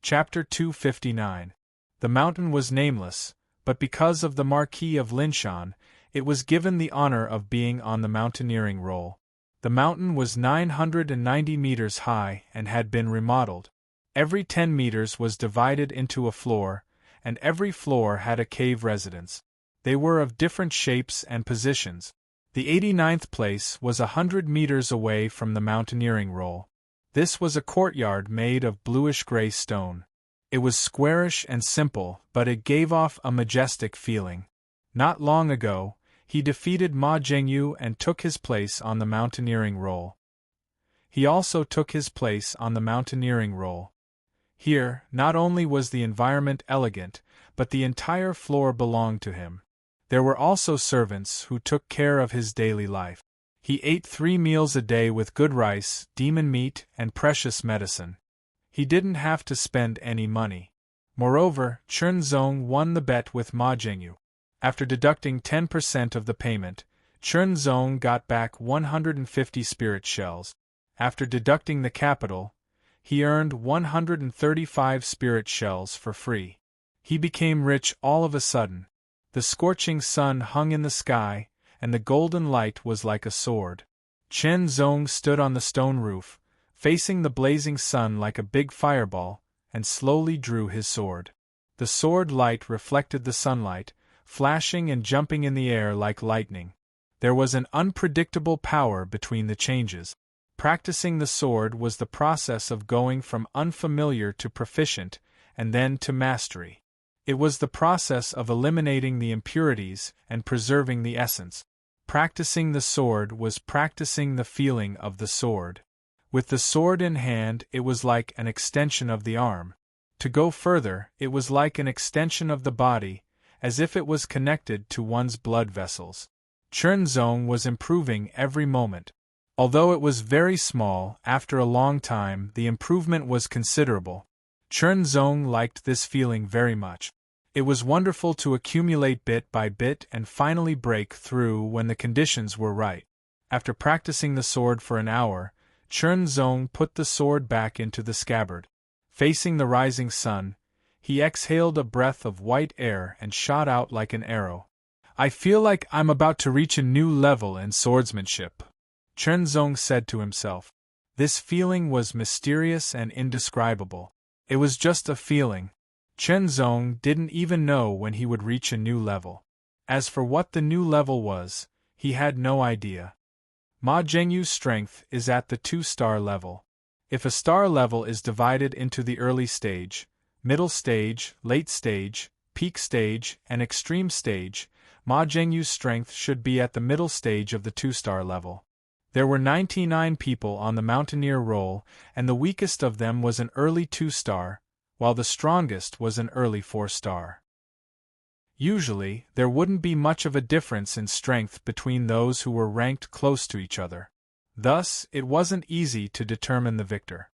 Chapter 259. The mountain was nameless, but because of the Marquis of Linshan, it was given the honor of being on the mountaineering roll. The mountain was 990 meters high and had been remodeled. Every 10 meters was divided into a floor, and every floor had a cave residence. They were of different shapes and positions. The 89th place was 100 meters away from the mountaineering roll. This was a courtyard made of bluish-gray stone. It was squarish and simple, but it gave off a majestic feeling. Not long ago, he defeated Ma Zhengyu and took his place on the mountaineering roll. He also took his place on the mountaineering roll. Here, not only was the environment elegant, but the entire floor belonged to him. There were also servants who took care of his daily life. He ate 3 meals a day with good rice, demon meat, and precious medicine. He didn't have to spend any money. Moreover, Chen Zong won the bet with Ma Zhengyu. After deducting 10% of the payment, Chen Zong got back 150 spirit shells. After deducting the capital, he earned 135 spirit shells for free. He became rich all of a sudden. The scorching sun hung in the sky, and the golden light was like a sword. Chen Zong stood on the stone roof, facing the blazing sun like a big fireball, and slowly drew his sword. The sword light reflected the sunlight, flashing and jumping in the air like lightning. There was an unpredictable power between the changes. Practicing the sword was the process of going from unfamiliar to proficient, and then to mastery. It was the process of eliminating the impurities and preserving the essence. Practicing the sword was practicing the feeling of the sword. With the sword in hand, it was like an extension of the arm. To go further, it was like an extension of the body, as if it was connected to one's blood vessels. Chen Zong was improving every moment. Although it was very small, after a long time the improvement was considerable. Chen Zong liked this feeling very much. It was wonderful to accumulate bit by bit and finally break through when the conditions were right. After practicing the sword for an hour, Chen Zong put the sword back into the scabbard. Facing the rising sun, he exhaled a breath of white air and shot out like an arrow. "I feel like I'm about to reach a new level in swordsmanship," Chen Zong said to himself. This feeling was mysterious and indescribable. It was just a feeling. Chen Zong didn't even know when he would reach a new level. As for what the new level was, he had no idea. Ma Zhengyu's strength is at the 2-star level. If a star level is divided into the early stage, middle stage, late stage, peak stage, and extreme stage, Ma Zhengyu's strength should be at the middle stage of the 2-star level. There were 99 people on the mountaineer roll, and the weakest of them was an early 2-star, while the strongest was an early 4-star. Usually, there wouldn't be much of a difference in strength between those who were ranked close to each other. Thus, it wasn't easy to determine the victor.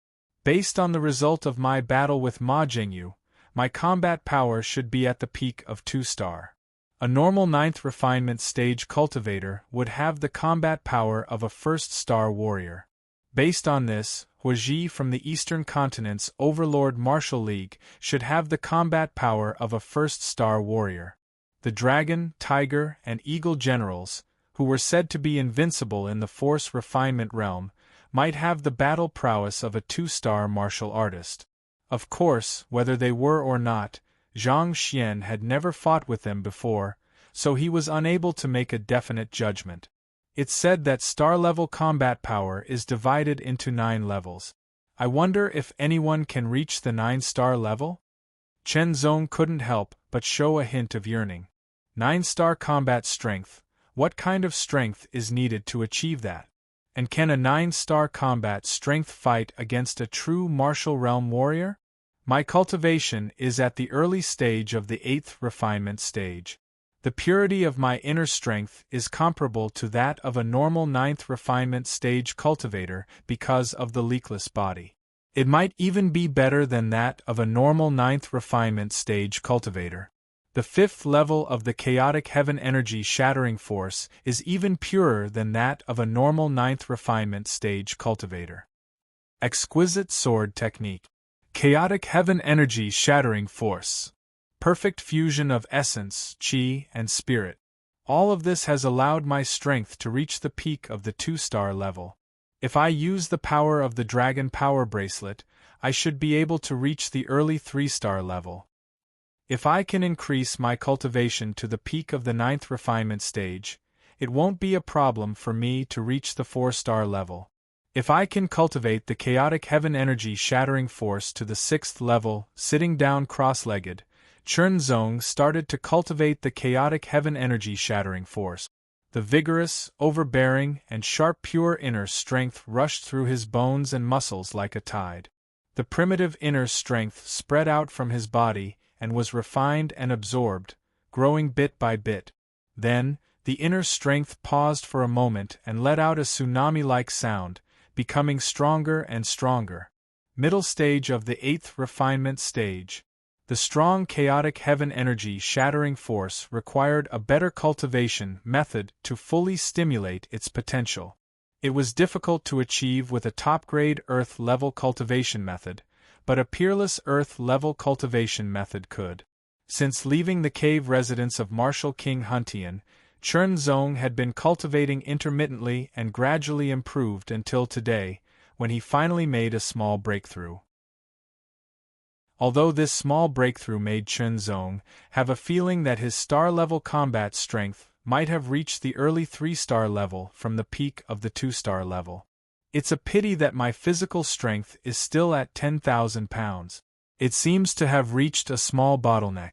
Based on the result of my battle with Ma Zhengyu, my combat power should be at the peak of 2-star. A normal 9th refinement stage cultivator would have the combat power of a 1st-star warrior. Based on this, Huaji from the Eastern Continent's Overlord Martial League should have the combat power of a 1st-star warrior. The Dragon, Tiger, and Eagle generals, who were said to be invincible in the Force refinement realm, might have the battle prowess of a 2-star martial artist. Of course, whether they were or not, Zhang Xian had never fought with them before, so he was unable to make a definite judgment. It's said that star-level combat power is divided into 9 levels. I wonder if anyone can reach the 9-star level? Chen Zong couldn't help but show a hint of yearning. 9-star combat strength. What kind of strength is needed to achieve that? And can a 9-star combat strength fight against a true martial realm warrior? My cultivation is at the early stage of the 8th refinement stage. The purity of my inner strength is comparable to that of a normal 9th refinement stage cultivator because of the leakless body. It might even be better than that of a normal 9th refinement stage cultivator. The 5th level of the chaotic heaven energy shattering force is even purer than that of a normal 9th refinement stage cultivator. Exquisite sword technique. Chaotic heaven energy shattering force. Perfect fusion of essence, chi, and spirit. All of this has allowed my strength to reach the peak of the 2-star level. If I use the power of the Dragon Power Bracelet, I should be able to reach the early 3-star level. If I can increase my cultivation to the peak of the 9th refinement stage, it won't be a problem for me to reach the 4-star level. If I can cultivate the chaotic heaven energy shattering force to the 6th level, sitting down cross-legged, Chernzong started to cultivate the chaotic heaven energy shattering force. The vigorous, overbearing, and sharp pure inner strength rushed through his bones and muscles like a tide. The primitive inner strength spread out from his body and was refined and absorbed, growing bit by bit. Then, the inner strength paused for a moment and let out a tsunami-like sound, becoming stronger and stronger. Middle stage of the 8th refinement stage. The strong chaotic heaven energy shattering force required a better cultivation method to fully stimulate its potential. It was difficult to achieve with a top-grade Earth-level cultivation method, but a peerless Earth-level cultivation method could. Since leaving the cave residence of Marshal King Huntian, Chernzong had been cultivating intermittently and gradually improved until today, when he finally made a small breakthrough. Although this small breakthrough made Chernzong have a feeling that his star-level combat strength might have reached the early 3-star level from the peak of the 2-star level. It's a pity that my physical strength is still at 10,000 pounds. It seems to have reached a small bottleneck.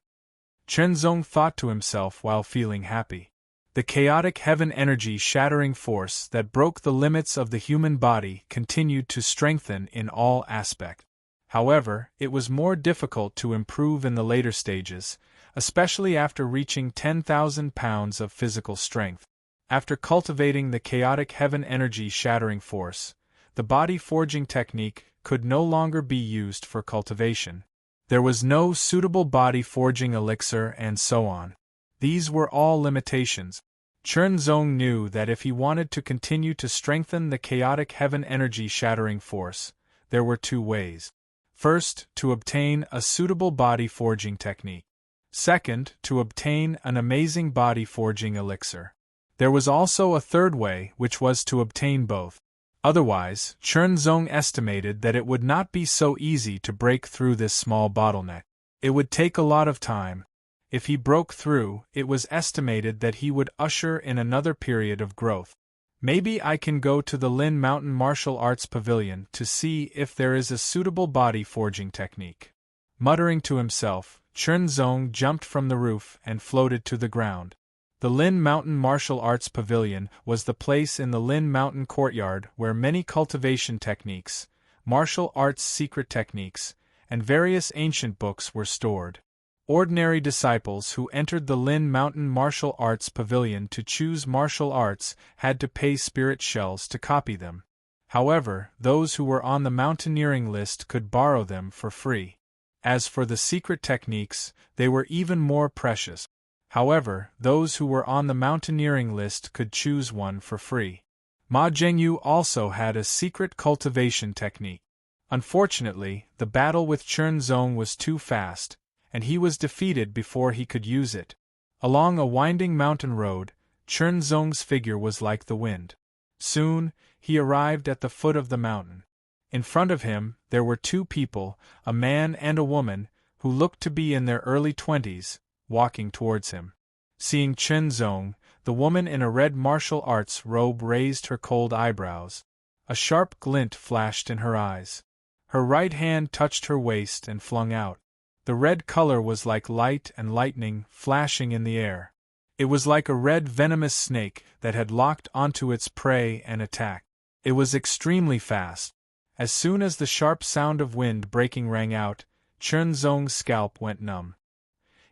Chernzong thought to himself while feeling happy. The chaotic heaven energy shattering force that broke the limits of the human body continued to strengthen in all aspects. However, it was more difficult to improve in the later stages, especially after reaching 10,000 pounds of physical strength. After cultivating the chaotic heaven energy shattering force, the body forging technique could no longer be used for cultivation. There was no suitable body forging elixir and so on. These were all limitations. Chernzong knew that if he wanted to continue to strengthen the chaotic heaven energy shattering force, there were 2 ways. First, to obtain a suitable body forging technique. Second, to obtain an amazing body forging elixir. There was also a third way, which was to obtain both. Otherwise, Chernzong estimated that it would not be so easy to break through this small bottleneck. It would take a lot of time. If he broke through, it was estimated that he would usher in another period of growth. Maybe I can go to the Lin Mountain Martial Arts Pavilion to see if there is a suitable body forging technique. Muttering to himself, Chernzong jumped from the roof and floated to the ground. The Lin Mountain Martial Arts Pavilion was the place in the Lin Mountain courtyard where many cultivation techniques, martial arts secret techniques, and various ancient books were stored. Ordinary disciples who entered the Lin Mountain Martial Arts Pavilion to choose martial arts had to pay spirit shells to copy them. However, those who were on the mountaineering list could borrow them for free. As for the secret techniques, they were even more precious. However, those who were on the mountaineering list could choose one for free. Ma Zhengyu also had a secret cultivation technique. Unfortunately, the battle with Chernzong was too fast, and he was defeated before he could use it. Along a winding mountain road, Chernzong's figure was like the wind. Soon, he arrived at the foot of the mountain. In front of him, there were 2 people, a man and a woman, who looked to be in their early 20s, walking towards him. Seeing Chernzong, the woman in a red martial arts robe raised her cold eyebrows. A sharp glint flashed in her eyes. Her right hand touched her waist and flung out. The red color was like light and lightning flashing in the air. It was like a red venomous snake that had locked onto its prey and attacked. It was extremely fast. As soon as the sharp sound of wind breaking rang out, Chernzong's scalp went numb.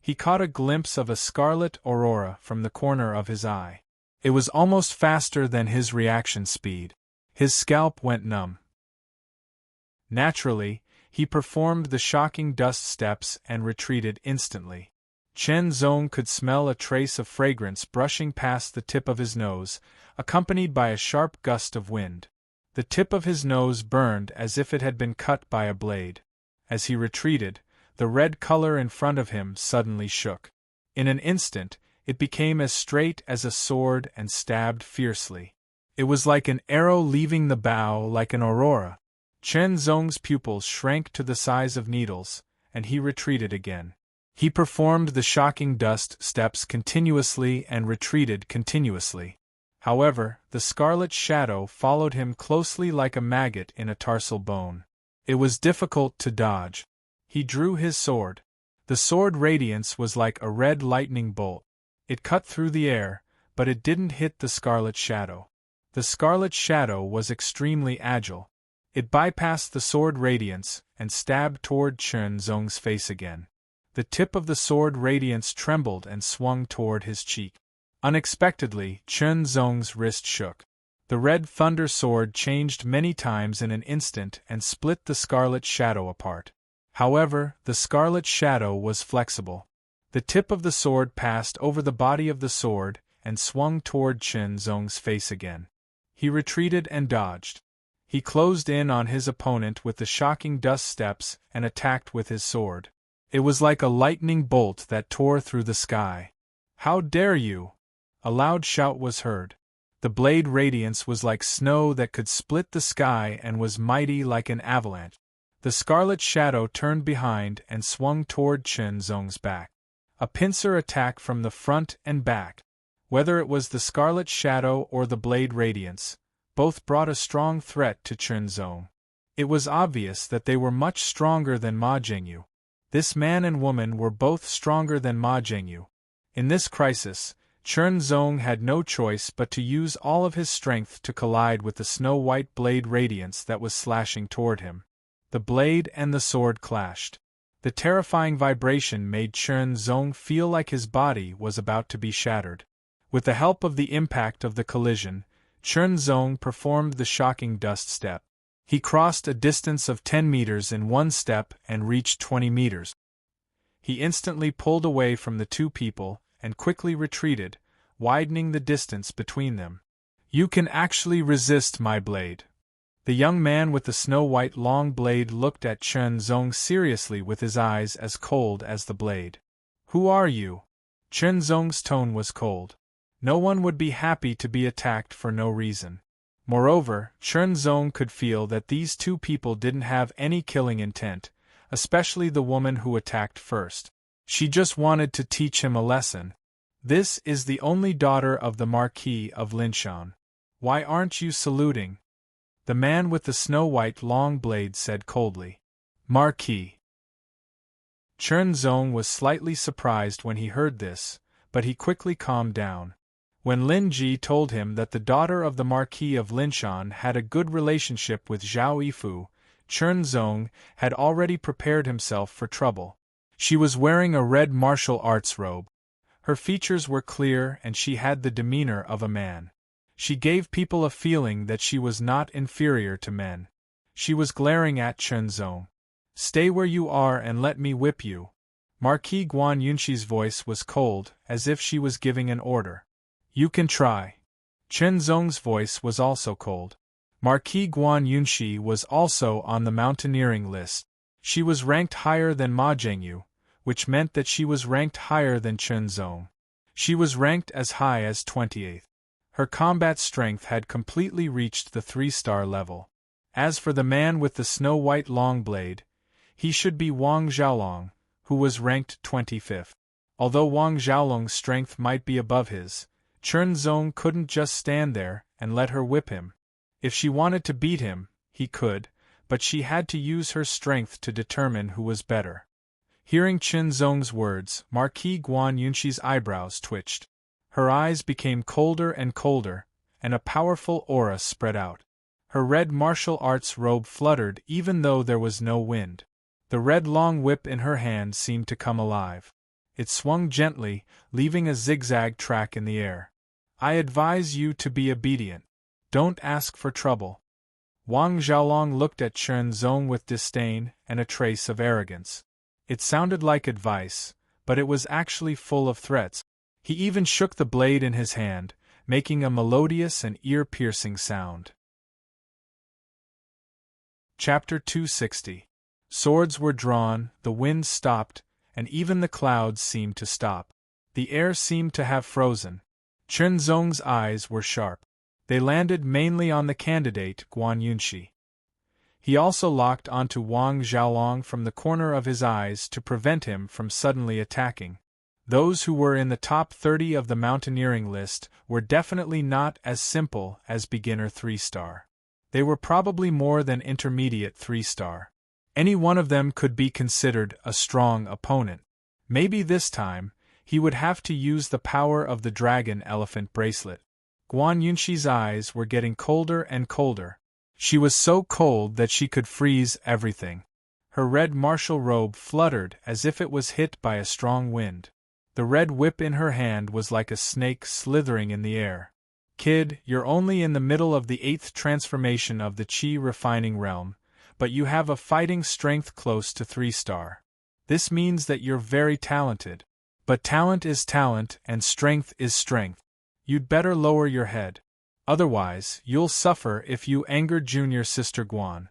He caught a glimpse of a scarlet aurora from the corner of his eye. It was almost faster than his reaction speed. His scalp went numb. Naturally, he performed the shocking dust steps and retreated instantly. Chernzong could smell a trace of fragrance brushing past the tip of his nose, accompanied by a sharp gust of wind. The tip of his nose burned as if it had been cut by a blade. As he retreated, the red color in front of him suddenly shook. In an instant, it became as straight as a sword and stabbed fiercely. It was like an arrow leaving the bow, like an aurora. Chen Zong's pupils shrank to the size of needles, and he retreated again. He performed the shocking dust steps continuously and retreated continuously. However, the scarlet shadow followed him closely like a maggot in a tarsal bone. It was difficult to dodge. He drew his sword. The sword radiance was like a red lightning bolt. It cut through the air, but it didn't hit the scarlet shadow. The scarlet shadow was extremely agile. It bypassed the sword radiance and stabbed toward Chen Zong's face again. The tip of the sword radiance trembled and swung toward his cheek. Unexpectedly, Chen Zong's wrist shook. The red thunder sword changed many times in an instant and split the scarlet shadow apart. However, the scarlet shadow was flexible. The tip of the sword passed over the body of the sword and swung toward Chen Zong's face again. He retreated and dodged. He closed in on his opponent with the shocking dust steps and attacked with his sword. It was like a lightning bolt that tore through the sky. "How dare you!" A loud shout was heard. The blade radiance was like snow that could split the sky and was mighty like an avalanche. The scarlet shadow turned behind and swung toward Chen Zong's back. A pincer attack from the front and back. Whether it was the scarlet shadow or the blade radiance, both brought a strong threat to Chen Zong. It was obvious that they were much stronger than Ma Zhengyu. This man and woman were both stronger than Ma Zhengyu. In this crisis, Chen Zong had no choice but to use all of his strength to collide with the snow-white blade radiance that was slashing toward him. The blade and the sword clashed. The terrifying vibration made Chen Zong feel like his body was about to be shattered. With the help of the impact of the collision, Chen Zong performed the shocking dust step. He crossed a distance of 10 meters in one step and reached 20 meters. He instantly pulled away from the two people and quickly retreated, widening the distance between them. "You can actually resist my blade." The young man with the snow-white long blade looked at Chen Zong seriously with his eyes as cold as the blade. "Who are you?" Chen Zong's tone was cold. No one would be happy to be attacked for no reason. Moreover, Chen Zong could feel that these two people didn't have any killing intent, especially the woman who attacked first. She just wanted to teach him a lesson. "This is the only daughter of the Marquis of Linshan. Why aren't you saluting?" The man with the snow-white long blade said coldly. "Marquis." Chen Zong was slightly surprised when he heard this, but he quickly calmed down. When Lin Ji told him that the daughter of the Marquis of Linshan had a good relationship with Zhao Yifu, Chen Zong had already prepared himself for trouble. She was wearing a red martial arts robe. Her features were clear and she had the demeanor of a man. She gave people a feeling that she was not inferior to men. She was glaring at Chen Zong. "Stay where you are and let me whip you." Marquis Guan Yunxi's voice was cold, as if she was giving an order. "You can try." Chen Zong's voice was also cold. Marquis Guan Yunxi was also on the mountaineering list. She was ranked higher than Ma Zhengyu, which meant that she was ranked higher than Chen Zong. She was ranked as high as 28th. Her combat strength had completely reached the 3-star level. As for the man with the snow-white long blade, he should be Wang Xiaolong, who was ranked 25th. Although Wang Xiaolong's strength might be above his, Chen Zong couldn't just stand there and let her whip him. If she wanted to beat him, he could, but she had to use her strength to determine who was better. Hearing Chen Zong's words, Marquis Guan Yunxi's eyebrows twitched. Her eyes became colder and colder, and a powerful aura spread out. Her red martial arts robe fluttered even though there was no wind. The red long whip in her hand seemed to come alive. It swung gently, leaving a zigzag track in the air. "I advise you to be obedient. Don't ask for trouble." Wang Xiaolong looked at Chen Zong with disdain and a trace of arrogance. It sounded like advice, but it was actually full of threats. He even shook the blade in his hand, making a melodious and ear-piercing sound. Chapter 260. Swords were drawn, the wind stopped, and even the clouds seemed to stop. The air seemed to have frozen. Chen Zong's eyes were sharp. They landed mainly on the candidate, Guan Yunxi. He also locked onto Wang Xiaolong from the corner of his eyes to prevent him from suddenly attacking. Those who were in the top 30 of the mountaineering list were definitely not as simple as beginner 3-star. They were probably more than intermediate 3-star. Any one of them could be considered a strong opponent. Maybe this time, he would have to use the power of the dragon elephant bracelet. Guan Yunxi's eyes were getting colder and colder. She was so cold that she could freeze everything. Her red martial robe fluttered as if it was hit by a strong wind. The red whip in her hand was like a snake slithering in the air. Kid, you're only in the middle of the 8th transformation of the Qi refining realm, but you have a fighting strength close to 3-star. This means that you're very talented. But talent is talent and strength is strength. You'd better lower your head. Otherwise, you'll suffer if you anger junior sister Guan.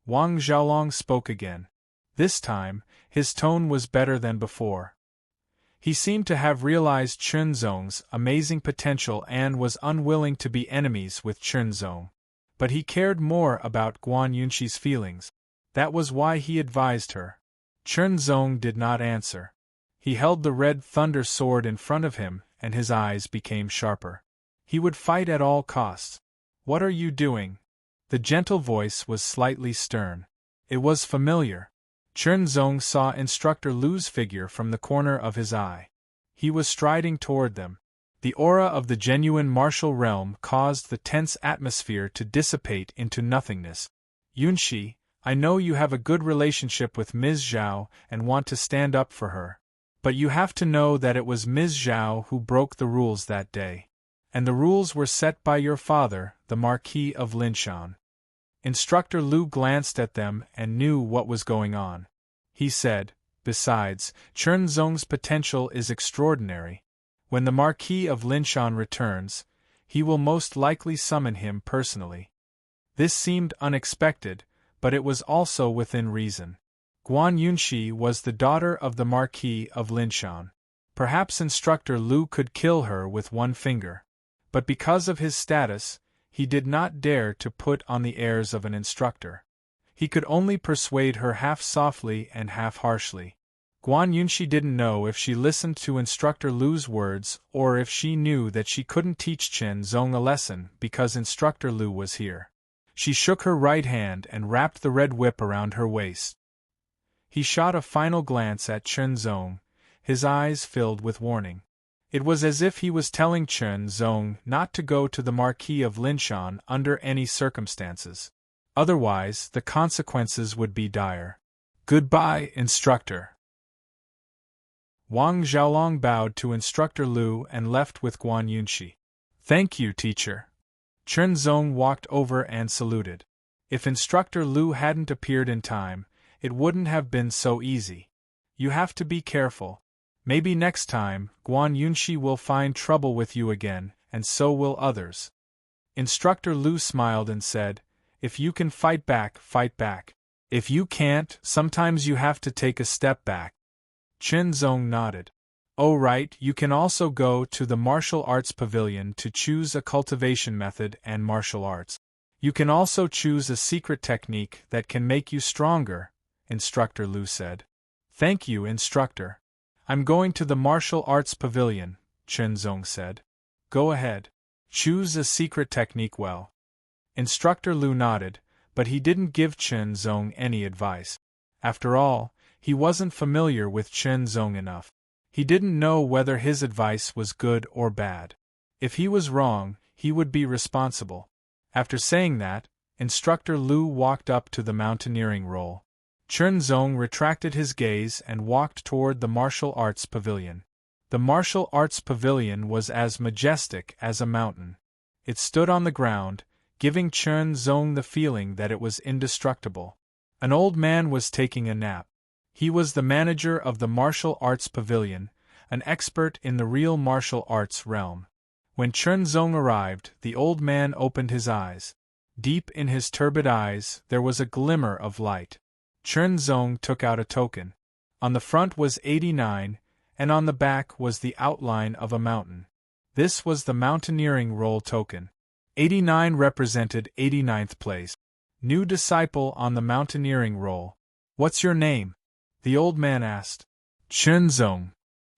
Wang Xiaolong spoke again. This time, his tone was better than before. He seemed to have realized Chen Zong's amazing potential and was unwilling to be enemies with Chen Zong. But he cared more about Guan Yunxi's feelings. That was why he advised her. Chen Zong did not answer. He held the red thunder sword in front of him, and his eyes became sharper. He would fight at all costs. What are you doing? The gentle voice was slightly stern. It was familiar. Chen Zong saw Instructor Lu's figure from the corner of his eye. He was striding toward them. The aura of the genuine martial realm caused the tense atmosphere to dissipate into nothingness. Yunxi, I know you have a good relationship with Ms. Zhao and want to stand up for her. But you have to know that it was Ms. Zhao who broke the rules that day. And the rules were set by your father, the Marquis of Linshan. Instructor Lu glanced at them and knew what was going on. He said, besides, Chen Zong's potential is extraordinary. When the Marquis of Linshan returns, he will most likely summon him personally. This seemed unexpected, but it was also within reason. Guan Yunxi was the daughter of the Marquis of Linshan. Perhaps Instructor Lu could kill her with one finger. But because of his status, he did not dare to put on the airs of an instructor. He could only persuade her half softly and half harshly. Guan Yunxi didn't know if she listened to Instructor Lu's words or if she knew that she couldn't teach Chen Zong a lesson because Instructor Lu was here. She shook her right hand and wrapped the red whip around her waist. He shot a final glance at Chen Zong, his eyes filled with warning. It was as if he was telling Chen Zong not to go to the Marquis of Linshan under any circumstances. Otherwise, the consequences would be dire. Goodbye, instructor. Wang Xiaolong bowed to Instructor Lu and left with Guan Yunxi. Thank you, teacher. Chen Zong walked over and saluted. If Instructor Lu hadn't appeared in time, it wouldn't have been so easy. You have to be careful. Maybe next time, Guan Yunxi will find trouble with you again, and so will others. Instructor Lu smiled and said, if you can fight back, fight back. If you can't, sometimes you have to take a step back. Chen Zong nodded. Oh right, you can also go to the martial arts pavilion to choose a cultivation method and martial arts. You can also choose a secret technique that can make you stronger, Instructor Lu said. Thank you, Instructor. I'm going to the martial arts pavilion, Chen Zong said. Go ahead. Choose a secret technique well. Instructor Lu nodded, but he didn't give Chen Zong any advice. After all, he wasn't familiar with Chen Zong enough. He didn't know whether his advice was good or bad. If he was wrong, he would be responsible. After saying that, Instructor Lu walked up to the mountaineering roll. Chen Zong retracted his gaze and walked toward the martial arts pavilion. The martial arts pavilion was as majestic as a mountain. It stood on the ground, giving Chen Zong the feeling that it was indestructible. An old man was taking a nap. He was the manager of the martial arts pavilion, an expert in the real martial arts realm. When Chen Zong arrived, the old man opened his eyes. Deep in his turbid eyes, there was a glimmer of light. Chernzong took out a token. On the front was 89, and on the back was the outline of a mountain. This was the mountaineering roll token. 89 represented 89th place. New disciple on the mountaineering roll. What's your name? The old man asked. Chernzong.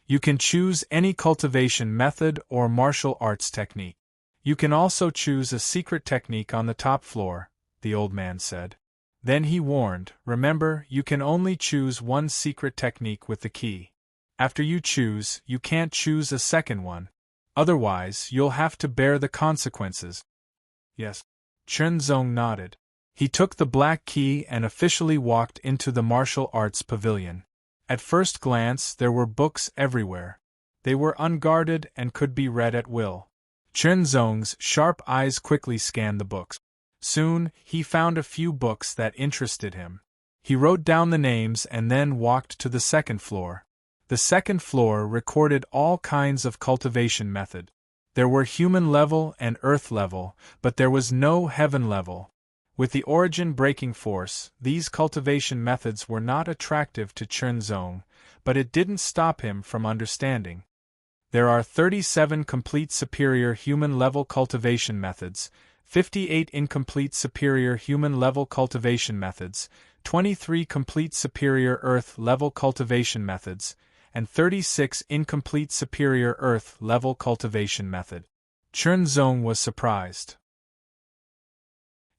You can choose any cultivation method or martial arts technique. You can also choose a secret technique on the top floor, the old man said. Then he warned, remember, you can only choose one secret technique with the key. After you choose, you can't choose a second one. Otherwise, you'll have to bear the consequences. Yes. Chernzong nodded. He took the black key and officially walked into the martial arts pavilion. At first glance, there were books everywhere. They were unguarded and could be read at will. Chernzong's sharp eyes quickly scanned the books. Soon, he found a few books that interested him. He wrote down the names and then walked to the second floor. The second floor recorded all kinds of cultivation method. There were human level and earth level, but there was no heaven level. With the origin breaking force, these cultivation methods were not attractive to Chernzong, but it didn't stop him from understanding. There are 37 complete superior human level cultivation methods, 58 incomplete superior human level cultivation methods, 23 complete superior earth level cultivation methods, and 36 incomplete superior earth level cultivation method. Chernzong was surprised.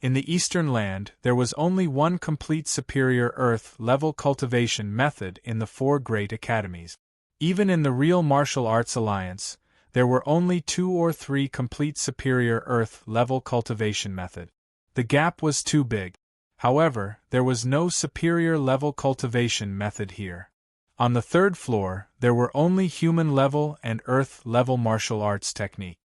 In the Eastern Land, there was only one complete superior earth level cultivation method in the 4 great academies. Even in the real martial arts alliance, there were only 2 or 3 complete superior earth level cultivation method. The gap was too big. However, there was no superior level cultivation method here. On the 3rd floor, there were only human level and earth level martial arts technique.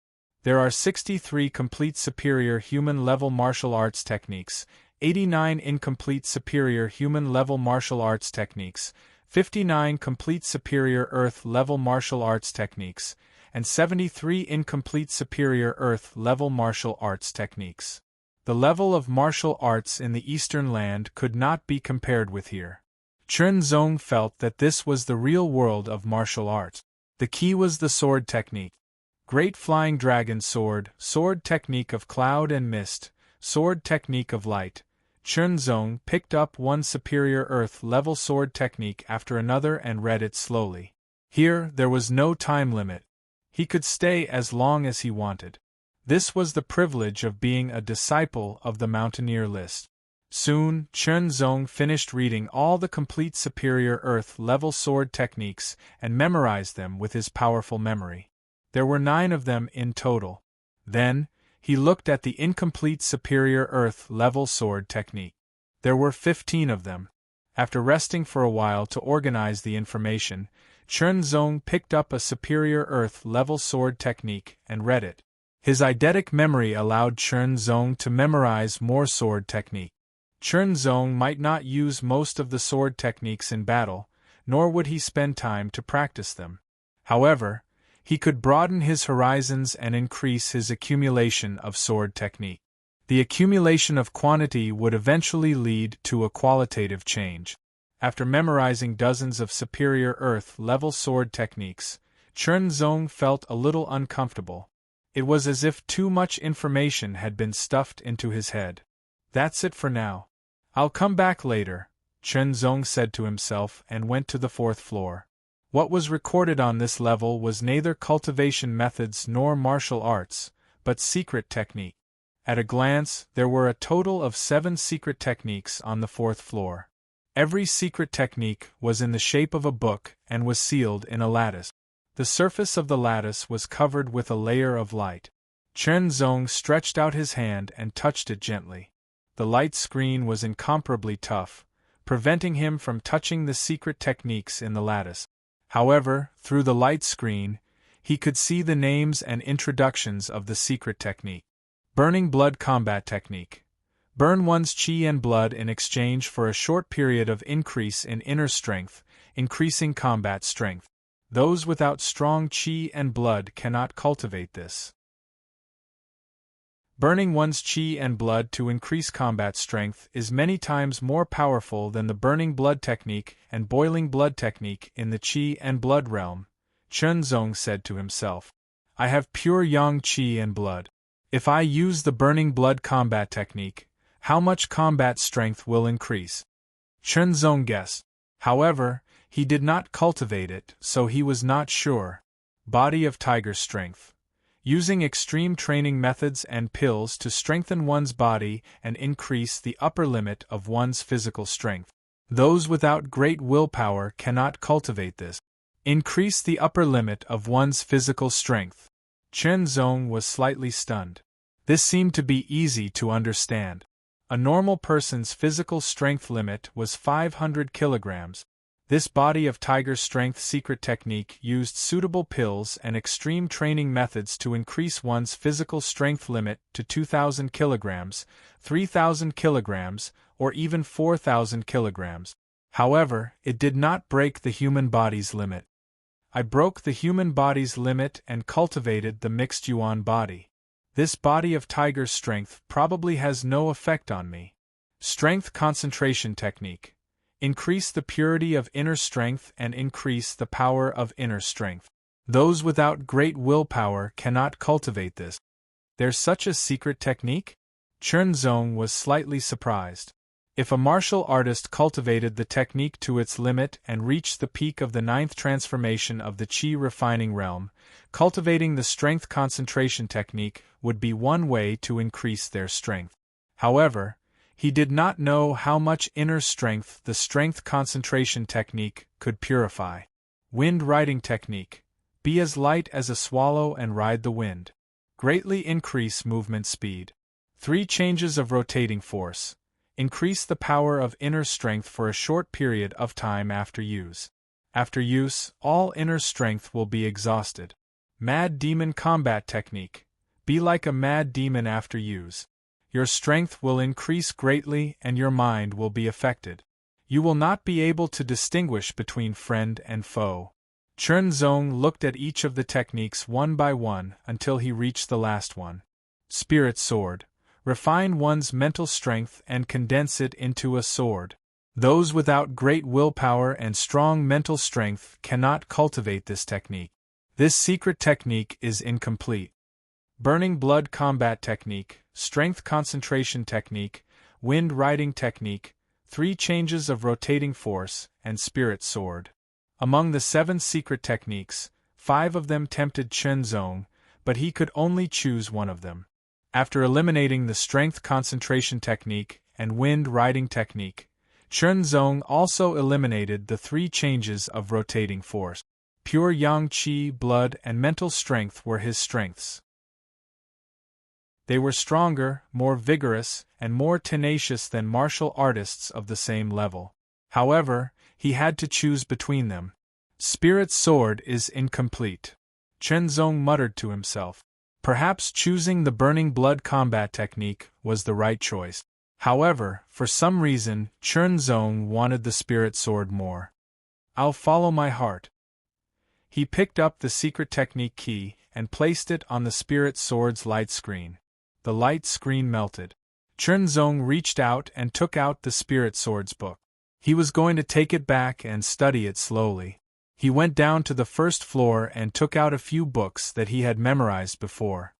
There are 63 complete superior human level martial arts techniques, 89 incomplete superior human level martial arts techniques, 59 complete superior earth level martial arts techniques, and 73 incomplete superior earth level martial arts techniques. The level of martial arts in the Eastern Land could not be compared with here. Chernzong felt that this was the real world of martial arts. The key was the sword technique. Great Flying Dragon Sword, Sword Technique of Cloud and Mist, Sword Technique of Light. Chernzong picked up one superior earth level sword technique after another and read it slowly. Here, there was no time limit. He could stay as long as he wanted. This was the privilege of being a disciple of the Mountaineer list. Soon, Chernzong finished reading all the complete superior earth level sword techniques and memorized them with his powerful memory. There were 9 of them in total. Then, he looked at the incomplete superior earth level sword technique. There were 15 of them. After resting for a while to organize the information, Chernzong picked up a superior earth level sword technique and read it. His eidetic memory allowed Chernzong to memorize more sword technique. Chernzong might not use most of the sword techniques in battle, nor would he spend time to practice them. However, he could broaden his horizons and increase his accumulation of sword technique. The accumulation of quantity would eventually lead to a qualitative change. After memorizing dozens of superior earth level sword techniques, Chernzong felt a little uncomfortable. It was as if too much information had been stuffed into his head. That's it for now. I'll come back later, Chernzong said to himself and went to the 4th floor. What was recorded on this level was neither cultivation methods nor martial arts, but secret technique. At a glance, there were a total of 7 secret techniques on the 4th floor. Every secret technique was in the shape of a book and was sealed in a lattice. The surface of the lattice was covered with a layer of light. Chernzong stretched out his hand and touched it gently. The light screen was incomparably tough, preventing him from touching the secret techniques in the lattice. However, through the light screen, he could see the names and introductions of the secret technique. Burning Blood Combat Technique. Burn one's chi and blood in exchange for a short period of increase in inner strength, increasing combat strength. Those without strong chi and blood cannot cultivate this. Burning one's chi and blood to increase combat strength is many times more powerful than the burning blood technique and boiling blood technique in the chi and blood realm, Chen Zong said to himself. I have pure yang chi and blood. If I use the burning blood combat technique, how much combat strength will increase? Chen Zong guessed. However, he did not cultivate it, so he was not sure. Body of tiger strength. Using extreme training methods and pills to strengthen one's body and increase the upper limit of one's physical strength. Those without great willpower cannot cultivate this. Increase the upper limit of one's physical strength. Chen Zong was slightly stunned. This seemed to be easy to understand. A normal person's physical strength limit was 500 kilograms. This body of tiger strength secret technique used suitable pills and extreme training methods to increase one's physical strength limit to 2,000 kilograms, 3,000 kilograms, or even 4,000 kilograms. However, it did not break the human body's limit. I broke the human body's limit and cultivated the mixed yuan body. This body of tiger strength probably has no effect on me. Strength concentration technique. Increase the purity of inner strength and increase the power of inner strength. Those without great willpower cannot cultivate this. There's such a secret technique? Chen Zong was slightly surprised. If a martial artist cultivated the technique to its limit and reached the peak of the 9th transformation of the Qi refining realm, cultivating the strength concentration technique would be one way to increase their strength. However, he did not know how much inner strength the strength concentration technique could purify. Wind riding technique. Be as light as a swallow and ride the wind. Greatly increase movement speed. 3 changes of rotating force. Increase the power of inner strength for a short period of time after use. After use, all inner strength will be exhausted. Mad demon combat technique. Be like a mad demon after use. Your strength will increase greatly and your mind will be affected. You will not be able to distinguish between friend and foe. Chen Zong looked at each of the techniques one by one until he reached the last one. Spirit sword. Refine one's mental strength and condense it into a sword. Those without great willpower and strong mental strength cannot cultivate this technique. This secret technique is incomplete. Burning blood combat technique, strength concentration technique, wind riding technique, 3 changes of rotating force, and spirit sword. Among the 7 secret techniques, 5 of them tempted Chen Zong, but he could only choose one of them. After eliminating the strength concentration technique and wind riding technique, Chen Zong also eliminated the 3 changes of rotating force. Pure yang qi, blood, and mental strength were his strengths. They were stronger, more vigorous, and more tenacious than martial artists of the same level. However, he had to choose between them. Spirit sword is incomplete. Chen Zong muttered to himself. Perhaps choosing the burning blood combat technique was the right choice. However, for some reason, Chen Zong wanted the spirit sword more. I'll follow my heart. He picked up the secret technique key and placed it on the spirit sword's light screen. The light screen melted. Chen Zong reached out and took out the spirit sword's book. He was going to take it back and study it slowly. He went down to the first floor and took out a few books that he had memorized before.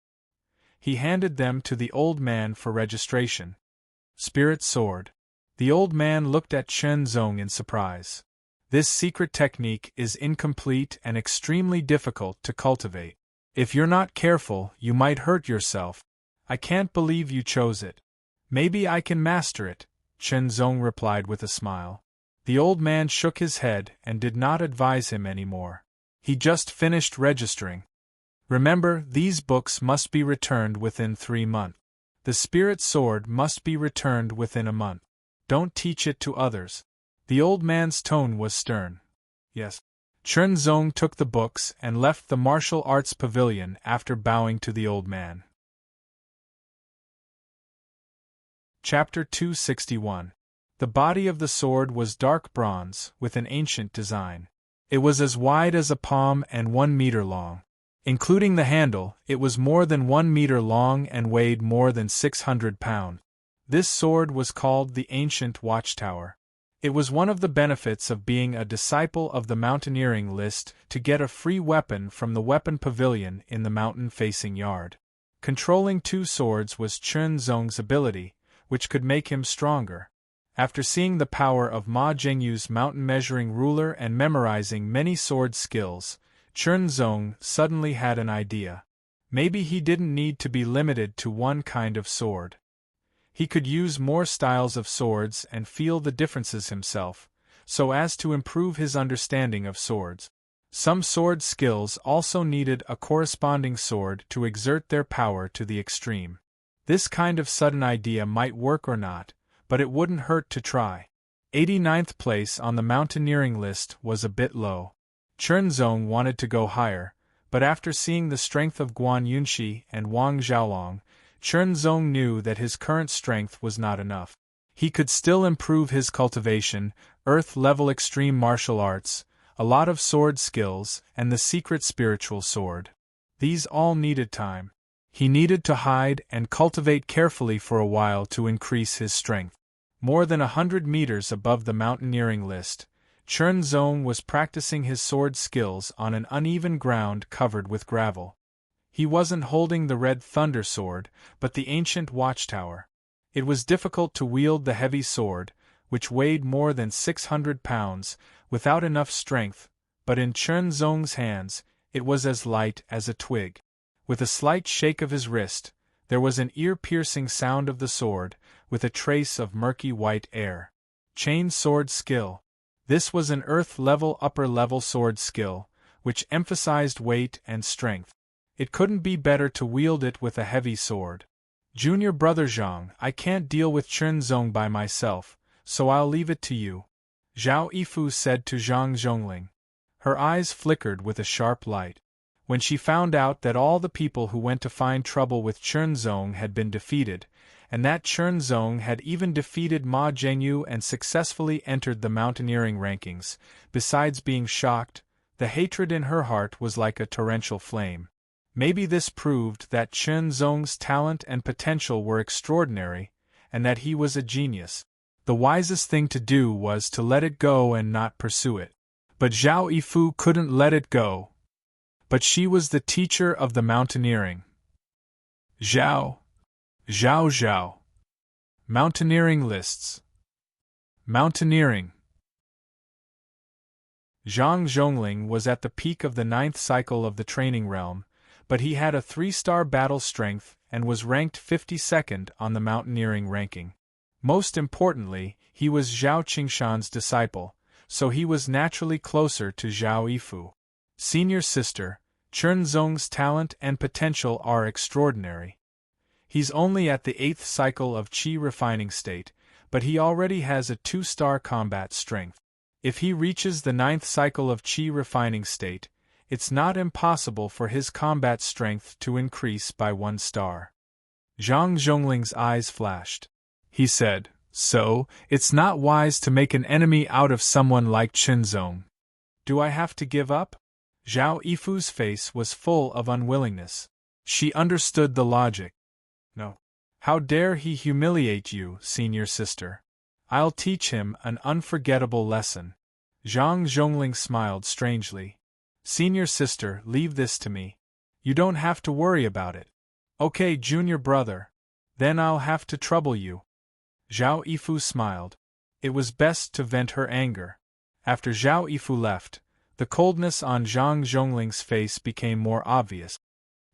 He handed them to the old man for registration. Spirit sword. The old man looked at Chen Zong in surprise. This secret technique is incomplete and extremely difficult to cultivate. If you're not careful, you might hurt yourself. I can't believe you chose it. Maybe I can master it, Chen Zong replied with a smile. The old man shook his head and did not advise him anymore. He just finished registering. Remember, these books must be returned within 3 months. The spirit sword must be returned within a month. Don't teach it to others. The old man's tone was stern. Yes. Chen Zong took the books and left the martial arts pavilion after bowing to the old man. Chapter 261. The body of the sword was dark bronze, with an ancient design. It was as wide as a palm and 1 meter long. Including the handle, it was more than 1 meter long and weighed more than 600 pounds. This sword was called the Ancient Watchtower. It was one of the benefits of being a disciple of the mountaineering list to get a free weapon from the weapon pavilion in the mountain-facing yard. Controlling 2 swords was Chen Zong's ability, which could make him stronger. After seeing the power of Ma Zhengyu's mountain measuring ruler and memorizing many sword skills, Chen Zong suddenly had an idea. Maybe he didn't need to be limited to one kind of sword. He could use more styles of swords and feel the differences himself, so as to improve his understanding of swords. Some sword skills also needed a corresponding sword to exert their power to the extreme. This kind of sudden idea might work or not, but it wouldn't hurt to try. 89th place on the mountaineering list was a bit low. Chen Zong wanted to go higher, but after seeing the strength of Guan Yunxi and Wang Xiaolong, Chen Zong knew that his current strength was not enough. He could still improve his cultivation, earth-level extreme martial arts, a lot of sword skills, and the secret spiritual sword. These all needed time. He needed to hide and cultivate carefully for a while to increase his strength. More than 100 meters above the mountaineering list, Chen Zong was practicing his sword skills on an uneven ground covered with gravel. He wasn't holding the red thunder sword, but the ancient watchtower. It was difficult to wield the heavy sword, which weighed more than 600 pounds, without enough strength, but in Chen Zong's hands, it was as light as a twig. With a slight shake of his wrist, there was an ear-piercing sound of the sword, with a trace of murky white air. Chain sword skill. This was an earth-level upper-level sword skill, which emphasized weight and strength. It couldn't be better to wield it with a heavy sword. Junior brother Zhang, I can't deal with Chen Zong by myself, so I'll leave it to you, Zhao Yifu said to Zhang Zhongling. Her eyes flickered with a sharp light. When she found out that all the people who went to find trouble with Chen Zong had been defeated, and that Chen Zong had even defeated Ma Zhengyu and successfully entered the mountaineering rankings, besides being shocked, the hatred in her heart was like a torrential flame. Maybe this proved that Chen Zong's talent and potential were extraordinary, and that he was a genius. The wisest thing to do was to let it go and not pursue it. But Zhao Yifu couldn't let it go. But she was the teacher of the mountaineering. Zhao. Mountaineering lists. Mountaineering. Zhang Zhongling was at the peak of the 9th cycle of the training realm, but he had a 3-star battle strength and was ranked 52nd on the mountaineering ranking. Most importantly, he was Zhao Qingshan's disciple, so he was naturally closer to Zhao Yifu. Senior sister, Chen Zong's talent and potential are extraordinary. He's only at the 8th cycle of Qi refining state, but he already has a 2-star combat strength. If he reaches the 9th cycle of Qi refining state, it's not impossible for his combat strength to increase by 1 star. Zhang Zhongling's eyes flashed. He said, "So, it's not wise to make an enemy out of someone like Chen Zong. Do I have to give up?" Zhao Yifu's face was full of unwillingness. She understood the logic. "No. How dare he humiliate you, senior sister? I'll teach him an unforgettable lesson." Zhang Zhongling smiled strangely. "Senior sister, leave this to me. You don't have to worry about it." "Okay, junior brother. Then I'll have to trouble you." Zhao Yifu smiled. It was best to vent her anger. After Zhao Yifu left, the coldness on Zhang Zhongling's face became more obvious.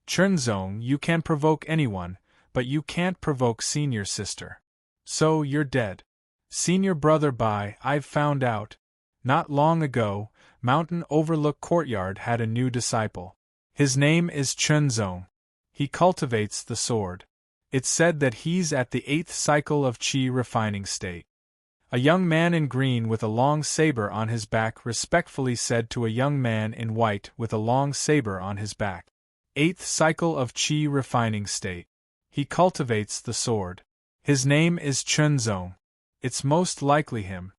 "Chen Zong, you can provoke anyone, but you can't provoke senior sister. So you're dead. Senior brother Bai, I've found out. Not long ago, Mountain Overlook Courtyard had a new disciple. His name is Chen Zong. He cultivates the sword. It's said that he's at the 8th cycle of Qi refining state." A young man in green with a long saber on his back respectfully said to a young man in white with a long saber on his back. 8th cycle of Qi refining state. He cultivates the sword. His name is Chen Zong. It's most likely him.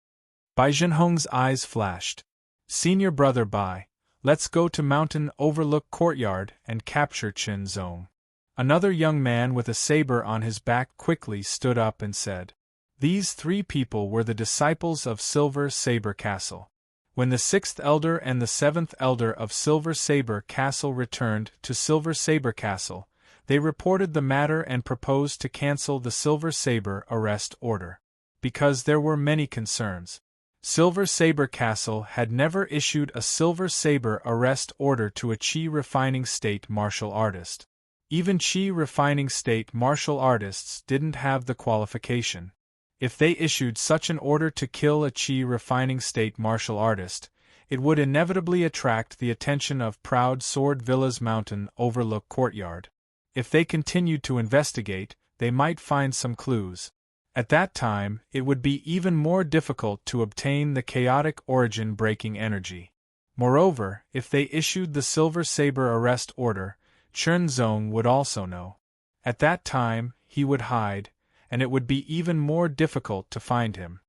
Bai Zhenhong's eyes flashed. "Senior brother Bai, Let's go to Mountain Overlook Courtyard and capture Chen Zong. Another young man with a saber on his back quickly stood up and said. These 3 people were the disciples of Silver Saber Castle. When the 6th elder and the 7th elder of Silver Saber Castle returned to Silver Saber Castle, they reported the matter and proposed to cancel the Silver Saber arrest order. Because there were many concerns. Silver Saber Castle had never issued a Silver Saber arrest order to a Qi refining state martial artist. Even Qi refining state martial artists didn't have the qualification. If they issued such an order to kill a Qi refining state martial artist, it would inevitably attract the attention of proud Sword Villa's Mountain Overlook Courtyard. If they continued to investigate, they might find some clues. At that time, it would be even more difficult to obtain the chaotic origin breaking energy. Moreover, if they issued the Silver Saber arrest order, Chen Zong would also know. At that time, he would hide, and it would be even more difficult to find him.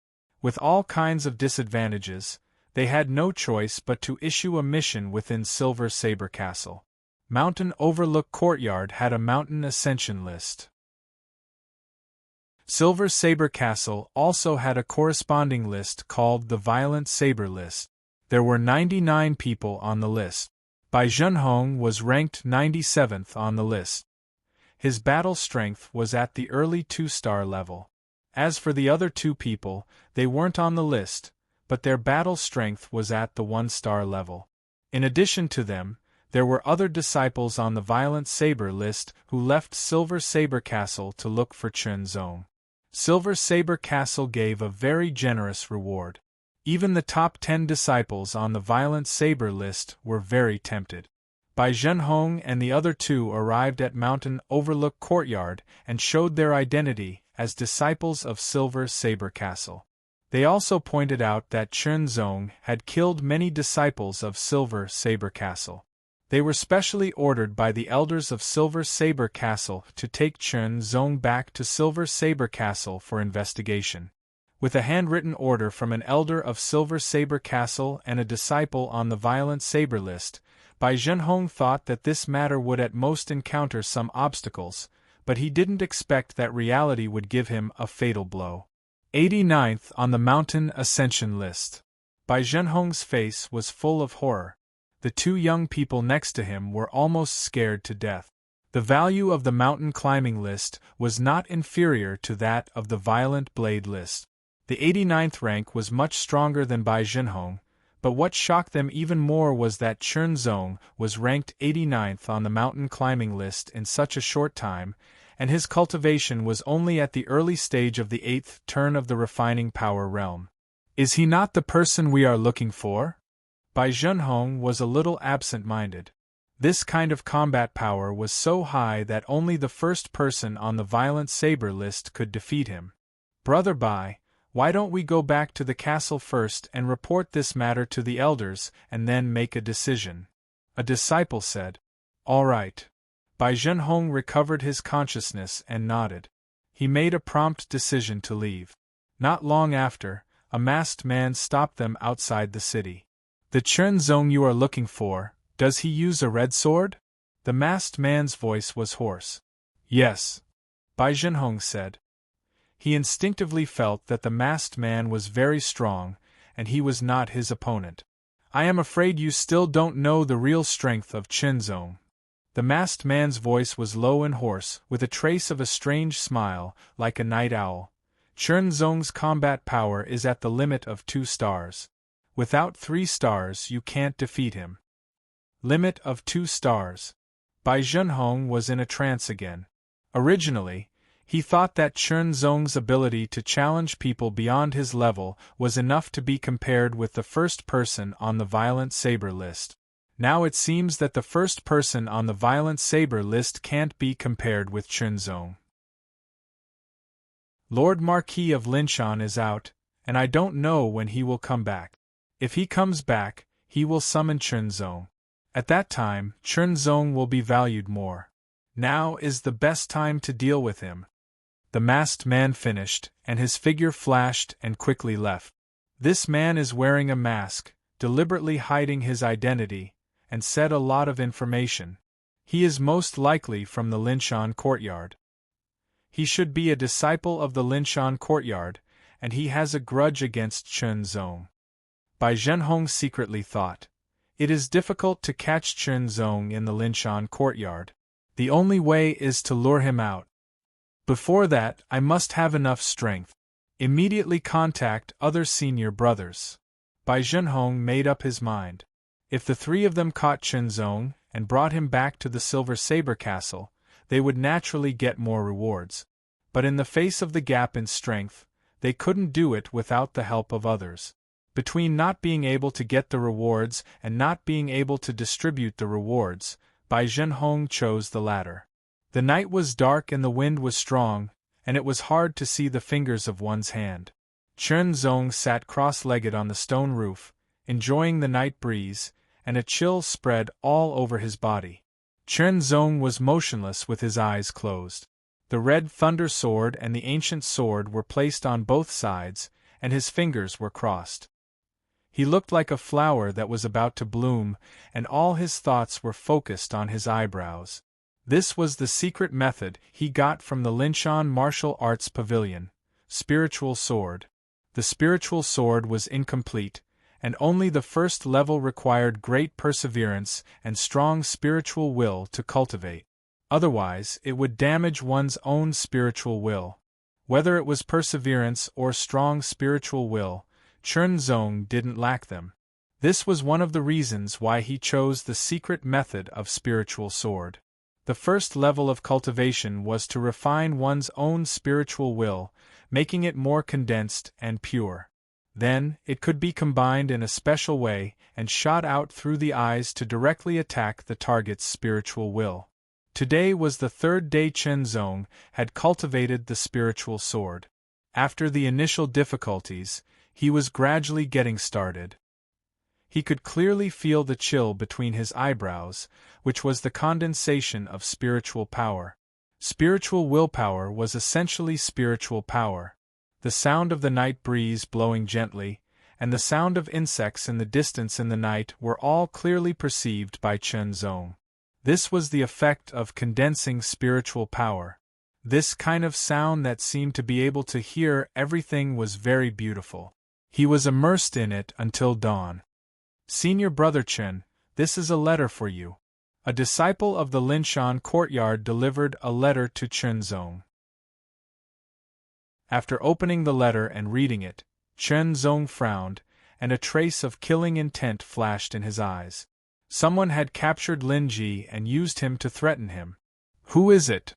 With all kinds of disadvantages, they had no choice but to issue a mission within Silver Saber Castle. Mountain Overlook Courtyard had a mountain ascension list. Silver Saber Castle also had a corresponding list called the Violent Saber List. There were 99 people on the list. Bai Zhenhong was ranked 97th on the list. His battle strength was at the early 2-star level. As for the other 2 people, they weren't on the list, but their battle strength was at the 1-star level. In addition to them, there were other disciples on the Violent Saber list who left Silver Saber Castle to look for Chen Zong. Silver Saber Castle gave a very generous reward. Even the top 10 disciples on the Violent Saber list were very tempted. Bai Zhenhong and the other 2 arrived at Mountain Overlook Courtyard and showed their identity as disciples of Silver Saber Castle. They also pointed out that Chen Zong had killed many disciples of Silver Saber Castle. They were specially ordered by the elders of Silver Saber Castle to take Chen Zong back to Silver Saber Castle for investigation. With a handwritten order from an elder of Silver Saber Castle and a disciple on the Violent Saber list, Bai Zhenhong thought that this matter would at most encounter some obstacles, but he didn't expect that reality would give him a fatal blow. 89th on the Mountain Ascension list. Bai Zhenhong's face was full of horror. The 2 young people next to him were almost scared to death. The value of the mountain climbing list was not inferior to that of the Violent Blade list. The 89th rank was much stronger than Bai Zhenhong, but what shocked them even more was that Chen Zong was ranked 89th on the mountain climbing list in such a short time, and his cultivation was only at the early stage of the 8th turn of the refining power realm. Is he not the person we are looking for? Bai Zhenhong was a little absent-minded. This kind of combat power was so high that only the first person on the Violent Saber list could defeat him. Brother Bai, why don't we go back to the castle first and report this matter to the elders and then make a decision? A disciple said. All right. Bai Zhenhong recovered his consciousness and nodded. He made a prompt decision to leave. Not long after, a masked man stopped them outside the city. The Chen Zong you are looking for, does he use a red sword? The masked man's voice was hoarse. Yes. Bai Zhenhong said. He instinctively felt that the masked man was very strong, and he was not his opponent. I am afraid you still don't know the real strength of Chen Zong. The masked man's voice was low and hoarse, with a trace of a strange smile, like a night owl. Chen Zong's combat power is at the limit of 2 stars. Without 3 stars you can't defeat him. Limit of 2 stars. Bai Zhenhong was in a trance again. Originally, he thought that Chen Zong's ability to challenge people beyond his level was enough to be compared with the first person on the Violent Saber list. Now it seems that the first person on the Violent Saber list can't be compared with Chen Zong. Lord Marquis of Linshan is out, and I don't know when he will come back. If he comes back, he will summon Chen Zong. At that time, Chen Zong will be valued more. Now is the best time to deal with him. The masked man finished, and his figure flashed and quickly left. This man is wearing a mask, deliberately hiding his identity, and said a lot of information. He is most likely from the Linshan courtyard. He should be a disciple of the Linshan courtyard, and he has a grudge against Chen Zong. Bai Zhenhong secretly thought. It is difficult to catch Chen Zong in the Linshan courtyard. The only way is to lure him out. Before that, I must have enough strength. Immediately contact other senior brothers. Bai Zhenhong made up his mind. If the three of them caught Chen Zong and brought him back to the Silver Saber Castle, they would naturally get more rewards. But in the face of the gap in strength, they couldn't do it without the help of others. Between not being able to get the rewards and not being able to distribute the rewards, Bai Zhenhong chose the latter. The night was dark and the wind was strong, and it was hard to see the fingers of one's hand. Chen Zong sat cross-legged on the stone roof, enjoying the night breeze, and a chill spread all over his body. Chen Zong was motionless with his eyes closed. The red thunder sword and the ancient sword were placed on both sides, and his fingers were crossed. He looked like a flower that was about to bloom, and all his thoughts were focused on his eyebrows. This was the secret method he got from the Linshan Martial Arts Pavilion. Spiritual sword. The spiritual sword was incomplete, and only the first level required great perseverance and strong spiritual will to cultivate. Otherwise, it would damage one's own spiritual will. Whether it was perseverance or strong spiritual will, Chen Zong didn't lack them. This was one of the reasons why he chose the secret method of spiritual sword. The first level of cultivation was to refine one's own spiritual will, making it more condensed and pure. Then, it could be combined in a special way and shot out through the eyes to directly attack the target's spiritual will. Today was the third day Chen Zong had cultivated the spiritual sword. After the initial difficulties, he was gradually getting started. He could clearly feel the chill between his eyebrows, which was the condensation of spiritual power. Spiritual willpower was essentially spiritual power. The sound of the night breeze blowing gently, and the sound of insects in the distance in the night were all clearly perceived by Chen Zong. This was the effect of condensing spiritual power. This kind of sound that seemed to be able to hear everything was very beautiful. He was immersed in it until dawn. Senior Brother Chen, this is a letter for you. A disciple of the Linshan courtyard delivered a letter to Chen Zong. After opening the letter and reading it, Chen Zong frowned, and a trace of killing intent flashed in his eyes. Someone had captured Lin Ji and used him to threaten him. Who is it?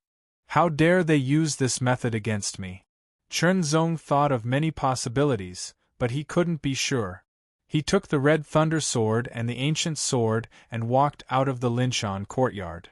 How dare they use this method against me? Chen Zong thought of many possibilities, but he couldn't be sure. He took the red thunder sword and the ancient sword and walked out of the Linshan courtyard.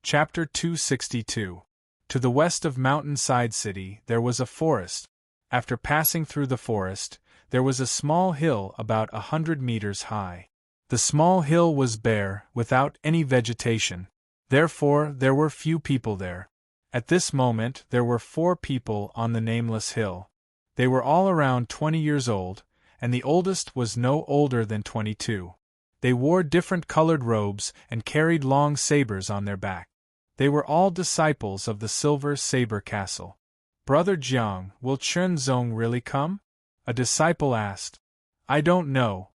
Chapter 262. To the west of Mountainside City there was a forest. After passing through the forest, there was a small hill about 100 meters high. The small hill was bare, without any vegetation. Therefore, there were few people there. At this moment there were 4 people on the nameless hill. They were all around 20 years old, and the oldest was no older than 22. They wore different colored robes and carried long sabers on their back. They were all disciples of the Silver Saber Castle. Brother Jiang, will Chen Zong really come? A disciple asked. I don't know.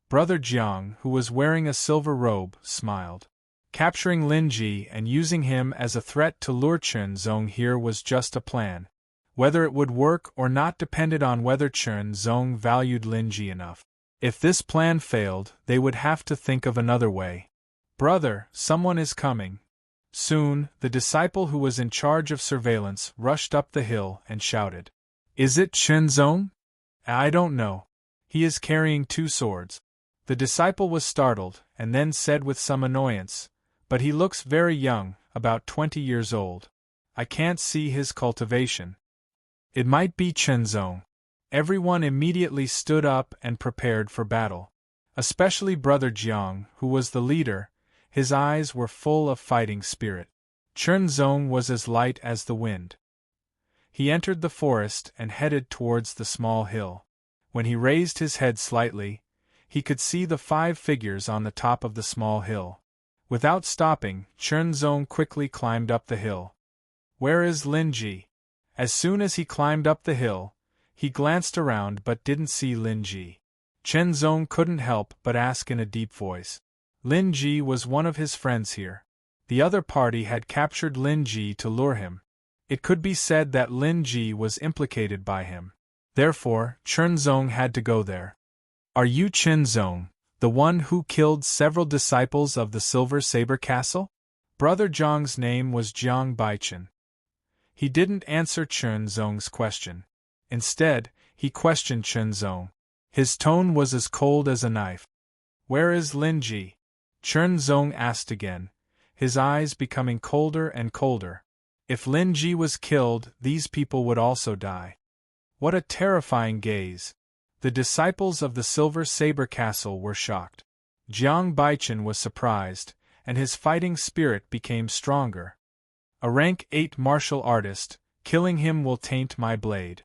Brother Jiang, who was wearing a silver robe, smiled. Capturing Lin Ji and using him as a threat to lure Chen Zong here was just a plan. Whether it would work or not depended on whether Chen Zong valued Lin Ji enough. If this plan failed, they would have to think of another way. Brother, someone is coming. Soon, the disciple who was in charge of surveillance rushed up the hill and shouted. Is it Chen Zong? I don't know. He is carrying 2 swords. The disciple was startled, and then said with some annoyance, but he looks very young, about 20 years old. I can't see his cultivation. It might be Chen Zong. Everyone immediately stood up and prepared for battle. Especially Brother Jiang, who was the leader. His eyes were full of fighting spirit. Chen Zong was as light as the wind. He entered the forest and headed towards the small hill. When he raised his head slightly, he could see the 5 figures on the top of the small hill. Without stopping, Chunzong quickly climbed up the hill. "Where is Linji?" As soon as he climbed up the hill, he glanced around but didn't see Linji. Chunzong couldn't help but ask in a deep voice. Linji was one of his friends here. The other party had captured Linji to lure him. It could be said that Linji was implicated by him. Therefore, Chunzong had to go there. "Are you Chunzong, the one who killed several disciples of the Silver Saber Castle?" Brother Zhang's name was Jiang Baichen. He didn't answer Chunzong's question. Instead, he questioned Chunzong. His tone was as cold as a knife. "Where is Linji?" Chunzong asked again, his eyes becoming colder and colder. If Linji was killed, these people would also die. What a terrifying gaze! The disciples of the Silver Saber Castle were shocked. Jiang Baichen was surprised, and his fighting spirit became stronger. "A rank 8 martial artist, killing him will taint my blade."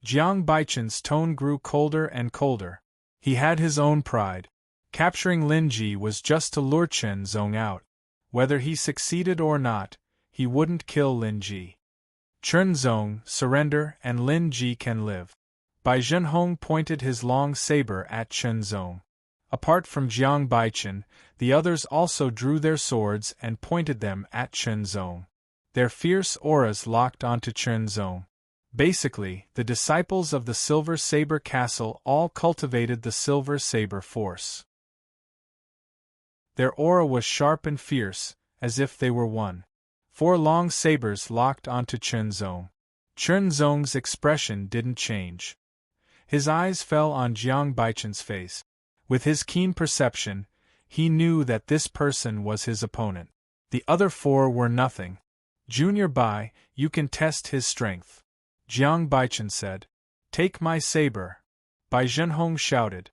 Jiang Baichen's tone grew colder and colder. He had his own pride. Capturing Linji was just to lure Chunzong out. Whether he succeeded or not, he wouldn't kill Linji. "Chunzong, surrender and Linji can live." Bai Zhenhong pointed his long saber at Chunzong. Apart from Jiang Baichen, the others also drew their swords and pointed them at Chunzong. Their fierce auras locked onto Chunzong. Basically, the disciples of the Silver Saber Castle all cultivated the Silver Saber Force. Their aura was sharp and fierce, as if they were one. 4 long sabers locked onto Chunzong. Chunzong's expression didn't change. His eyes fell on Jiang Baichen's face. With his keen perception, he knew that this person was his opponent. The other 4 were nothing. "Junior Bai, you can test his strength," Jiang Baichen said. "Take my saber," Bai Zhenhong shouted.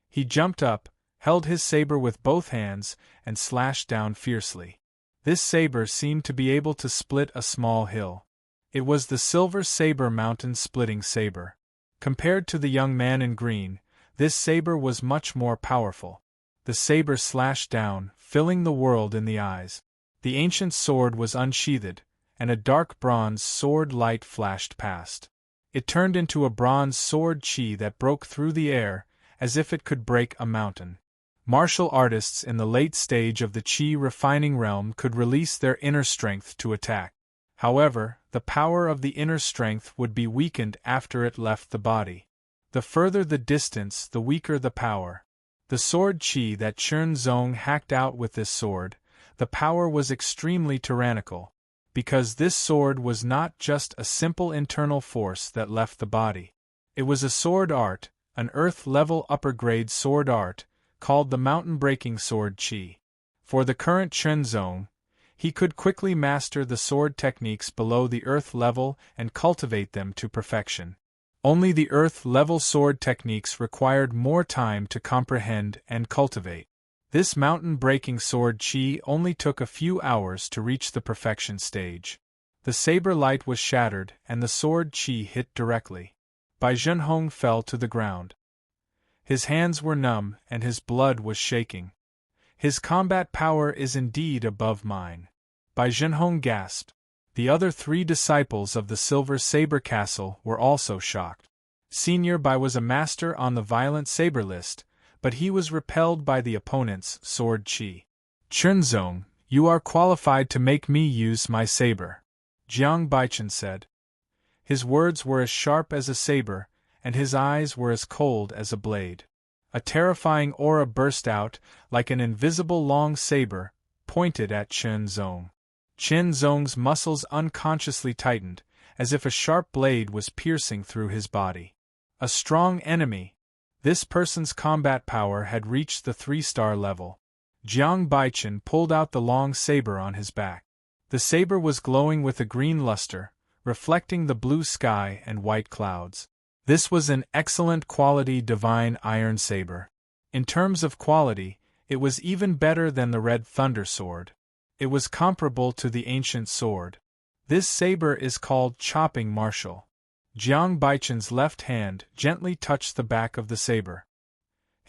He jumped up, held his saber with both hands, and slashed down fiercely. This saber seemed to be able to split a small hill. It was the Silver Saber mountain-splitting saber. Compared to the young man in green, this saber was much more powerful. The saber slashed down, filling the world in the eyes. The ancient sword was unsheathed, and a dark bronze sword light flashed past. It turned into a bronze sword chi that broke through the air, as if it could break a mountain. Martial artists in the late stage of the chi refining realm could release their inner strength to attack. However, the power of the inner strength would be weakened after it left the body. The further the distance, the weaker the power. The sword chi that Chunzong hacked out with this sword, the power was extremely tyrannical, because this sword was not just a simple internal force that left the body. It was a sword art, an earth-level upper-grade sword art, called the mountain-breaking sword chi. For the current Chunzong, he could quickly master the sword techniques below the earth level and cultivate them to perfection. Only the earth-level sword techniques required more time to comprehend and cultivate. This mountain-breaking sword chi only took a few hours to reach the perfection stage. The saber light was shattered and the sword chi hit directly. Bai Zhenhong fell to the ground. His hands were numb and his blood was shaking. "His combat power is indeed above mine," Bai Zhenhong gasped. The other 3 disciples of the Silver Saber Castle were also shocked. Senior Bai was a master on the violent saber list, but he was repelled by the opponent's sword chi. "Chunzong, you are qualified to make me use my saber," Jiang Baichen said. His words were as sharp as a saber, and his eyes were as cold as a blade. A terrifying aura burst out, like an invisible long saber, pointed at Chunzong. Chunzong's muscles unconsciously tightened, as if a sharp blade was piercing through his body. A strong enemy! This person's combat power had reached the 3-star level. Jiang Baichen pulled out the long saber on his back. The saber was glowing with a green luster, reflecting the blue sky and white clouds. This was an excellent quality divine iron saber. In terms of quality, it was even better than the Red Thunder sword. It was comparable to the ancient sword. This saber is called chopping martial. Jiang Baichen's left hand gently touched the back of the saber.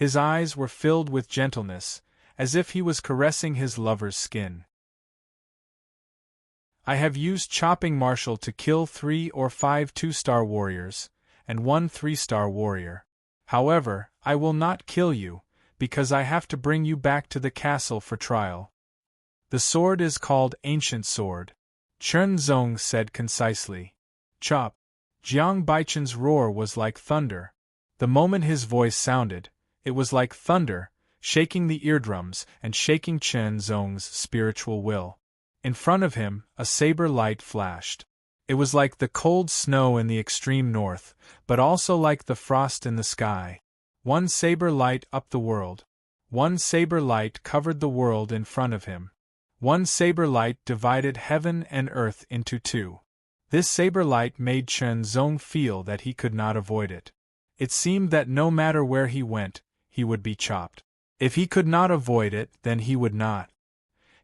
His eyes were filled with gentleness, as if he was caressing his lover's skin. I have used chopping martial to kill 3 or 5 2-star warriors, and 1 3-star warrior. However, I will not kill you, because I have to bring you back to the castle for trial. The sword is called Ancient Sword, Chen Zong said concisely. Chop! Jiang Baichen's roar was like thunder. The moment his voice sounded, it was like thunder, shaking the eardrums and shaking Chen Zong's spiritual will. In front of him, a saber light flashed. It was like the cold snow in the extreme north, but also like the frost in the sky. One saber light up the world. One saber light covered the world in front of him. One saber light divided heaven and earth into two. This saber light made Chen Zong feel that he could not avoid it. It seemed that no matter where he went, he would be chopped. If he could not avoid it, then he would not.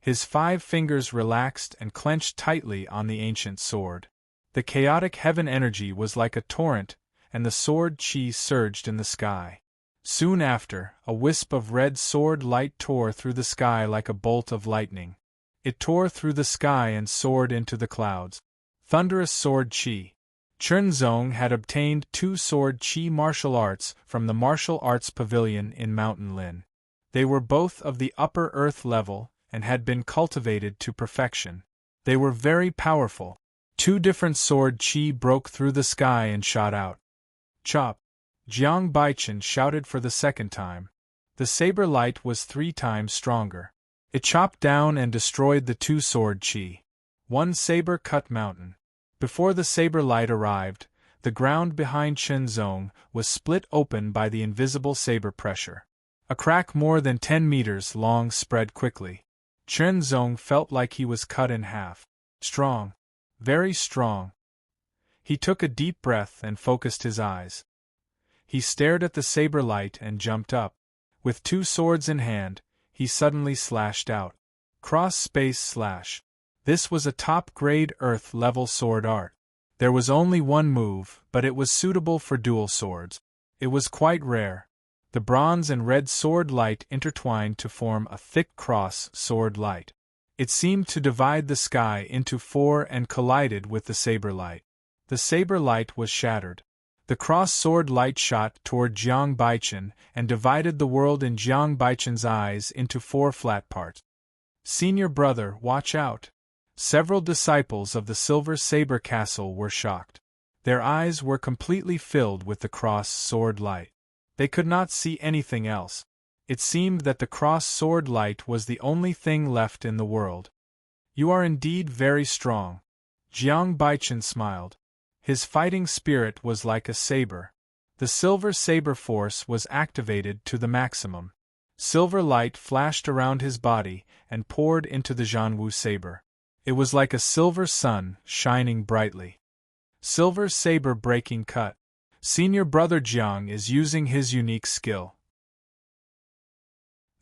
His 5 fingers relaxed and clenched tightly on the ancient sword. The chaotic heaven energy was like a torrent, and the sword chi surged in the sky. Soon after, a wisp of red sword light tore through the sky like a bolt of lightning. It tore through the sky and soared into the clouds. Thunderous sword chi. Chen Zong had obtained 2 sword chi martial arts from the martial arts pavilion in Mountain Lin. They were both of the upper earth level and had been cultivated to perfection. They were very powerful. 2 different sword chi broke through the sky and shot out. Chop! Jiang Baichen shouted for the second time. The saber light was 3 times stronger. It chopped down and destroyed the 2 sword chi. One saber cut mountain. Before the saber light arrived, the ground behind Chen Zong was split open by the invisible saber pressure. A crack more than 10 meters long spread quickly. Chen Zong felt like he was cut in half. Strong. Very strong. He took a deep breath and focused his eyes. He stared at the saber light and jumped up. With 2 swords in hand, he suddenly slashed out. Cross space slash. This was a top-grade Earth-level sword art. There was only one move, but it was suitable for dual swords. It was quite rare. The bronze and red sword light intertwined to form a thick cross sword light. It seemed to divide the sky into 4 and collided with the saber light. The saber light was shattered. The cross sword light shot toward Jiang Baichen and divided the world in Jiang Baichen's eyes into 4 flat parts. Senior brother, watch out! Several disciples of the Silver Saber Castle were shocked. Their eyes were completely filled with the cross sword light. They could not see anything else. It seemed that the cross sword light was the only thing left in the world. You are indeed very strong. Jiang Baichen smiled. His fighting spirit was like a saber. The silver saber force was activated to the maximum. Silver light flashed around his body and poured into the Zhanwu saber. It was like a silver sun shining brightly. Silver saber breaking cut. Senior brother Jiang is using his unique skill.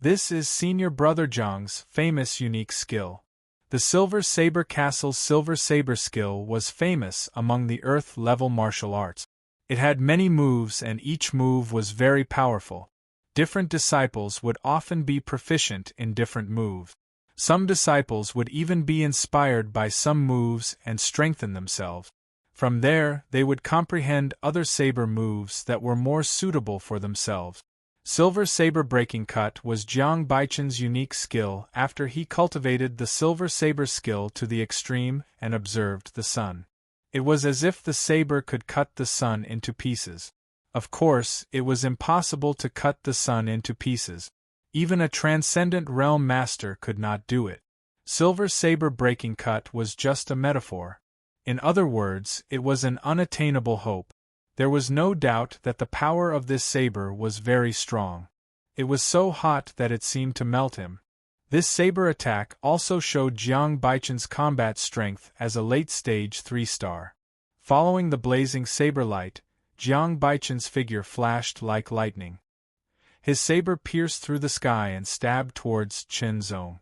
This is Senior brother Jiang's famous unique skill. The Silver Saber Castle's Silver Saber skill was famous among the Earth-level martial arts. It had many moves and each move was very powerful. Different disciples would often be proficient in different moves. Some disciples would even be inspired by some moves and strengthen themselves. From there, they would comprehend other saber moves that were more suitable for themselves. Silver Saber Breaking Cut was Jiang Baichen's unique skill after he cultivated the Silver Saber skill to the extreme and observed the sun. It was as if the saber could cut the sun into pieces. Of course, it was impossible to cut the sun into pieces. Even a transcendent realm master could not do it. Silver Saber Breaking Cut was just a metaphor. In other words, it was an unattainable hope. There was no doubt that the power of this saber was very strong. It was so hot that it seemed to melt him. This saber attack also showed Jiang Baichen's combat strength as a late-stage 3-star. Following the blazing saber light, Jiang Baichen's figure flashed like lightning. His saber pierced through the sky and stabbed towards Chen Zong.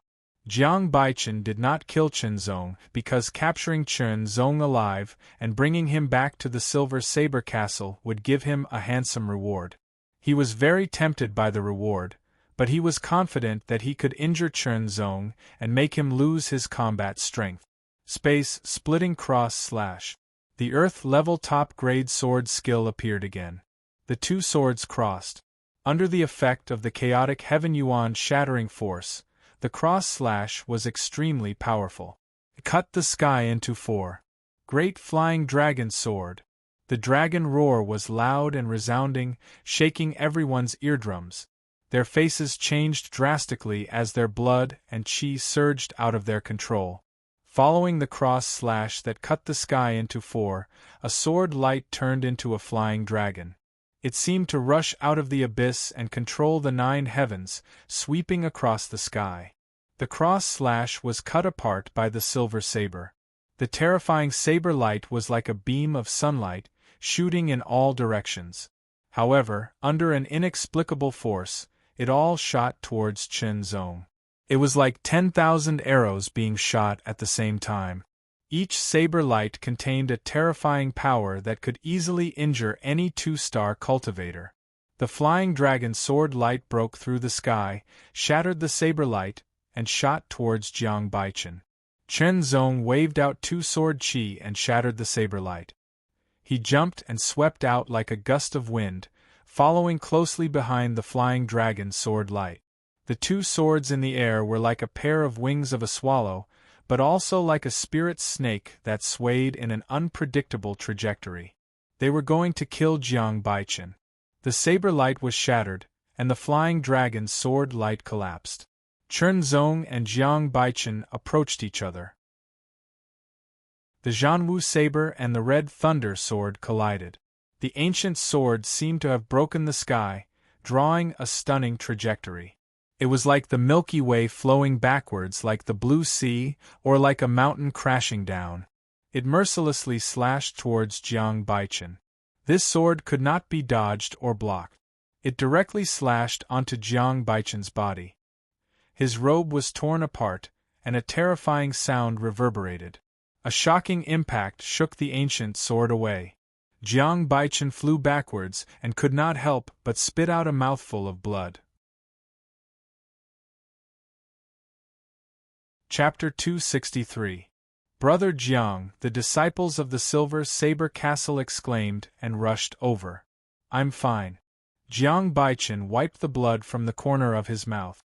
Jiang Baichen did not kill Chen Zong because capturing Chen Zong alive and bringing him back to the Silver Saber Castle would give him a handsome reward. He was very tempted by the reward, but he was confident that he could injure Chen Zong and make him lose his combat strength. Space splitting cross slash. The earth-level top-grade sword skill appeared again. The two swords crossed. Under the effect of the chaotic Heaven Yuan shattering force, the cross slash was extremely powerful. It cut the sky into four. Great flying dragon sword. The dragon roar was loud and resounding, shaking everyone's eardrums. Their faces changed drastically as their blood and chi surged out of their control. Following the cross slash that cut the sky into four, a sword light turned into a flying dragon. It seemed to rush out of the abyss and control the 9 heavens, sweeping across the sky. The cross slash was cut apart by the silver saber. The terrifying saber light was like a beam of sunlight, shooting in all directions. However, under an inexplicable force, it all shot towards Chen Zong. It was like 10,000 arrows being shot at the same time. Each saber light contained a terrifying power that could easily injure any 2-star cultivator. The flying dragon sword light broke through the sky, shattered the saber light, and shot towards Jiang Baichen. Chen Zong waved out 2 sword chi and shattered the saber light. He jumped and swept out like a gust of wind, following closely behind the flying dragon sword light. The 2 swords in the air were like a pair of wings of a swallow, but also like a spirit snake that swayed in an unpredictable trajectory. They were going to kill Jiang Baichen. The saber light was shattered, and the flying dragon's sword light collapsed. Chen Zong and Jiang Baichen approached each other. The Zhanwu saber and the red thunder sword collided. The ancient sword seemed to have broken the sky, drawing a stunning trajectory. It was like the Milky Way flowing backwards like the blue sea, or like a mountain crashing down. It mercilessly slashed towards Jiang Baichen. This sword could not be dodged or blocked. It directly slashed onto Jiang Baichen's body. His robe was torn apart, and a terrifying sound reverberated. A shocking impact shook the ancient sword away. Jiang Baichen flew backwards and could not help but spit out a mouthful of blood. Chapter 263. Brother Jiang, the disciples of the Silver Saber Castle exclaimed and rushed over. I'm fine. Jiang Baichen wiped the blood from the corner of his mouth.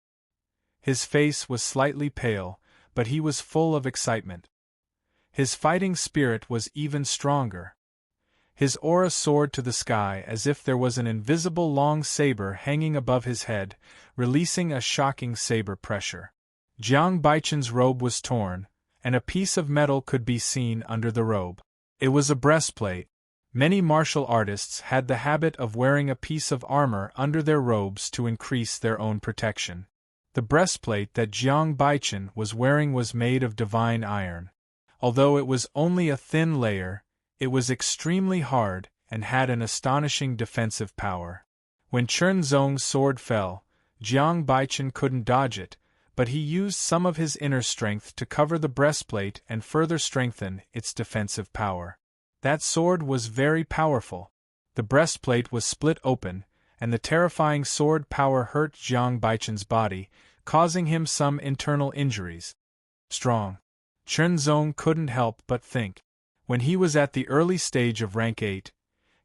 His face was slightly pale, but he was full of excitement. His fighting spirit was even stronger. His aura soared to the sky as if there was an invisible long saber hanging above his head, releasing a shocking saber pressure. Jiang Baichen's robe was torn, and a piece of metal could be seen under the robe. It was a breastplate. Many martial artists had the habit of wearing a piece of armor under their robes to increase their own protection. The breastplate that Jiang Baichen was wearing was made of divine iron. Although it was only a thin layer, it was extremely hard and had an astonishing defensive power. When Chen Zong's sword fell, Jiang Baichen couldn't dodge it, but he used some of his inner strength to cover the breastplate and further strengthen its defensive power. That sword was very powerful. The breastplate was split open, and the terrifying sword power hurt Jiang Baichen's body, causing him some internal injuries. Strong. Chen Zong couldn't help but think. When he was at the early stage of rank 8,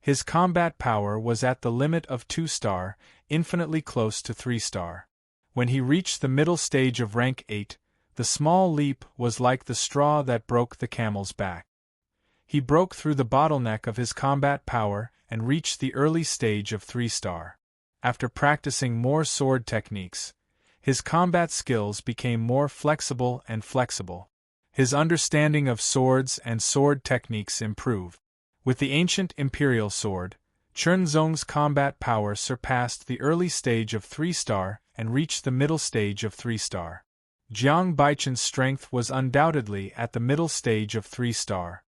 his combat power was at the limit of 2-star, infinitely close to 3-star. When he reached the middle stage of rank 8, the small leap was like the straw that broke the camel's back. He broke through the bottleneck of his combat power and reached the early stage of 3-star. After practicing more sword techniques, his combat skills became more flexible and flexible. His understanding of swords and sword techniques improved. With the ancient imperial sword, Chen Zong's combat power surpassed the early stage of 3-star and reached the middle stage of 3-star. Jiang Baichen's strength was undoubtedly at the middle stage of 3-star.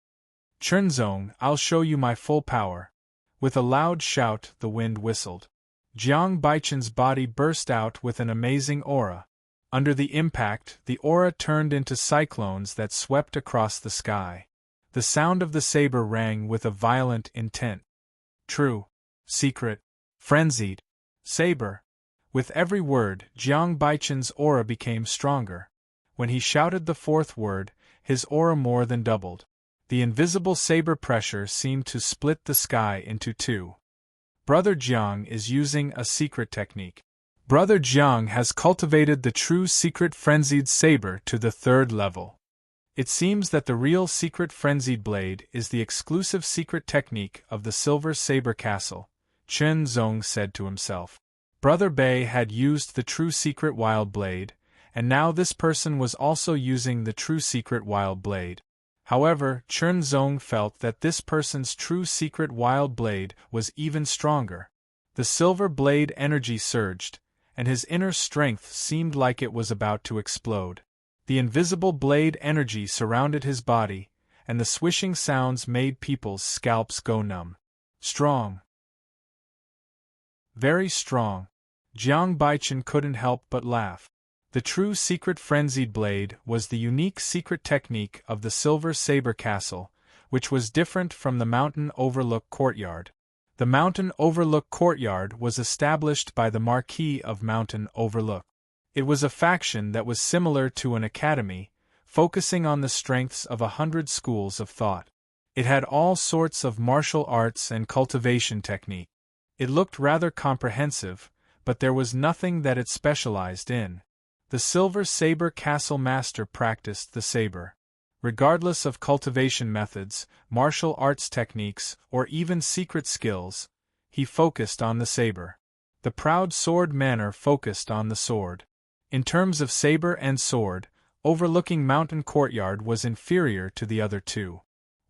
Chen Zong, I'll show you my full power. With a loud shout, the wind whistled. Jiang Baichen's body burst out with an amazing aura. Under the impact, the aura turned into cyclones that swept across the sky. The sound of the saber rang with a violent intent. True. Secret. Frenzied. Saber. With every word, Jiang Baichen's aura became stronger. When he shouted the fourth word, his aura more than doubled. The invisible saber pressure seemed to split the sky into two. Brother Jiang is using a secret technique. Brother Jiang has cultivated the true secret frenzied saber to the third level. It seems that the real secret frenzied blade is the exclusive secret technique of the Silver Saber Castle, Chen Zong said to himself. Brother Bei had used the true secret wild blade, and now this person was also using the true secret wild blade. However, Chen Zong felt that this person's true secret wild blade was even stronger. The silver blade energy surged, and his inner strength seemed like it was about to explode. The invisible blade energy surrounded his body, and the swishing sounds made people's scalps go numb. Strong. Very strong. Jiang Baichen couldn't help but laugh. The true secret frenzied blade was the unique secret technique of the Silver Saber Castle, which was different from the Mountain Overlook Courtyard. The Mountain Overlook Courtyard was established by the Marquis of Mountain Overlook. It was a faction that was similar to an academy, focusing on the strengths of 100 schools of thought. It had all sorts of martial arts and cultivation technique. It looked rather comprehensive, but there was nothing that it specialized in. The Silver Saber Castle Master practiced the saber. Regardless of cultivation methods, martial arts techniques, or even secret skills, he focused on the saber. The proud sword manor focused on the sword. In terms of saber and sword, overlooking Mountain Courtyard was inferior to the other two.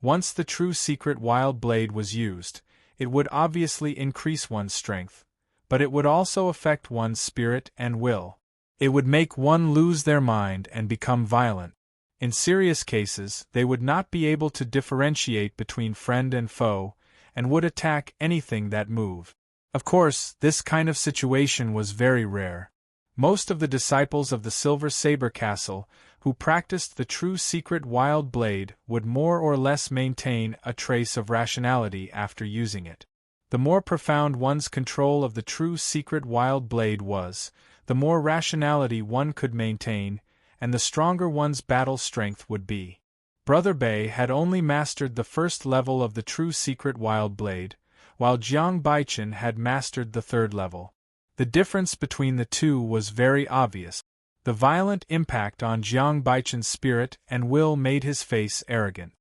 Once the true secret wild blade was used, it would obviously increase one's strength, but it would also affect one's spirit and will. It would make one lose their mind and become violent. In serious cases, they would not be able to differentiate between friend and foe, and would attack anything that moved. Of course, this kind of situation was very rare. Most of the disciples of the Silver Saber Castle, who practiced the true secret wild blade, would more or less maintain a trace of rationality after using it. The more profound one's control of the true secret wild blade was, the more rationality one could maintain, and the stronger one's battle strength would be. Brother Bei had only mastered the first level of the true secret wild blade, while Jiang Baichen had mastered the third level. The difference between the two was very obvious. The violent impact on Jiang Baichen's spirit and will made his face arrogant.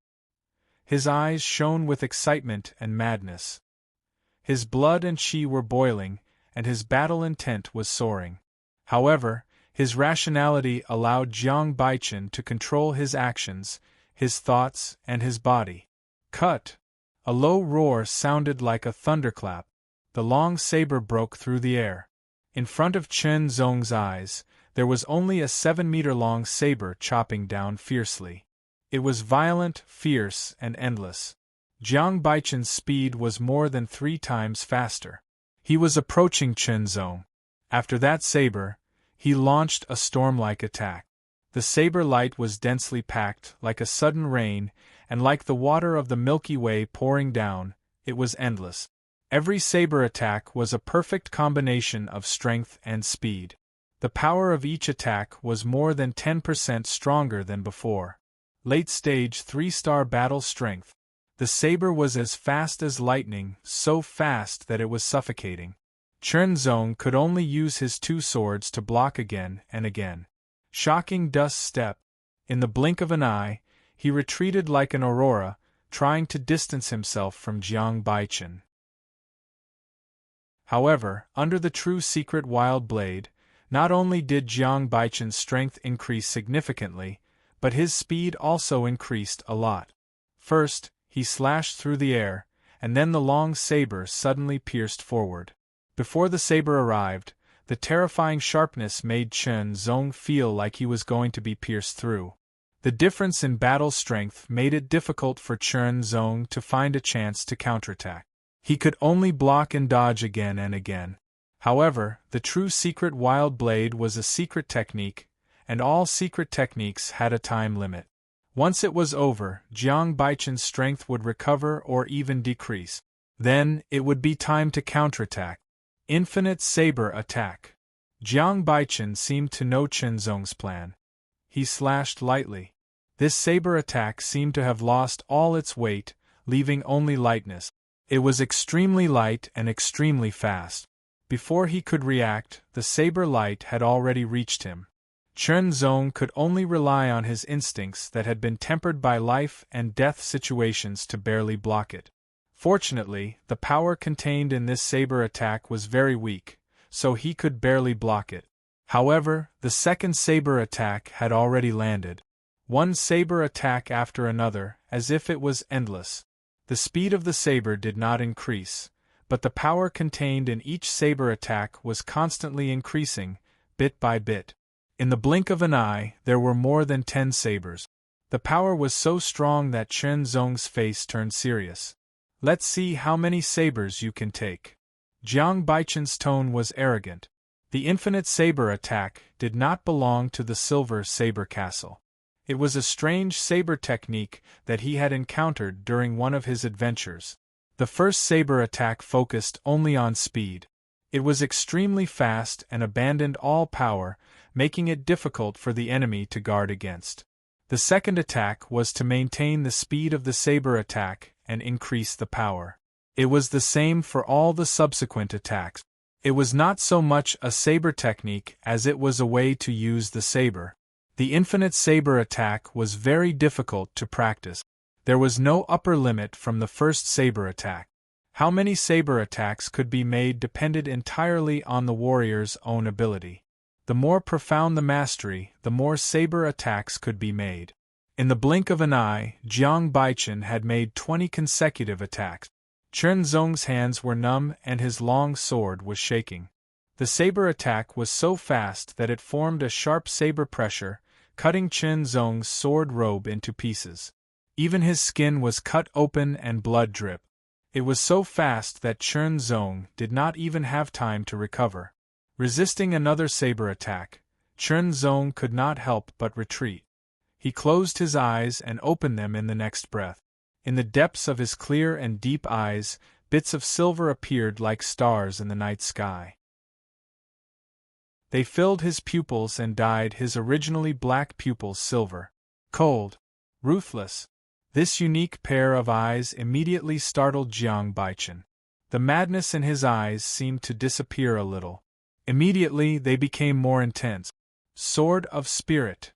His eyes shone with excitement and madness. His blood and qi were boiling, and his battle intent was soaring. However, his rationality allowed Jiang Baichen to control his actions, his thoughts, and his body. Cut! A low roar sounded like a thunderclap. The long saber broke through the air. In front of Chen Zong's eyes, there was only a 7-meter-long saber chopping down fiercely. It was violent, fierce, and endless. Jiang Baichen's speed was more than 3 times faster. He was approaching Chen Zong. After that saber, he launched a storm-like attack. The saber light was densely packed, like a sudden rain, and like the water of the Milky Way pouring down, it was endless. Every saber attack was a perfect combination of strength and speed. The power of each attack was more than 10% stronger than before. Late-stage 3-star battle strength. The saber was as fast as lightning, so fast that it was suffocating. Chen Zong could only use his 2 swords to block again and again. Shocking dust step. In the blink of an eye, he retreated like an aurora, trying to distance himself from Jiang Baichen. However, under the true secret wild blade, not only did Jiang Baichen's strength increase significantly, but his speed also increased a lot. First, he slashed through the air, and then the long saber suddenly pierced forward. Before the saber arrived, the terrifying sharpness made Chen Zong feel like he was going to be pierced through. The difference in battle strength made it difficult for Chen Zong to find a chance to counterattack. He could only block and dodge again and again. However, the true secret wild blade was a secret technique, and all secret techniques had a time limit. Once it was over, Jiang Baichen's strength would recover or even decrease. Then, it would be time to counterattack. infinite saber attack. Jiang Baichen seemed to know Chen Zong's plan. He slashed lightly. This saber attack seemed to have lost all its weight, leaving only lightness. It was extremely light and extremely fast. Before he could react, the saber light had already reached him. Chen Zong could only rely on his instincts that had been tempered by life and death situations to barely block it. Fortunately, the power contained in this saber attack was very weak, so he could barely block it. However, the second saber attack had already landed. One saber attack after another, as if it was endless. The speed of the saber did not increase, but the power contained in each saber attack was constantly increasing, bit by bit. In the blink of an eye, there were more than 10 sabers. The power was so strong that Chen Zong's face turned serious. "Let's see how many sabers you can take." Jiang Baichen's tone was arrogant. The infinite saber attack did not belong to the Silver Saber Castle. It was a strange saber technique that he had encountered during one of his adventures. The first saber attack focused only on speed. It was extremely fast and abandoned all power, making it difficult for the enemy to guard against. The second attack was to maintain the speed of the saber attack and increase the power. It was the same for all the subsequent attacks. It was not so much a saber technique as it was a way to use the saber. The infinite saber attack was very difficult to practice. There was no upper limit from the first saber attack. How many saber attacks could be made depended entirely on the warrior's own ability. The more profound the mastery, the more saber attacks could be made. In the blink of an eye, Jiang Baichen had made 20 consecutive attacks. Chen Zong's hands were numb and his long sword was shaking. The saber attack was so fast that it formed a sharp saber pressure, cutting Chen Zong's sword robe into pieces. Even his skin was cut open and blood dripped. It was so fast that Chen Zong did not even have time to recover. Resisting another saber attack, Chen Zong could not help but retreat. He closed his eyes and opened them in the next breath. In the depths of his clear and deep eyes, bits of silver appeared like stars in the night sky. They filled his pupils and dyed his originally black pupils silver. Cold. Ruthless. This unique pair of eyes immediately startled Jiang Baichen. The madness in his eyes seemed to disappear a little. Immediately they became more intense. Sword of Spirit.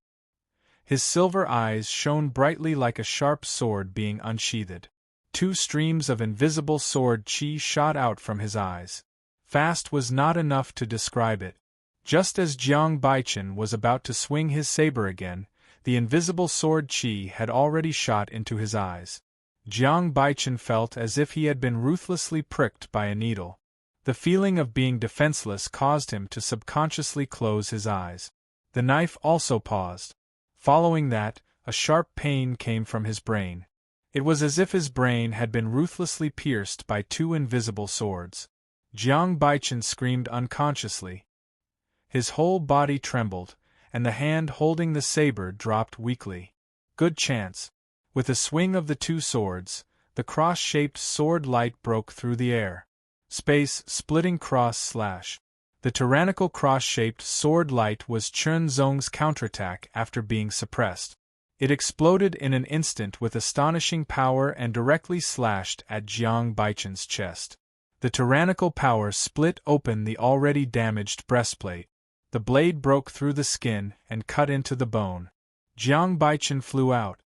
His silver eyes shone brightly like a sharp sword being unsheathed. 2 streams of invisible sword chi shot out from his eyes. Fast was not enough to describe it. Just as Jiang Baichen was about to swing his saber again, the invisible sword chi had already shot into his eyes. Jiang Baichen felt as if he had been ruthlessly pricked by a needle. The feeling of being defenseless caused him to subconsciously close his eyes. The knife also paused. Following that, a sharp pain came from his brain. It was as if his brain had been ruthlessly pierced by 2 invisible swords. Jiang Baichen screamed unconsciously. His whole body trembled, and the hand holding the saber dropped weakly. Good chance. With a swing of the 2 swords, the cross-shaped sword light broke through the air. Space, splitting cross slash. The tyrannical cross-shaped sword light was Chen Zong's counterattack after being suppressed. It exploded in an instant with astonishing power and directly slashed at Jiang Baichen's chest. The tyrannical power split open the already damaged breastplate. The blade broke through the skin and cut into the bone. Jiang Baichen flew out.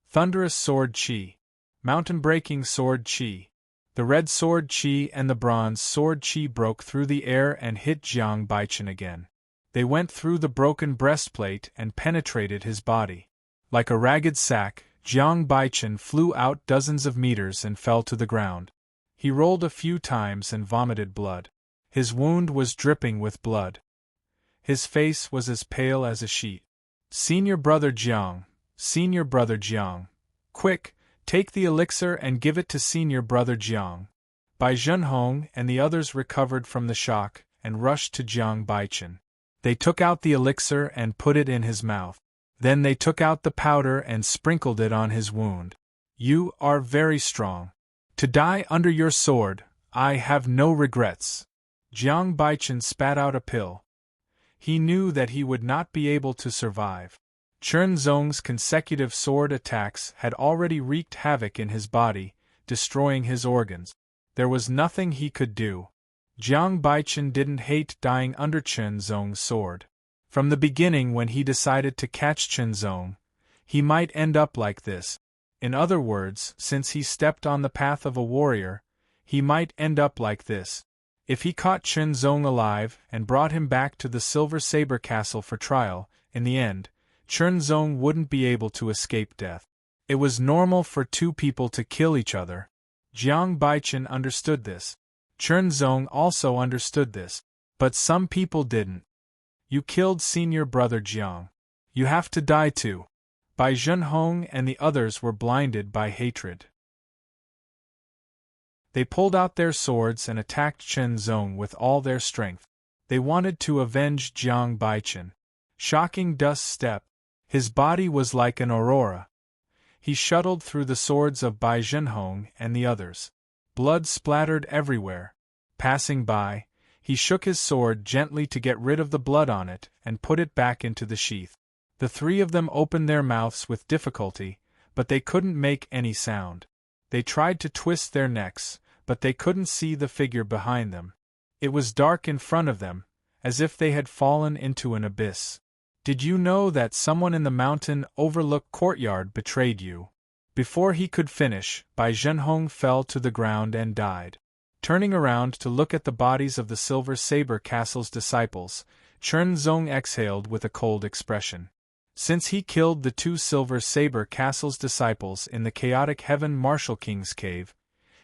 Thunderous sword chi. Mountain-breaking sword chi. The red sword chi and the bronze sword chi broke through the air and hit Jiang Baichen again. They went through the broken breastplate and penetrated his body. Like a ragged sack, Jiang Baichen flew out dozens of meters and fell to the ground. He rolled a few times and vomited blood. His wound was dripping with blood. His face was as pale as a sheet. Senior Brother Jiang, Senior Brother Jiang. Quick, take the elixir and give it to Senior Brother Jiang. Bai Zhenhong and the others recovered from the shock and rushed to Jiang Baichen. They took out the elixir and put it in his mouth. Then they took out the powder and sprinkled it on his wound. You are very strong. To die under your sword, I have no regrets. Jiang Baichen spat out a pill. He knew that he would not be able to survive. Chen Zong's consecutive sword attacks had already wreaked havoc in his body, destroying his organs. There was nothing he could do. Jiang Baichen didn't hate dying under Chen Zong's sword. From the beginning, when he decided to catch Chen Zong, he might end up like this. In other words, since he stepped on the path of a warrior, he might end up like this. If he caught Chen Zong alive and brought him back to the Silver Saber Castle for trial, in the end, Chen Zong wouldn't be able to escape death. It was normal for two people to kill each other. Jiang Baichen understood this. Chen Zong also understood this. But some people didn't. You killed senior brother Jiang. You have to die too. Bai Zhenhong and the others were blinded by hatred. They pulled out their swords and attacked Chen Zong with all their strength. They wanted to avenge Jiang Baichen. Shocking dust step. His body was like an aurora. He shuttled through the swords of Bai Zhenhong and the others. Blood splattered everywhere. Passing by, he shook his sword gently to get rid of the blood on it and put it back into the sheath. The three of them opened their mouths with difficulty, but they couldn't make any sound. They tried to twist their necks, but they couldn't see the figure behind them. It was dark in front of them, as if they had fallen into an abyss. Did you know that someone in the mountain overlook courtyard betrayed you? Before he could finish, Bai Zhenhong fell to the ground and died. Turning around to look at the bodies of the Silver Saber Castle's disciples, Chen Zong exhaled with a cold expression. Since he killed the two Silver Saber Castle's disciples in the chaotic Heaven Marshal King's cave,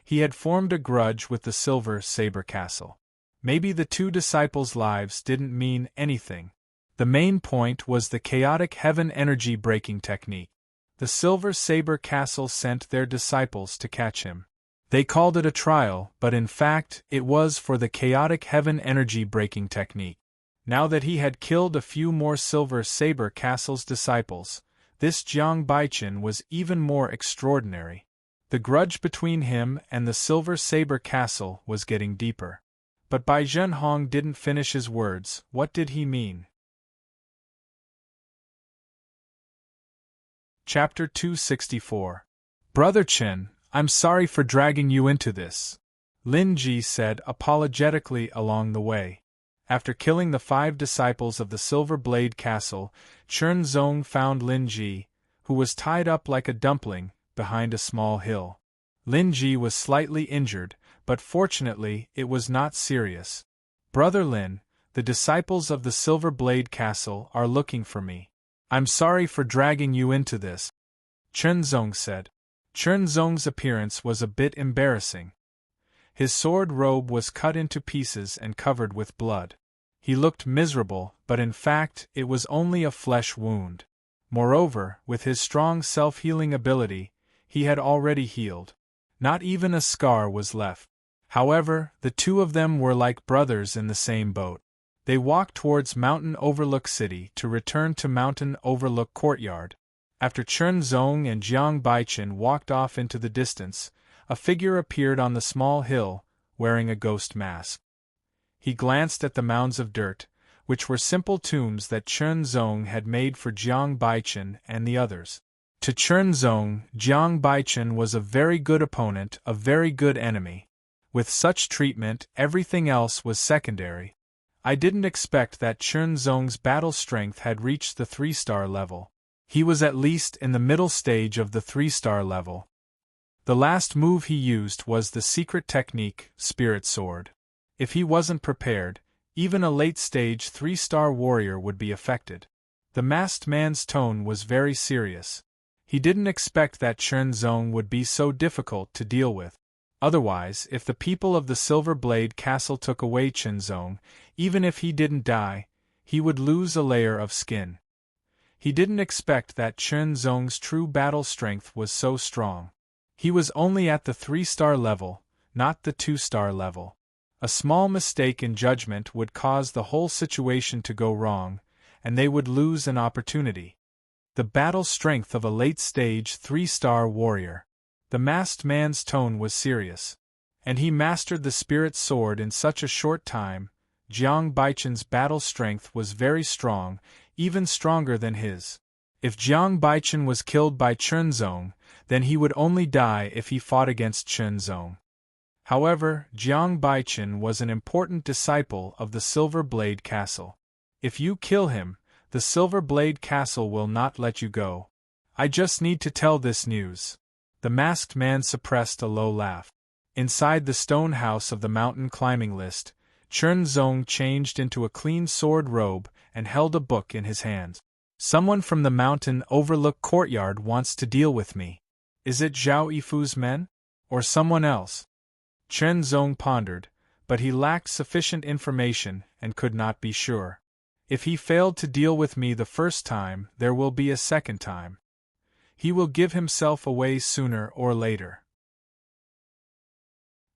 he had formed a grudge with the Silver Saber Castle. Maybe the two disciples' lives didn't mean anything. The main point was the chaotic heaven energy breaking technique. The Silver Saber Castle sent their disciples to catch him. They called it a trial, but in fact, it was for the chaotic heaven energy breaking technique. Now that he had killed a few more Silver Saber Castle's disciples, this Jiang Baichen was even more extraordinary. The grudge between him and the Silver Saber Castle was getting deeper. But Bai Zhenhong didn't finish his words. What did he mean? Chapter 264. Brother Chen, I'm sorry for dragging you into this, Lin Ji said apologetically along the way. After killing the 5 disciples of the Silver Blade Castle, Chen Zong found Lin Ji, who was tied up like a dumpling, behind a small hill. Lin Ji was slightly injured, but fortunately it was not serious. Brother Lin, the disciples of the Silver Blade Castle are looking for me. I'm sorry for dragging you into this, Chen Zong said. Chen Zong's appearance was a bit embarrassing. His sword robe was cut into pieces and covered with blood. He looked miserable, but in fact it was only a flesh wound. Moreover, with his strong self-healing ability, he had already healed. Not even a scar was left. However, the two of them were like brothers in the same boat. They walked towards Mountain Overlook City to return to Mountain Overlook Courtyard. After Chen Zong and Jiang Baichen walked off into the distance, a figure appeared on the small hill, wearing a ghost mask. He glanced at the mounds of dirt, which were simple tombs that Chen Zong had made for Jiang Baichen and the others. To Chen Zong, Jiang Baichen was a very good opponent, a very good enemy. With such treatment, everything else was secondary. I didn't expect that Chen Zong's battle strength had reached the 3-star level. He was at least in the middle stage of the 3-star level. The last move he used was the secret technique, Spirit Sword. If he wasn't prepared, even a late-stage 3-star warrior would be affected. The masked man's tone was very serious. He didn't expect that Chen Zong would be so difficult to deal with. Otherwise, if the people of the Silver Blade Castle took away Chen Zong, even if he didn't die, he would lose a layer of skin. He didn't expect that Chen Zong's true battle strength was so strong. He was only at the 3-star level, not the 2-star level. A small mistake in judgment would cause the whole situation to go wrong, and they would lose an opportunity. The battle strength of a late-stage 3-star warrior. The masked man's tone was serious. And he mastered the spirit sword in such a short time. Jiang Baichen's battle strength was very strong, even stronger than his. If Jiang Baichen was killed by Chunzong, then he would only die if he fought against Chunzong. However, Jiang Baichen was an important disciple of the Silver Blade Castle. If you kill him, the Silver Blade Castle will not let you go. I just need to tell this news. The masked man suppressed a low laugh. Inside the stone house of the mountain climbing list, Chunzong changed into a clean sword robe and held a book in his hands. Someone from the mountain overlook courtyard wants to deal with me. Is it Zhao Yifu's men? Or someone else? Chunzong pondered, but he lacked sufficient information and could not be sure. If he failed to deal with me the first time, there will be a second time. He will give himself away sooner or later.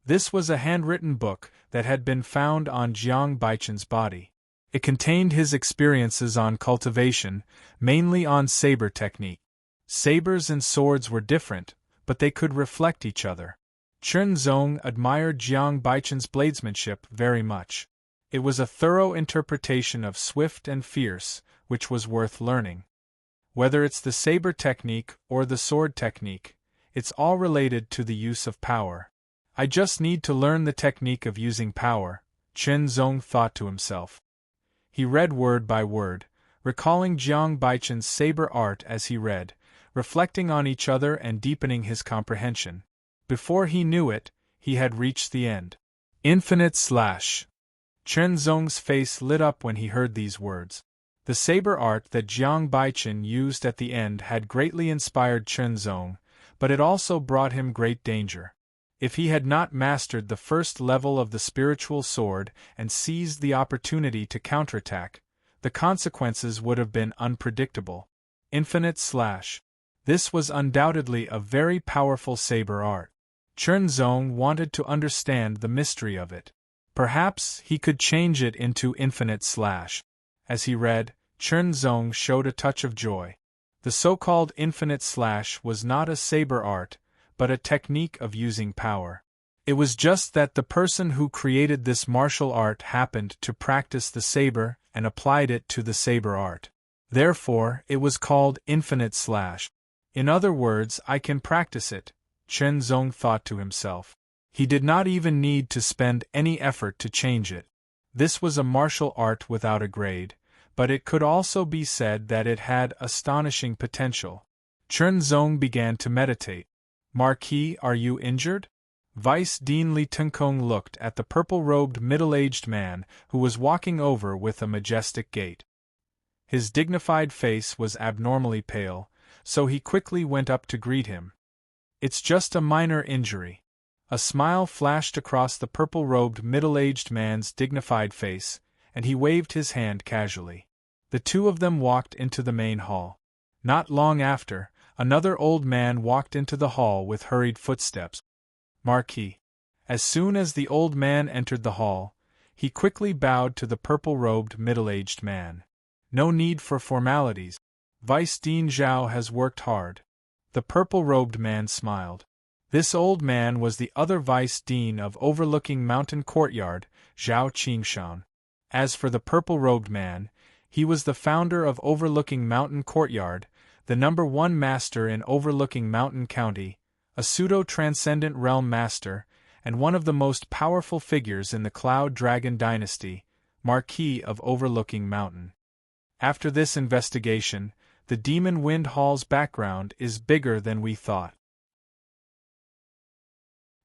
This was a handwritten book that had been found on Jiang Baichen's body. It contained his experiences on cultivation, mainly on saber technique. Sabers and swords were different, but they could reflect each other. Chunzong admired Jiang Baichen's bladesmanship very much. It was a thorough interpretation of swift and fierce, which was worth learning. Whether it's the saber technique or the sword technique, it's all related to the use of power. I just need to learn the technique of using power, Chunzong thought to himself. He read word by word, recalling Jiang Baichen's saber art as he read, reflecting on each other and deepening his comprehension. Before he knew it, he had reached the end. Infinite slash. Chunzong's face lit up when he heard these words. The saber art that Jiang Baichen used at the end had greatly inspired Chunzong, but it also brought him great danger. If he had not mastered the first level of the spiritual sword and seized the opportunity to counterattack, the consequences would have been unpredictable. Infinite slash. This was undoubtedly a very powerful saber art. Chunzong wanted to understand the mystery of it. Perhaps he could change it into infinite slash. As he read, Chunzong showed a touch of joy. The so-called infinite slash was not a saber art, but a technique of using power. It was just that the person who created this martial art happened to practice the saber and applied it to the saber art. Therefore, it was called infinite slash. In other words, I can practice it, Chunzong thought to himself. He did not even need to spend any effort to change it. This was a martial art without a grade, but it could also be said that it had astonishing potential. Chunzong began to meditate. Marquis, are you injured? Vice Dean Li Tenkong looked at the purple-robed middle-aged man who was walking over with a majestic gait. His dignified face was abnormally pale, so he quickly went up to greet him. It's just a minor injury. A smile flashed across the purple-robed middle-aged man's dignified face, and he waved his hand casually. The two of them walked into the main hall. Not long after, another old man walked into the hall with hurried footsteps. Marquis. As soon as the old man entered the hall, he quickly bowed to the purple-robed middle-aged man. No need for formalities. Vice Dean Zhao has worked hard. The purple-robed man smiled. This old man was the other vice dean of overlooking Mountain Courtyard, Zhao Qingshan. As for the purple-robed man, he was the founder of overlooking Mountain Courtyard, the #1 master in overlooking Mountain County, a pseudo-transcendent realm master, and one of the most powerful figures in the Cloud Dragon dynasty, Marquis of Overlooking Mountain. After this investigation, the Demon Wind Hall's background is bigger than we thought.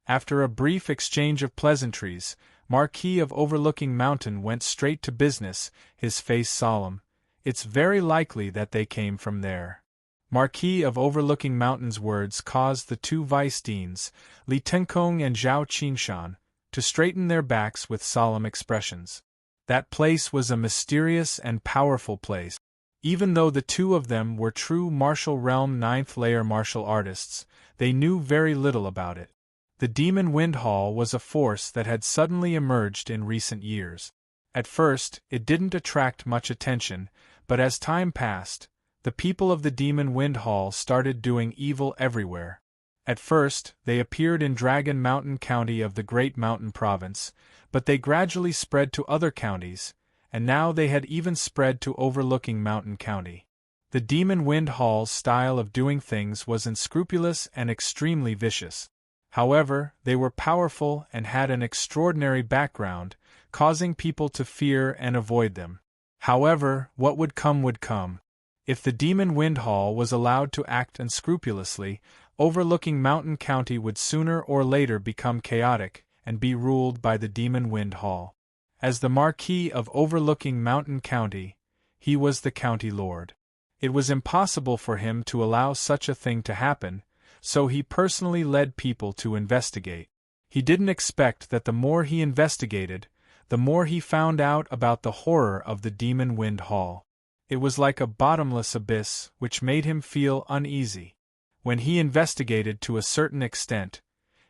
After a brief exchange of pleasantries, Marquis of Overlooking Mountain went straight to business, his face solemn. It's very likely that they came from there. Marquis of Overlooking Mountain's words caused the two vice-deans, Li Tenkong and Zhao Qingshan, to straighten their backs with solemn expressions. That place was a mysterious and powerful place. Even though the two of them were true martial realm 9th-layer martial artists, they knew very little about it. The Demon Wind Hall was a force that had suddenly emerged in recent years. At first, it didn't attract much attention, but as time passed, the people of the Demon Wind Hall started doing evil everywhere. At first, they appeared in Dragon Mountain County of the Great Mountain Province, but they gradually spread to other counties, and now they had even spread to Overlooking Mountain County. The Demon Wind Hall's style of doing things was unscrupulous and extremely vicious. However, they were powerful and had an extraordinary background, causing people to fear and avoid them. However, what would come would come. If the Demon Wind Hall was allowed to act unscrupulously, Overlooking Mountain County would sooner or later become chaotic and be ruled by the Demon Wind Hall. As the Marquis of Overlooking Mountain County, he was the county lord. It was impossible for him to allow such a thing to happen, so he personally led people to investigate. He didn't expect that the more he investigated, the more he found out about the horror of the Demon Wind Hall. It was like a bottomless abyss, which made him feel uneasy. When he investigated to a certain extent,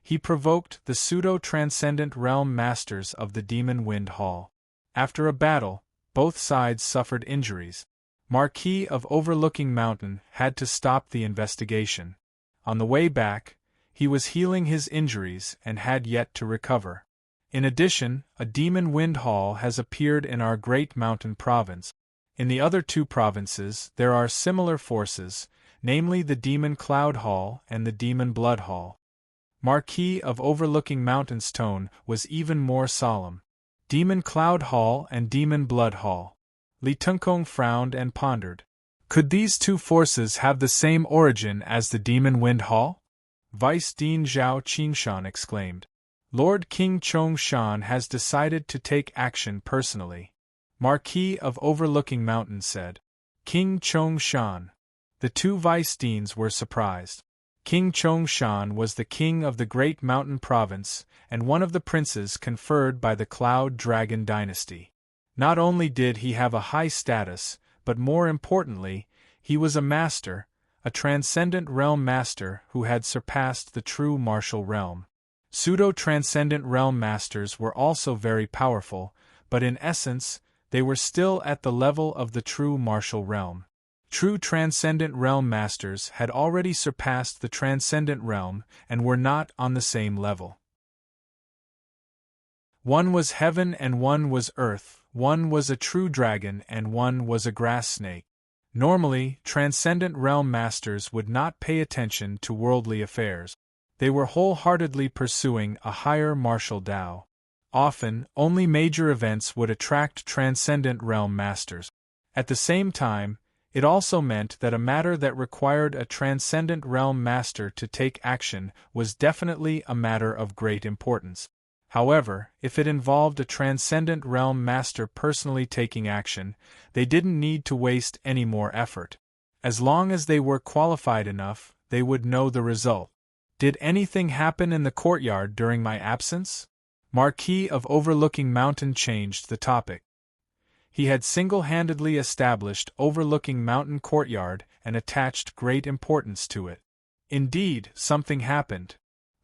he provoked the pseudo-transcendent realm masters of the Demon Wind Hall. After a battle, both sides suffered injuries. Marquis of Overlooking Mountain had to stop the investigation. On the way back, he was healing his injuries and had yet to recover. In addition, a Demon Wind Hall has appeared in our Great Mountain Province. In the other two provinces there are similar forces, namely the Demon Cloud Hall and the Demon Blood Hall. Marquis of Overlooking Mountain's tone was even more solemn. Demon Cloud Hall and Demon Blood Hall. Li Tunkong frowned and pondered. Could these two forces have the same origin as the Demon Wind Hall? Vice Dean Zhao Qingshan exclaimed. Lord King Chong Shan has decided to take action personally. Marquis of Overlooking Mountain said. King Chong Shan. The two vice deans were surprised. King Chong Shan was the king of the Great Mountain Province and one of the princes conferred by the Cloud Dragon dynasty. Not only did he have a high status, but more importantly, he was a master, a transcendent realm master who had surpassed the true martial realm. Pseudo-transcendent realm masters were also very powerful, but in essence, they were still at the level of the true martial realm. True transcendent realm masters had already surpassed the transcendent realm and were not on the same level. One was heaven and one was earth. One was a true dragon and one was a grass snake. Normally, transcendent realm masters would not pay attention to worldly affairs. They were wholeheartedly pursuing a higher martial Tao. Often, only major events would attract transcendent realm masters. At the same time, it also meant that a matter that required a transcendent realm master to take action was definitely a matter of great importance. However, if it involved a transcendent realm master personally taking action, they didn't need to waste any more effort. As long as they were qualified enough, they would know the result. Did anything happen in the courtyard during my absence? Marquis of Overlooking Mountain changed the topic. He had single-handedly established Overlooking Mountain Courtyard and attached great importance to it. Indeed, something happened.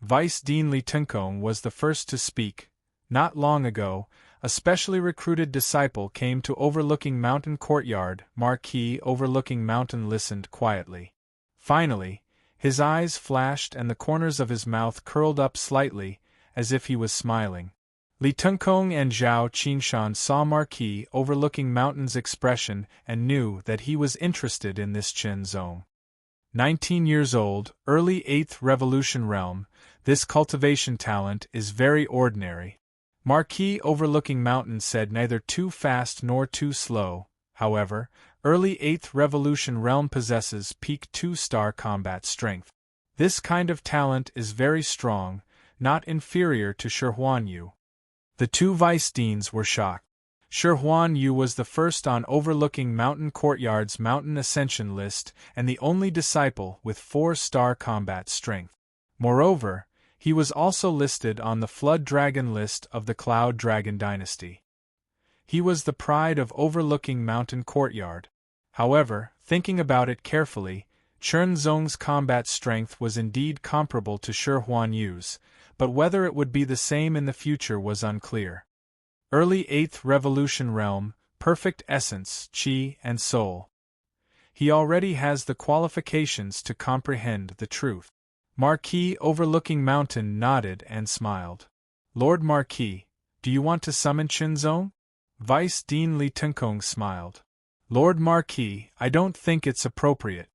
Vice Dean Li Tunkong was the first to speak. Not long ago, a specially recruited disciple came to Overlooking Mountain Courtyard. Marquis Overlooking Mountain listened quietly. Finally, his eyes flashed and the corners of his mouth curled up slightly, as if he was smiling. Li Tunkong and Zhao Qingshan saw Marquis Overlooking Mountain's expression and knew that he was interested in this Chen Zong. 19 years old, early 8th Revolution realm, this cultivation talent is very ordinary. Marquis Overlooking Mountain said neither too fast nor too slow. However, early 8th Revolution realm possesses peak 2-star combat strength. This kind of talent is very strong, not inferior to Shi Huan Yu. The two vice deans were shocked. Shi Huan Yu was the first on Overlooking Mountain Courtyard's Mountain Ascension list and the only disciple with 4-star combat strength. Moreover, he was also listed on the Flood Dragon list of the Cloud Dragon dynasty. He was the pride of Overlooking Mountain Courtyard. However, thinking about it carefully, Chen Zong's combat strength was indeed comparable to Shi Huan Yu's, but whether it would be the same in the future was unclear. Early 8th Revolution realm, perfect essence, chi, and soul. He already has the qualifications to comprehend the truth. Marquis overlooking mountain nodded and smiled. Lord Marquis, do you want to summon Chunzong? Vice Dean Li Tunkong smiled. Lord Marquis, I don't think it's appropriate.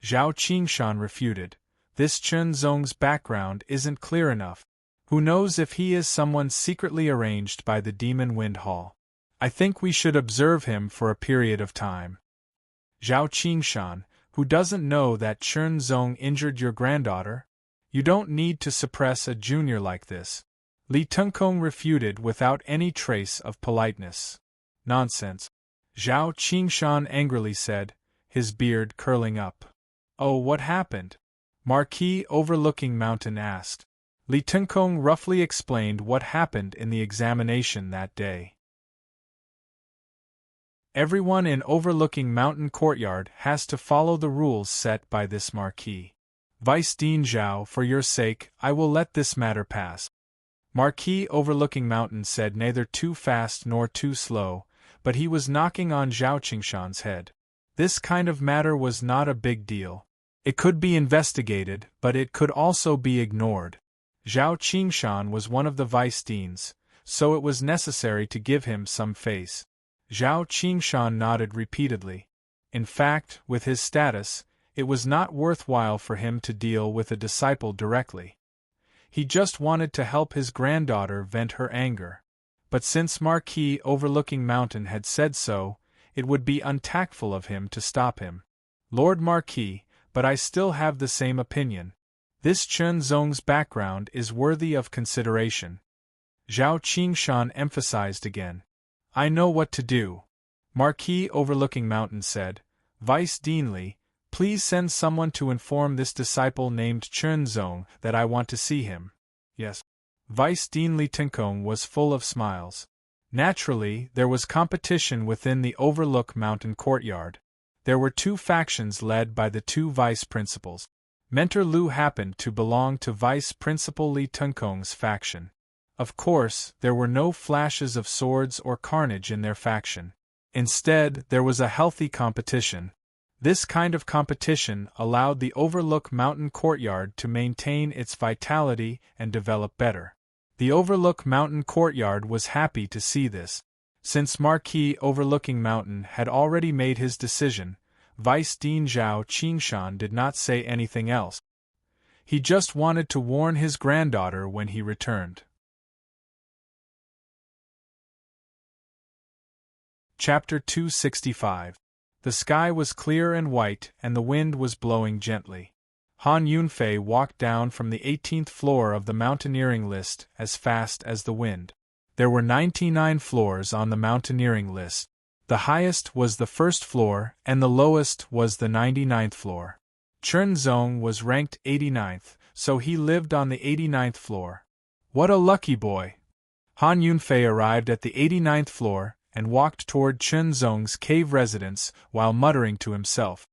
Zhao Qingshan refuted. This Chunzong's background isn't clear enough. Who knows if he is someone secretly arranged by the Demon Wind Hall. I think we should observe him for a period of time. Zhao Qingshan, who doesn't know that Chunzong injured your granddaughter? You don't need to suppress a junior like this. Li Tunkong refuted without any trace of politeness. Nonsense. Zhao Qingshan angrily said, his beard curling up. Oh, what happened? Marquis overlooking mountain asked. Li Tunkong roughly explained what happened in the examination that day. Everyone in overlooking mountain courtyard has to follow the rules set by this Marquis. Vice Dean Zhao, for your sake, I will let this matter pass. Marquis overlooking mountain said neither too fast nor too slow, but he was knocking on Zhao Qingshan's head. This kind of matter was not a big deal. It could be investigated, but it could also be ignored. Zhao Qingshan was one of the vice deans, so it was necessary to give him some face. Zhao Qingshan nodded repeatedly. In fact, with his status, it was not worthwhile for him to deal with a disciple directly. He just wanted to help his granddaughter vent her anger. But since Marquis overlooking mountain had said so, it would be untactful of him to stop him. Lord Marquis, but I still have the same opinion. This Chunzong's background is worthy of consideration. Zhao Qingshan emphasized again. I know what to do. Marquis overlooking mountain said, Vice Dean Li, please send someone to inform this disciple named Chunzong that I want to see him. Yes. Vice Dean Li Tunkong was full of smiles. Naturally, there was competition within the Overlook Mountain courtyard. There were two factions led by the two vice principals. Mentor Lu happened to belong to Vice Principal Li Tunkong's faction. Of course, there were no flashes of swords or carnage in their faction. Instead, there was a healthy competition. This kind of competition allowed the Overlook Mountain courtyard to maintain its vitality and develop better. The Overlook Mountain courtyard was happy to see this. Since Marquis overlooking mountain had already made his decision, Vice Dean Zhao Qingshan did not say anything else. He just wanted to warn his granddaughter when he returned. Chapter 265. The sky was clear and white and the wind was blowing gently. Han Yunfei walked down from the 18th floor of the mountaineering list as fast as the wind. There were 99 floors on the mountaineering list. The highest was the first floor and the lowest was the 99th floor. Chunzong was ranked 89th, so he lived on the 89th floor. What a lucky boy! Han Yunfei arrived at the 89th floor and walked toward Chunzong's cave residence while muttering to himself.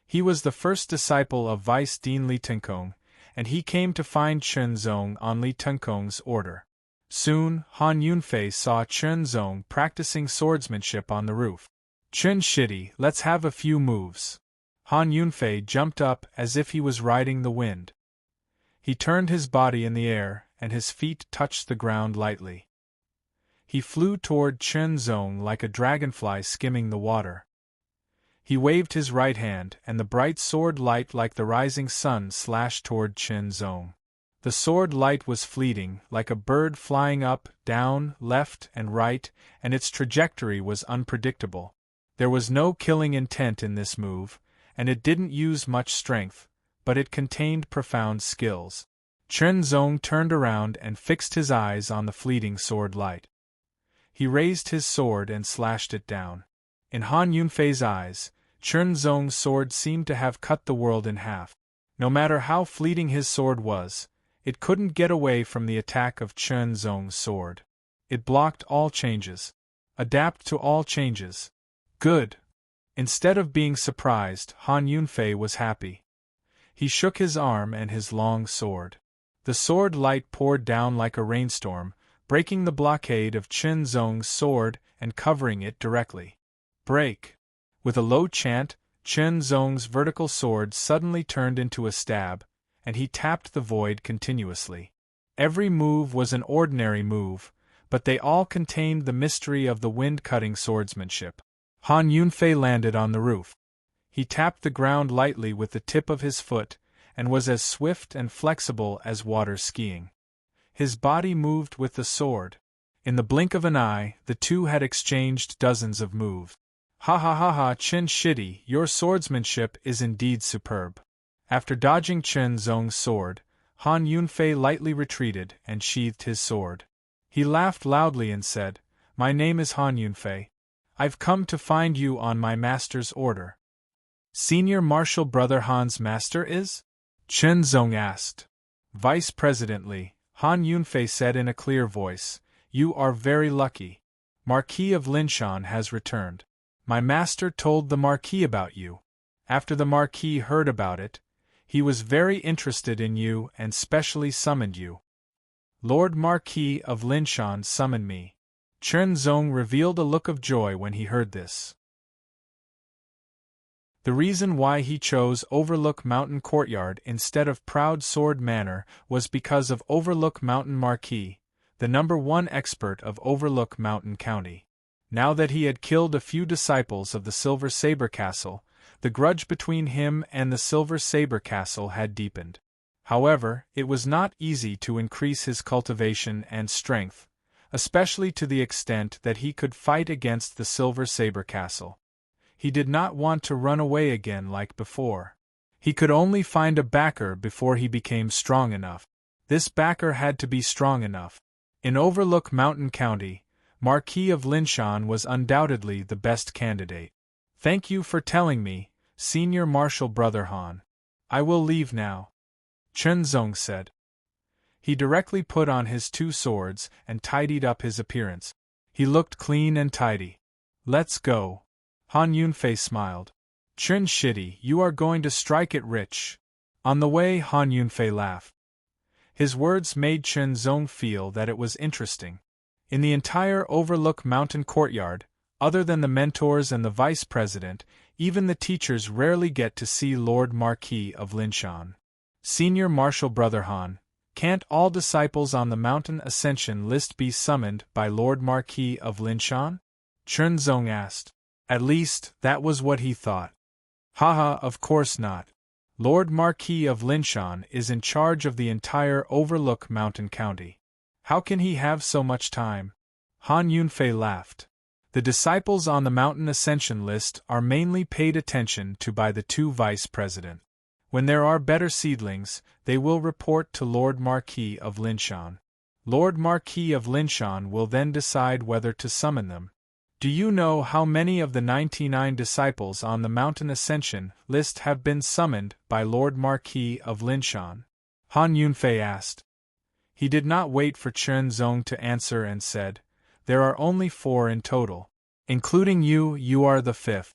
He was the first disciple of Vice Dean Li Tunkong, and he came to find Chunzong on Li Tunkong's order. Soon, Han Yunfei saw Chunzong practicing swordsmanship on the roof. Chun Shitty, let's have a few moves. Han Yunfei jumped up as if he was riding the wind. He turned his body in the air, and his feet touched the ground lightly. He flew toward Chunzong like a dragonfly skimming the water. He waved his right hand, and the bright sword light like the rising sun slashed toward Chunzong. The sword light was fleeting, like a bird flying up, down, left, and right, and its trajectory was unpredictable. There was no killing intent in this move, and it didn't use much strength, but it contained profound skills. Chunzong turned around and fixed his eyes on the fleeting sword light. He raised his sword and slashed it down. In Han Yunfei's eyes, Chunzong's sword seemed to have cut the world in half. No matter how fleeting his sword was, it couldn't get away from the attack of Chunzong's sword. It blocked all changes. Adapt to all changes. Good. Instead of being surprised, Han Yunfei was happy. He shook his arm and his long sword. The sword light poured down like a rainstorm, breaking the blockade of Chunzong's sword and covering it directly. Break! With a low chant, Chunzong's vertical sword suddenly turned into a stab, and he tapped the void continuously. Every move was an ordinary move, but they all contained the mystery of the wind-cutting swordsmanship. Han Yunfei landed on the roof. He tapped the ground lightly with the tip of his foot, and was as swift and flexible as water skiing. His body moved with the sword. In the blink of an eye, the two had exchanged dozens of moves. Ha ha ha ha, Chen Shidi, your swordsmanship is indeed superb. After dodging Chen Zong's sword, Han Yunfei lightly retreated and sheathed his sword. He laughed loudly and said, "My name is Han Yunfei. I've come to find you on my master's order." Senior Marshal Brother Han's master is? Chen Zong asked. Vice President Li, Han Yunfei said in a clear voice, "You are very lucky. Marquis of Linshan has returned. My master told the Marquis about you. After the Marquis heard about it, he was very interested in you and specially summoned you." Lord Marquis of Linshan summoned me. Chen Zong revealed a look of joy when he heard this. The reason why he chose Overlook Mountain Courtyard instead of Proud Sword Manor was because of Overlook Mountain Marquis, the #1 expert of Overlook Mountain County. Now that he had killed a few disciples of the Silver Saber Castle, the grudge between him and the Silver Saber Castle had deepened. However, it was not easy to increase his cultivation and strength, especially to the extent that he could fight against the Silver Saber Castle. He did not want to run away again like before. He could only find a backer before he became strong enough. This backer had to be strong enough. In Overlook Mountain County, Marquis of Linshan was undoubtedly the best candidate. "Thank you for telling me, Senior Marshal Brother Han. I will leave now," Chen Zong said. He directly put on his 2 swords and tidied up his appearance. He looked clean and tidy. "Let's go." Han Yunfei smiled. "Chen Shidi, you are going to strike it rich." On the way, Han Yunfei laughed. His words made Chen Zong feel that it was interesting. In the entire Overlook Mountain Courtyard, other than the mentors and the vice president, even the teachers rarely get to see Lord Marquis of Linshan. Senior Marshal Brother Han, can't all disciples on the mountain ascension list be summoned by Lord Marquis of Linshan? Chen Zong asked. At least, that was what he thought. Haha, of course not. Lord Marquis of Linshan is in charge of the entire Overlook Mountain County. How can he have so much time? Han Yunfei laughed. The disciples on the mountain ascension list are mainly paid attention to by the 2 vice presidents. When there are better seedlings, they will report to Lord Marquis of Linshan. Lord Marquis of Linshan will then decide whether to summon them. Do you know how many of the 99 disciples on the mountain ascension list have been summoned by Lord Marquis of Linshan? Han Yunfei asked. He did not wait for Chen Zong to answer and said, "There are only 4 in total. Including you, you are the 5th.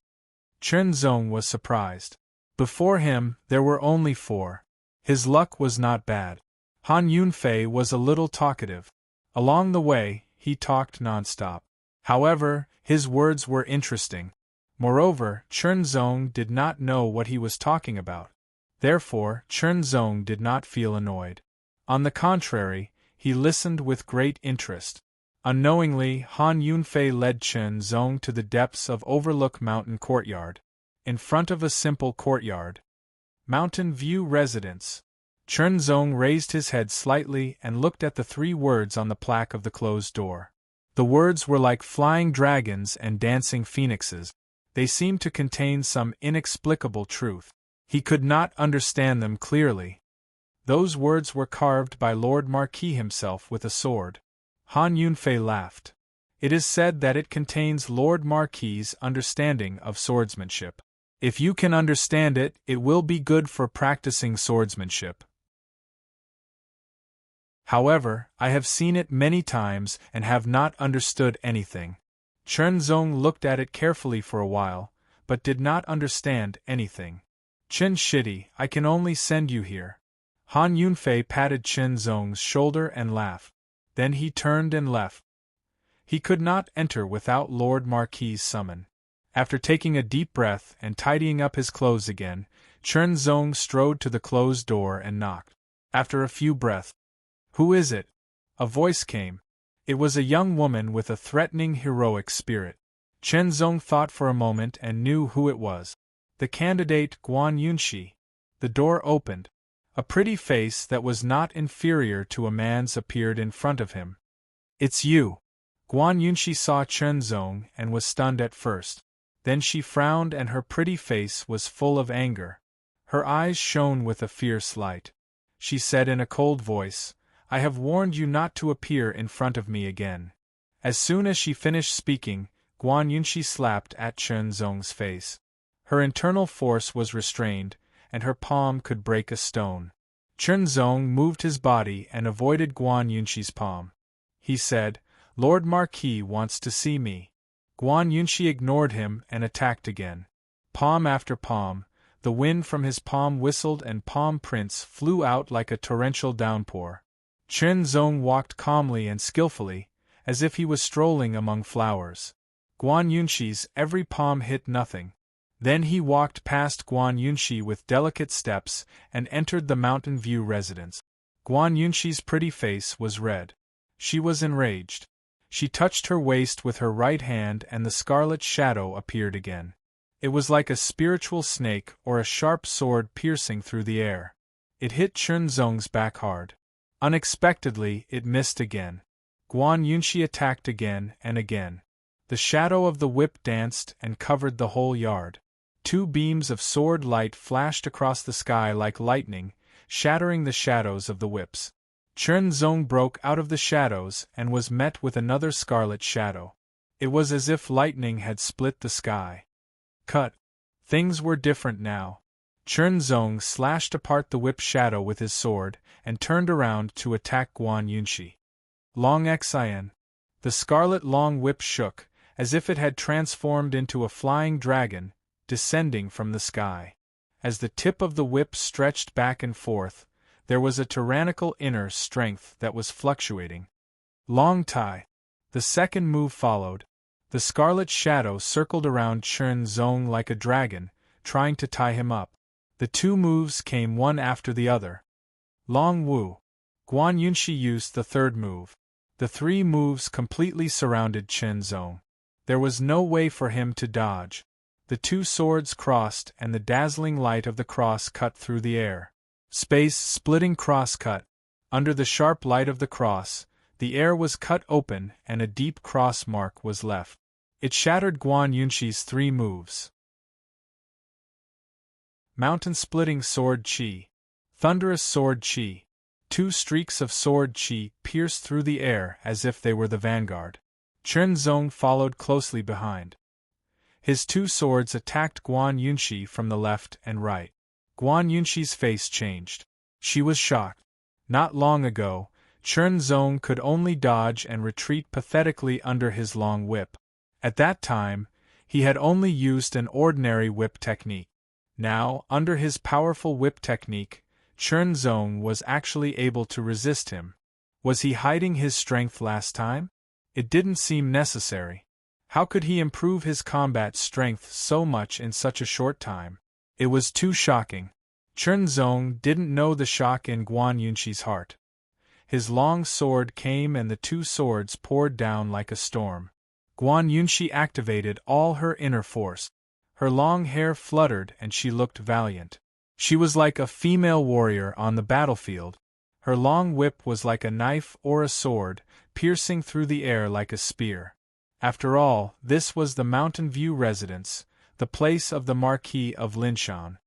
Chen Zong was surprised. Before him, there were only 4. His luck was not bad. Han Yunfei was a little talkative. Along the way, he talked nonstop. However, his words were interesting. Moreover, Chen Zong did not know what he was talking about. Therefore, Chen Zong did not feel annoyed. On the contrary, he listened with great interest. Unknowingly, Han Yunfei led Chen Zong to the depths of Overlook Mountain Courtyard. In front of a simple courtyard. Mountain View Residence. Chen Zong raised his head slightly and looked at the 3 words on the plaque of the closed door. The words were like flying dragons and dancing phoenixes. They seemed to contain some inexplicable truth. He could not understand them clearly. Those words were carved by Lord Marquis himself with a sword. Han Yunfei laughed. It is said that it contains Lord Marquis's understanding of swordsmanship. If you can understand it, it will be good for practicing swordsmanship. However, I have seen it many times and have not understood anything. Chen Zong looked at it carefully for a while, but did not understand anything. Chen Shidi, I can only send you here. Han Yunfei patted Chen Zong's shoulder and laughed. Then he turned and left. He could not enter without Lord Marquis's summon. After taking a deep breath and tidying up his clothes again, Chen Zong strode to the closed door and knocked. After a few breaths, "Who is it?" a voice came. It was a young woman with a threatening, heroic spirit. Chen Zong thought for a moment and knew who it was. The candidate Guan Yunxi. The door opened. A pretty face that was not inferior to a man's appeared in front of him. "It's you." Guan Yunxi saw Chen Zong and was stunned at first. Then she frowned and her pretty face was full of anger. Her eyes shone with a fierce light. She said in a cold voice, "I have warned you not to appear in front of me again." As soon as she finished speaking, Guan Yunxi slapped at Chen Zong's face. Her internal force was restrained, and her palm could break a stone. Chen Zong moved his body and avoided Guan Yunxi's palm. He said, "Lord Marquis wants to see me." Guan Yunxi ignored him and attacked again. Palm after palm, the wind from his palm whistled and palm prints flew out like a torrential downpour. Chen Zong walked calmly and skillfully, as if he was strolling among flowers. Guan Yunxi's every palm hit nothing. Then he walked past Guan Yunxi with delicate steps and entered the Mountain View residence. Guan Yunxi's pretty face was red. She was enraged. She touched her waist with her right hand and the scarlet shadow appeared again. It was like a spiritual snake or a sharp sword piercing through the air. It hit Chen Zong's back hard. Unexpectedly, it missed again. Guan Yunxi attacked again and again. The shadow of the whip danced and covered the whole yard. 2 beams of sword light flashed across the sky like lightning, shattering the shadows of the whips. Chen Zong broke out of the shadows and was met with another scarlet shadow. It was as if lightning had split the sky. Cut. Things were different now. Chen Zong slashed apart the whip shadow with his sword and turned around to attack Guan Yunxi. Long Xian. The scarlet long whip shook, as if it had transformed into a flying dragon, descending from the sky. As the tip of the whip stretched back and forth, there was a tyrannical inner strength that was fluctuating. Long Tai. The second move followed. The scarlet shadow circled around Chen Zong like a dragon, trying to tie him up. The 2 moves came one after the other. Long Wu. Guan Yunxi used the 3rd move. The 3 moves completely surrounded Chen Zong. There was no way for him to dodge. The 2 swords crossed and the dazzling light of the cross cut through the air. Space-splitting cross cut. Under the sharp light of the cross, the air was cut open and a deep cross mark was left. It shattered Guan Yunxi's 3 moves. Mountain-splitting sword chi. Thunderous sword chi. 2 streaks of sword chi pierced through the air as if they were the vanguard. Chen Zong followed closely behind. His 2 swords attacked Guan Yunxi from the left and right. Guan Yunxi's face changed. She was shocked. Not long ago, Chen Zong could only dodge and retreat pathetically under his long whip. At that time, he had only used an ordinary whip technique. Now, under his powerful whip technique, Chen Zong was actually able to resist him. Was he hiding his strength last time? It didn't seem necessary. How could he improve his combat strength so much in such a short time? It was too shocking. Chen Zong didn't know the shock in Guan Yunxi's heart. His long sword came and the 2 swords poured down like a storm. Guan Yunxi activated all her inner force. Her long hair fluttered and she looked valiant. She was like a female warrior on the battlefield. Her long whip was like a knife or a sword, piercing through the air like a spear. After all, this was the Mountain View residence, the place of the Marquis of Linshan.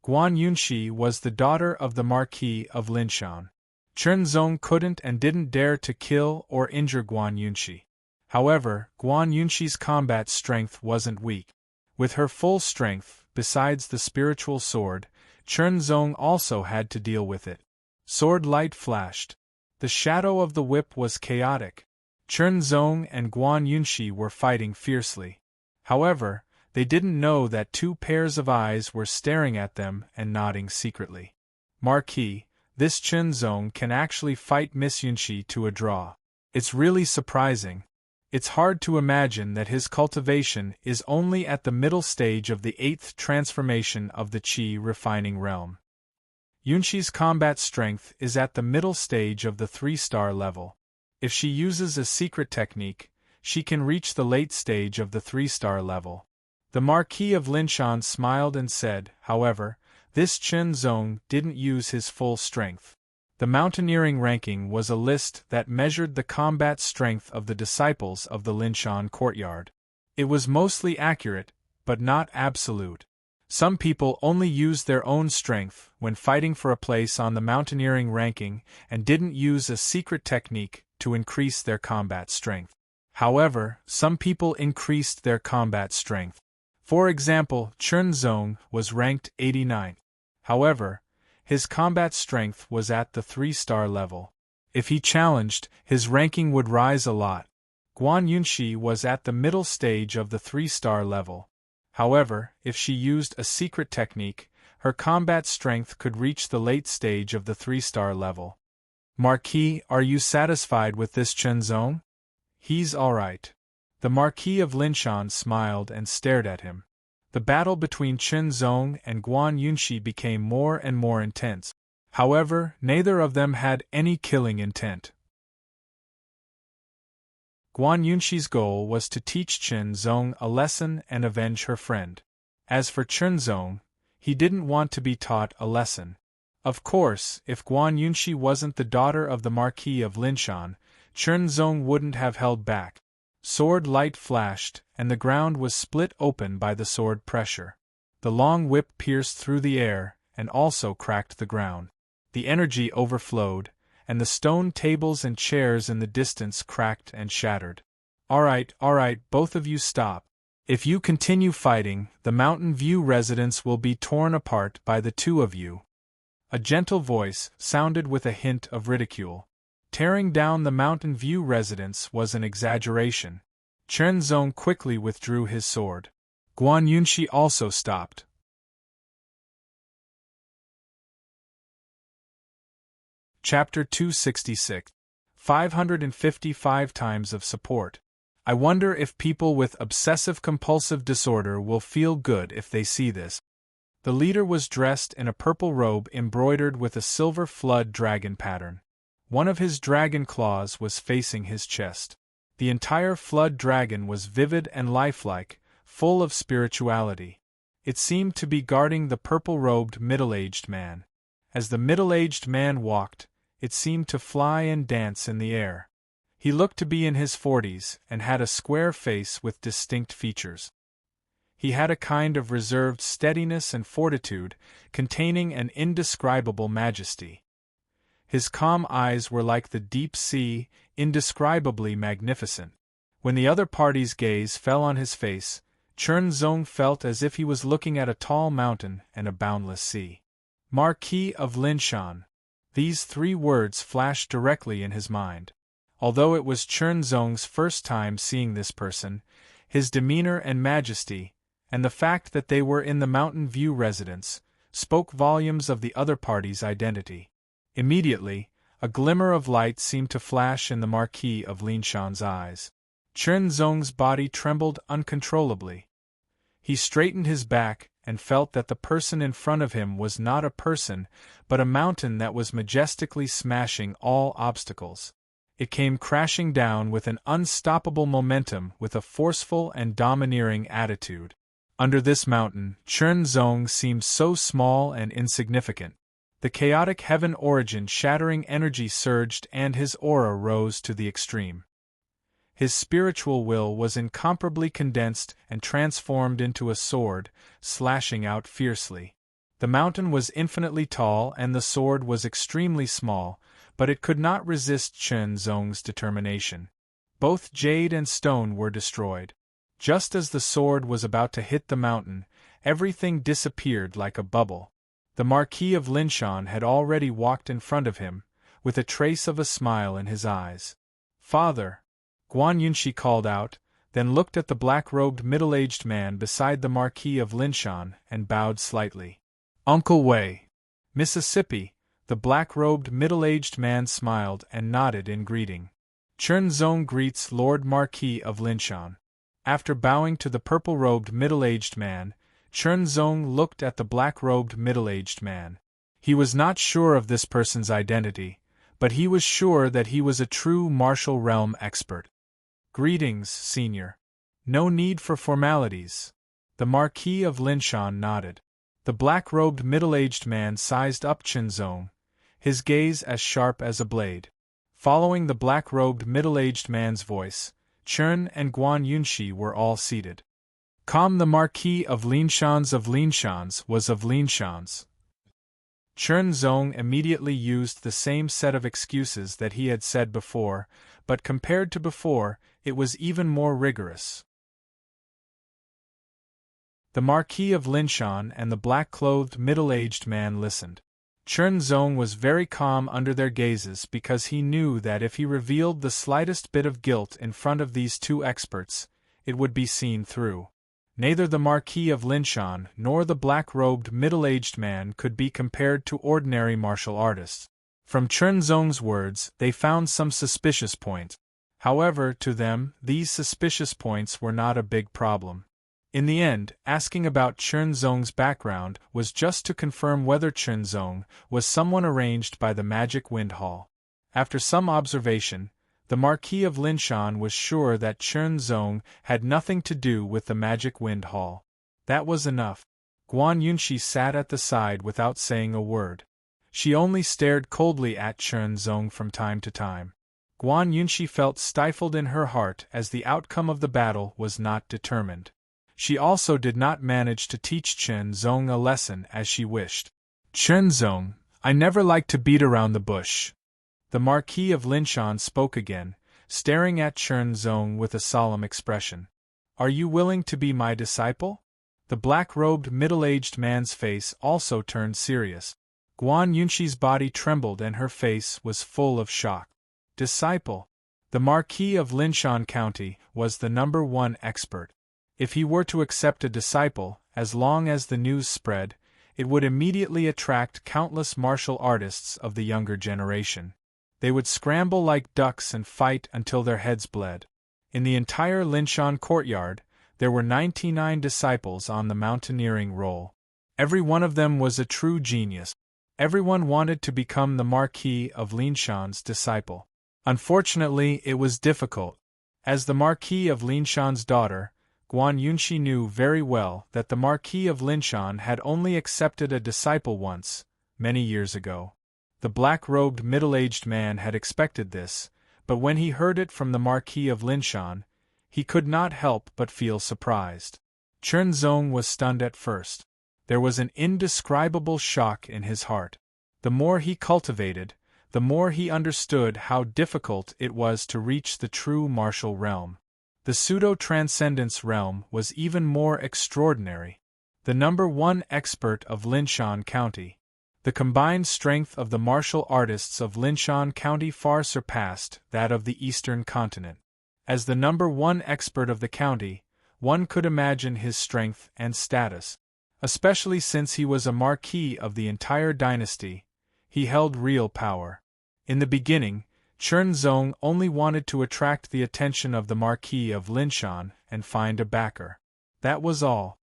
Guan Yunxi was the daughter of the Marquis of Linshan. Chen Zong couldn't and didn't dare to kill or injure Guan Yunxi. However, Guan Yunxi's combat strength wasn't weak. With her full strength, besides the spiritual sword, Chen Zong also had to deal with it. Sword light flashed. The shadow of the whip was chaotic. Chen Zong and Guan Yunxi were fighting fiercely. However, they didn't know that 2 pairs of eyes were staring at them and nodding secretly. Marquis, this Chen Zong can actually fight Miss Yunxi to a draw. It's really surprising. It's hard to imagine that his cultivation is only at the middle stage of the 8th transformation of the Qi refining realm. Yunxi's combat strength is at the middle stage of the 3-star level. If she uses a secret technique, she can reach the late stage of the 3-star level. The Marquis of Linshan smiled and said, however, this Chen Zong didn't use his full strength. The mountaineering ranking was a list that measured the combat strength of the disciples of the Linshan courtyard. It was mostly accurate, but not absolute. Some people only used their own strength when fighting for a place on the mountaineering ranking and didn't use a secret technique to increase their combat strength. However, some people increased their combat strength. For example, Chen Zong was ranked 89. However, his combat strength was at the 3-star level. If he challenged, his ranking would rise a lot. Guan Yunxi was at the middle stage of the 3-star level. However, if she used a secret technique, her combat strength could reach the late stage of the 3-star level. Marquis, are you satisfied with this Chen Zong? He's alright. The Marquis of Linshan smiled and stared at him. The battle between Chen Zong and Guan Yunxi became more and more intense. However, neither of them had any killing intent. Guan Yunxi's goal was to teach Chen Zong a lesson and avenge her friend. As for Chen Zong, he didn't want to be taught a lesson. Of course, if Guan Yunxi wasn't the daughter of the Marquis of Linshan, Chen Zong wouldn't have held back. Sword light flashed, and the ground was split open by the sword pressure. The long whip pierced through the air, and also cracked the ground. The energy overflowed, and the stone tables and chairs in the distance cracked and shattered. Alright, both of you stop. If you continue fighting, the Mountain View residence will be torn apart by the two of you. A gentle voice sounded with a hint of ridicule. Tearing down the Mountain View residence was an exaggeration. Chen Zong quickly withdrew his sword. Guan Yunxi also stopped. Chapter 266. 555 times of support. I wonder if people with obsessive-compulsive disorder will feel good if they see this. The leader was dressed in a purple robe embroidered with a silver flood dragon pattern. One of his dragon claws was facing his chest. The entire flood dragon was vivid and lifelike, full of spirituality. It seemed to be guarding the purple-robed middle-aged man. As the middle-aged man walked, it seemed to fly and dance in the air. He looked to be in his 40s and had a square face with distinct features. He had a kind of reserved steadiness and fortitude, containing an indescribable majesty. His calm eyes were like the deep sea, indescribably magnificent. When the other party's gaze fell on his face, Chen Zong felt as if he was looking at a tall mountain and a boundless sea. Marquis of Linshan. These 3 words flashed directly in his mind. Although it was Chen Zong's first time seeing this person, his demeanor and majesty, and the fact that they were in the Mountain View residence, spoke volumes of the other party's identity. Immediately, a glimmer of light seemed to flash in the Marquis of Linshan's eyes. Chen Zong's body trembled uncontrollably. He straightened his back and felt that the person in front of him was not a person, but a mountain that was majestically smashing all obstacles. It came crashing down with an unstoppable momentum, with a forceful and domineering attitude. Under this mountain, Chen Zong seemed so small and insignificant. The chaotic heaven origin shattering energy surged and his aura rose to the extreme. His spiritual will was incomparably condensed and transformed into a sword, slashing out fiercely. The mountain was infinitely tall and the sword was extremely small, but it could not resist Chen Zong's determination. Both jade and stone were destroyed. Just as the sword was about to hit the mountain, everything disappeared like a bubble. The Marquis of Linshan had already walked in front of him, with a trace of a smile in his eyes. "Father!" Guan Yunxi called out, then looked at the black-robed middle-aged man beside the Marquis of Linshan and bowed slightly. "Uncle Wei." "Mississippi." The black-robed middle-aged man smiled and nodded in greeting. Chernzong greets Lord Marquis of Linshan. After bowing to the purple-robed middle-aged man, Chernzong looked at the black-robed middle-aged man. He was not sure of this person's identity, but he was sure that he was a true martial realm expert. "Greetings, Senior. No need for formalities." The Marquis of Linshan nodded. The black-robed middle-aged man sized up Chernzong, his gaze as sharp as a blade. Following the black-robed middle-aged man's voice, Chern and Guan Yunshi were all seated. The Marquis of Linshans was of Linshans. Chernzong immediately used the same set of excuses that he had said before, but compared to before, it was even more rigorous. The Marquis of Linshan and the black-clothed middle-aged man listened. Chernzong was very calm under their gazes because he knew that if he revealed the slightest bit of guilt in front of these two experts, it would be seen through. Neither the Marquis of Linshan nor the black-robed middle-aged man could be compared to ordinary martial artists. From Chernzong's words, they found some suspicious points. However, to them, these suspicious points were not a big problem. In the end, asking about Chernzong's background was just to confirm whether Chernzong was someone arranged by the Magic Wind Hall. After some observation, the Marquis of Linshan was sure that Chernzong had nothing to do with the Magic Wind Hall. That was enough. Guan Yunshi sat at the side without saying a word. She only stared coldly at Chernzong from time to time. Guan Yunshi felt stifled in her heart as the outcome of the battle was not determined. She also did not manage to teach Chernzong a lesson as she wished. "Chernzong, I never like to beat around the bush." The Marquis of Linshan spoke again, staring at Chernzong with a solemn expression. "Are you willing to be my disciple?" The black-robed middle-aged man's face also turned serious. Guan Yunshi's body trembled and her face was full of shock. Disciple? The Marquis of Linshan County was the #1 expert. If he were to accept a disciple, as long as the news spread, it would immediately attract countless martial artists of the younger generation. They would scramble like ducks and fight until their heads bled. In the entire Linshan courtyard, there were 99 disciples on the mountaineering roll. Every one of them was a true genius. Everyone wanted to become the Marquis of Linshan's disciple. Unfortunately, it was difficult. As the Marquis of Linshan's daughter, Guan Yunshi knew very well that the Marquis of Linshan had only accepted a disciple once, many years ago. The black-robed middle-aged man had expected this, but when he heard it from the Marquis of Linshan, he could not help but feel surprised. Chernzong was stunned at first. There was an indescribable shock in his heart. The more he cultivated, the more he understood how difficult it was to reach the true martial realm. The pseudo-transcendence realm was even more extraordinary. The #1 expert of Linshan County. The combined strength of the martial artists of Linshan County far surpassed that of the Eastern continent. As the #1 expert of the county, one could imagine his strength and status. Especially since he was a marquis of the entire dynasty, he held real power. In the beginning, Chernzong only wanted to attract the attention of the Marquis of Linshan and find a backer. That was all.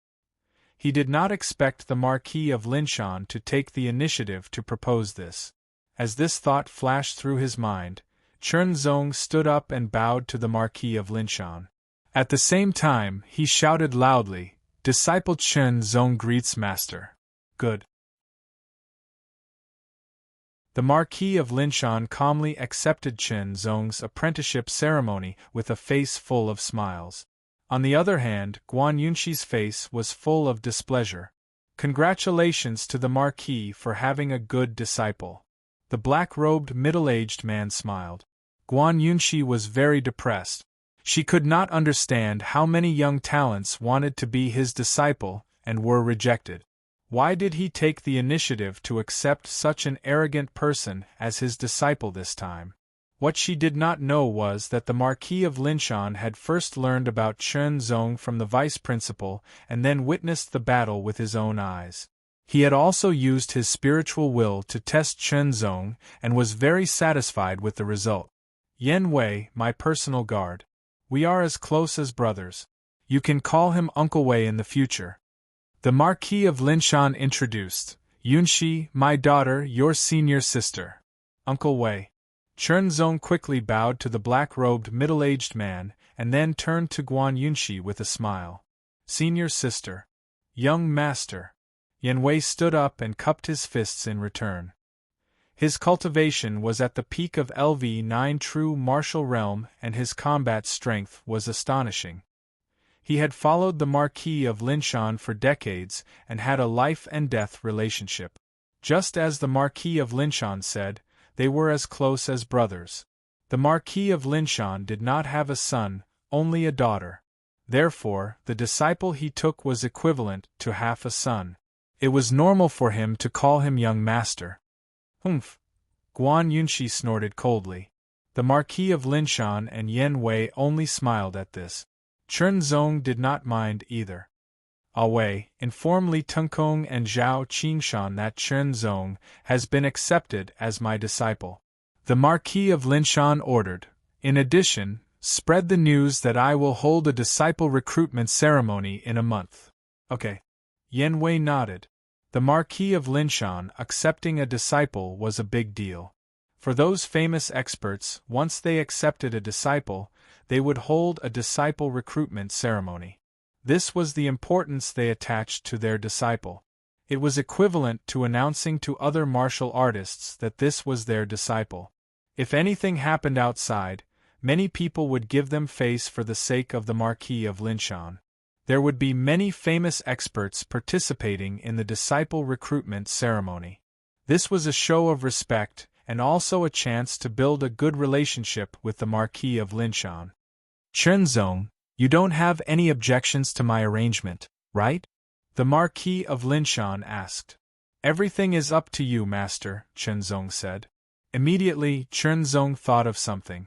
He did not expect the Marquis of Linshan to take the initiative to propose this. As this thought flashed through his mind, Chernzong stood up and bowed to the Marquis of Linshan. At the same time, he shouted loudly, "Disciple Chernzong greets Master." Good. The Marquis of Linshan calmly accepted Chernzong's apprenticeship ceremony with a face full of smiles. On the other hand, Guan Yunshi's face was full of displeasure. Congratulations to the Marquis for having a good disciple. The black-robed middle-aged man smiled. Guan Yunshi was very depressed. She could not understand how many young talents wanted to be his disciple and were rejected. Why did he take the initiative to accept such an arrogant person as his disciple this time? What she did not know was that the Marquis of Linshan had first learned about Chernzong from the vice principal and then witnessed the battle with his own eyes. He had also used his spiritual will to test Chernzong and was very satisfied with the result. Yan Wei, my personal guard. We are as close as brothers. You can call him Uncle Wei in the future. The Marquis of Linshan introduced, Yunxi, my daughter, your senior sister. Uncle Wei. Chenzong quickly bowed to the black-robed middle-aged man, and then turned to Guan Yunxi with a smile. Senior sister. Young master. Yan Wei stood up and cupped his fists in return. His cultivation was at the peak of LV9 true martial realm, and his combat strength was astonishing. He had followed the Marquis of Linshan for decades and had a life-and-death relationship. Just as the Marquis of Linshan said, they were as close as brothers. The Marquis of Linshan did not have a son, only a daughter. Therefore, the disciple he took was equivalent to half a son. It was normal for him to call him young master. Humph! Guan Yunxi snorted coldly. The Marquis of Linshan and Yan Wei only smiled at this. Chenzong did not mind either. Wei, inform Li Tengkong and Zhao Qingshan that Chenzong has been accepted as my disciple. The Marquis of Linshan ordered. In addition, spread the news that I will hold a disciple recruitment ceremony in a month. Okay. Yan Wei nodded. The Marquis of Linshan accepting a disciple was a big deal. For those famous experts, once they accepted a disciple, they would hold a disciple recruitment ceremony. This was the importance they attached to their disciple. It was equivalent to announcing to other martial artists that this was their disciple. If anything happened outside, many people would give them face for the sake of the Marquis of Linshan. There would be many famous experts participating in the disciple recruitment ceremony. This was a show of respect, and also a chance to build a good relationship with the Marquis of Linshan. Chenzong, you don't have any objections to my arrangement, right? The Marquis of Linshan asked. Everything is up to you, master, Chenzong said. Immediately, Chenzong thought of something.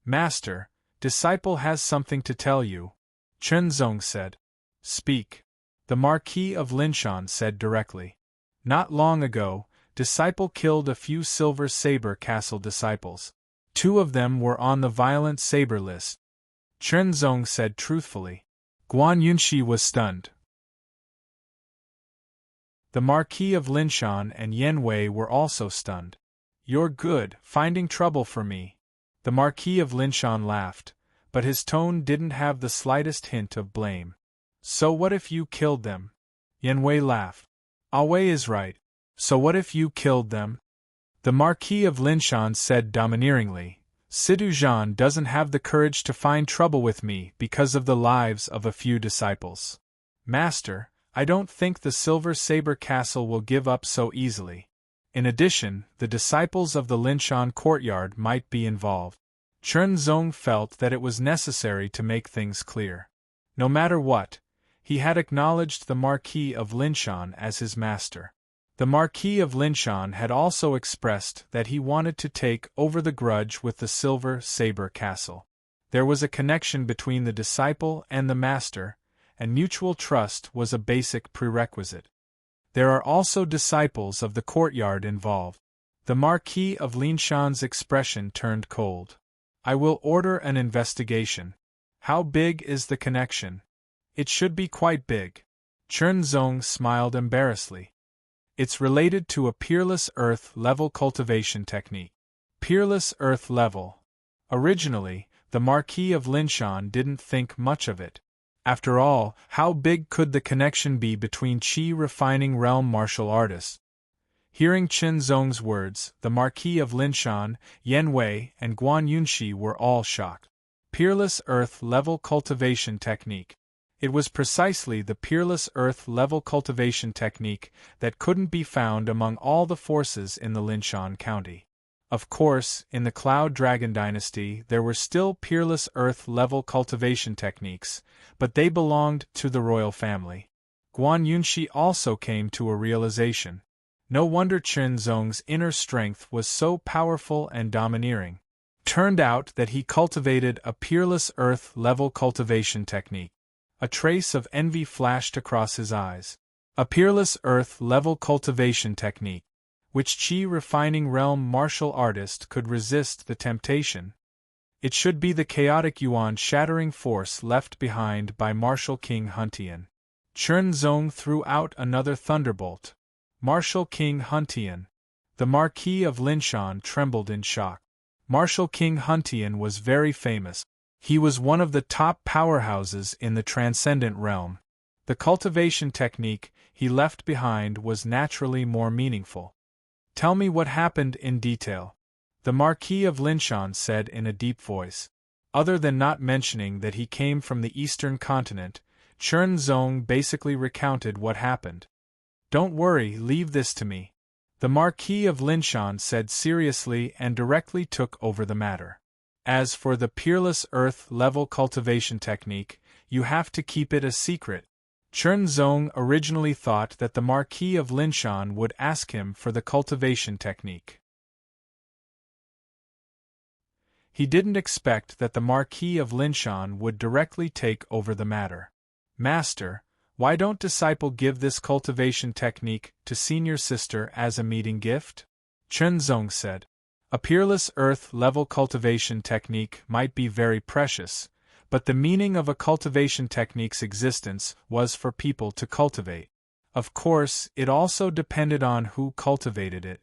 Master, disciple has something to tell you. Chenzong said. Speak. The Marquis of Linshan said directly. Not long ago, disciple killed a few Silver Saber Castle disciples. 2 of them were on the violent saber list. Chenzong said truthfully. Guan Yunxi was stunned. The Marquis of Linshan and Yan Wei were also stunned. You're good, finding trouble for me. The Marquis of Linshan laughed, but his tone didn't have the slightest hint of blame. So what if you killed them? Yan Wei laughed. Wei is right. So what if you killed them? The Marquis of Linshan said domineeringly. Sidu Zhan doesn't have the courage to find trouble with me because of the lives of a few disciples. Master, I don't think the Silver Saber Castle will give up so easily. In addition, the disciples of the Linshan courtyard might be involved. Chenzong felt that it was necessary to make things clear. No matter what, he had acknowledged the Marquis of Linshan as his master. The Marquis of Linshan had also expressed that he wanted to take over the grudge with the Silver Saber Castle. There was a connection between the disciple and the master, and mutual trust was a basic prerequisite. There are also disciples of the courtyard involved. The Marquis of Linshan's expression turned cold. I will order an investigation. How big is the connection? It should be quite big. Chenzong smiled embarrassedly. It's related to a peerless earth-level cultivation technique. Peerless earth level. Originally, the Marquis of Linshan didn't think much of it. After all, how big could the connection be between Qi refining realm martial artists? Hearing Chenzong's words, the Marquis of Linshan, Yan Wei, and Guan Yunxi were all shocked. Peerless earth-level cultivation technique. It was precisely the peerless earth-level cultivation technique that couldn't be found among all the forces in the Linshan County. Of course, in the Cloud Dragon Dynasty there were still peerless earth-level cultivation techniques, but they belonged to the royal family. Guan Yunxi also came to a realization. No wonder Chenzong's inner strength was so powerful and domineering. Turned out that he cultivated a peerless earth-level cultivation technique. A trace of envy flashed across his eyes. A peerless earth-level cultivation technique. Which Qi refining realm martial artist could resist the temptation? It should be the chaotic yuan-shattering force left behind by Marshal King Huntian. Chen Zong threw out another thunderbolt. Marshal King Huntian. The Marquis of Linshan trembled in shock. Marshal King Huntian was very famous. He was one of the top powerhouses in the transcendent realm. The cultivation technique he left behind was naturally more meaningful. Tell me what happened in detail, the Marquis of Linshan said in a deep voice. Other than not mentioning that he came from the eastern continent, Chen Zong basically recounted what happened. Don't worry, leave this to me, the Marquis of Linshan said seriously and directly took over the matter. As for the peerless earth-level cultivation technique, you have to keep it a secret. Chen Zong originally thought that the Marquis of Linshan would ask him for the cultivation technique. He didn't expect that the Marquis of Linshan would directly take over the matter. Master, why don't disciple give this cultivation technique to senior sister as a meeting gift? Chen Zong said. A peerless earth-level cultivation technique might be very precious, but the meaning of a cultivation technique's existence was for people to cultivate. Of course, it also depended on who cultivated it.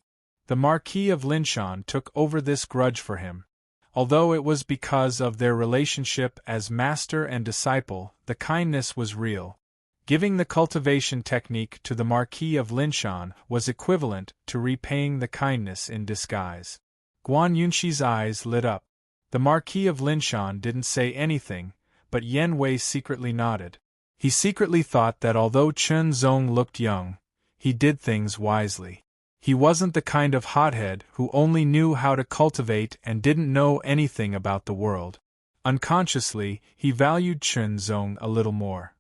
The Marquis of Linshan took over this grudge for him. Although it was because of their relationship as master and disciple, the kindness was real. Giving the cultivation technique to the Marquis of Linshan was equivalent to repaying the kindness in disguise. Guan Yunxi's eyes lit up. The Marquis of Linshan didn't say anything, but Yen Wei secretly nodded. He secretly thought that although Chen Zong looked young, he did things wisely. He wasn't the kind of hothead who only knew how to cultivate and didn't know anything about the world. Unconsciously, he valued Chen Zong a little more.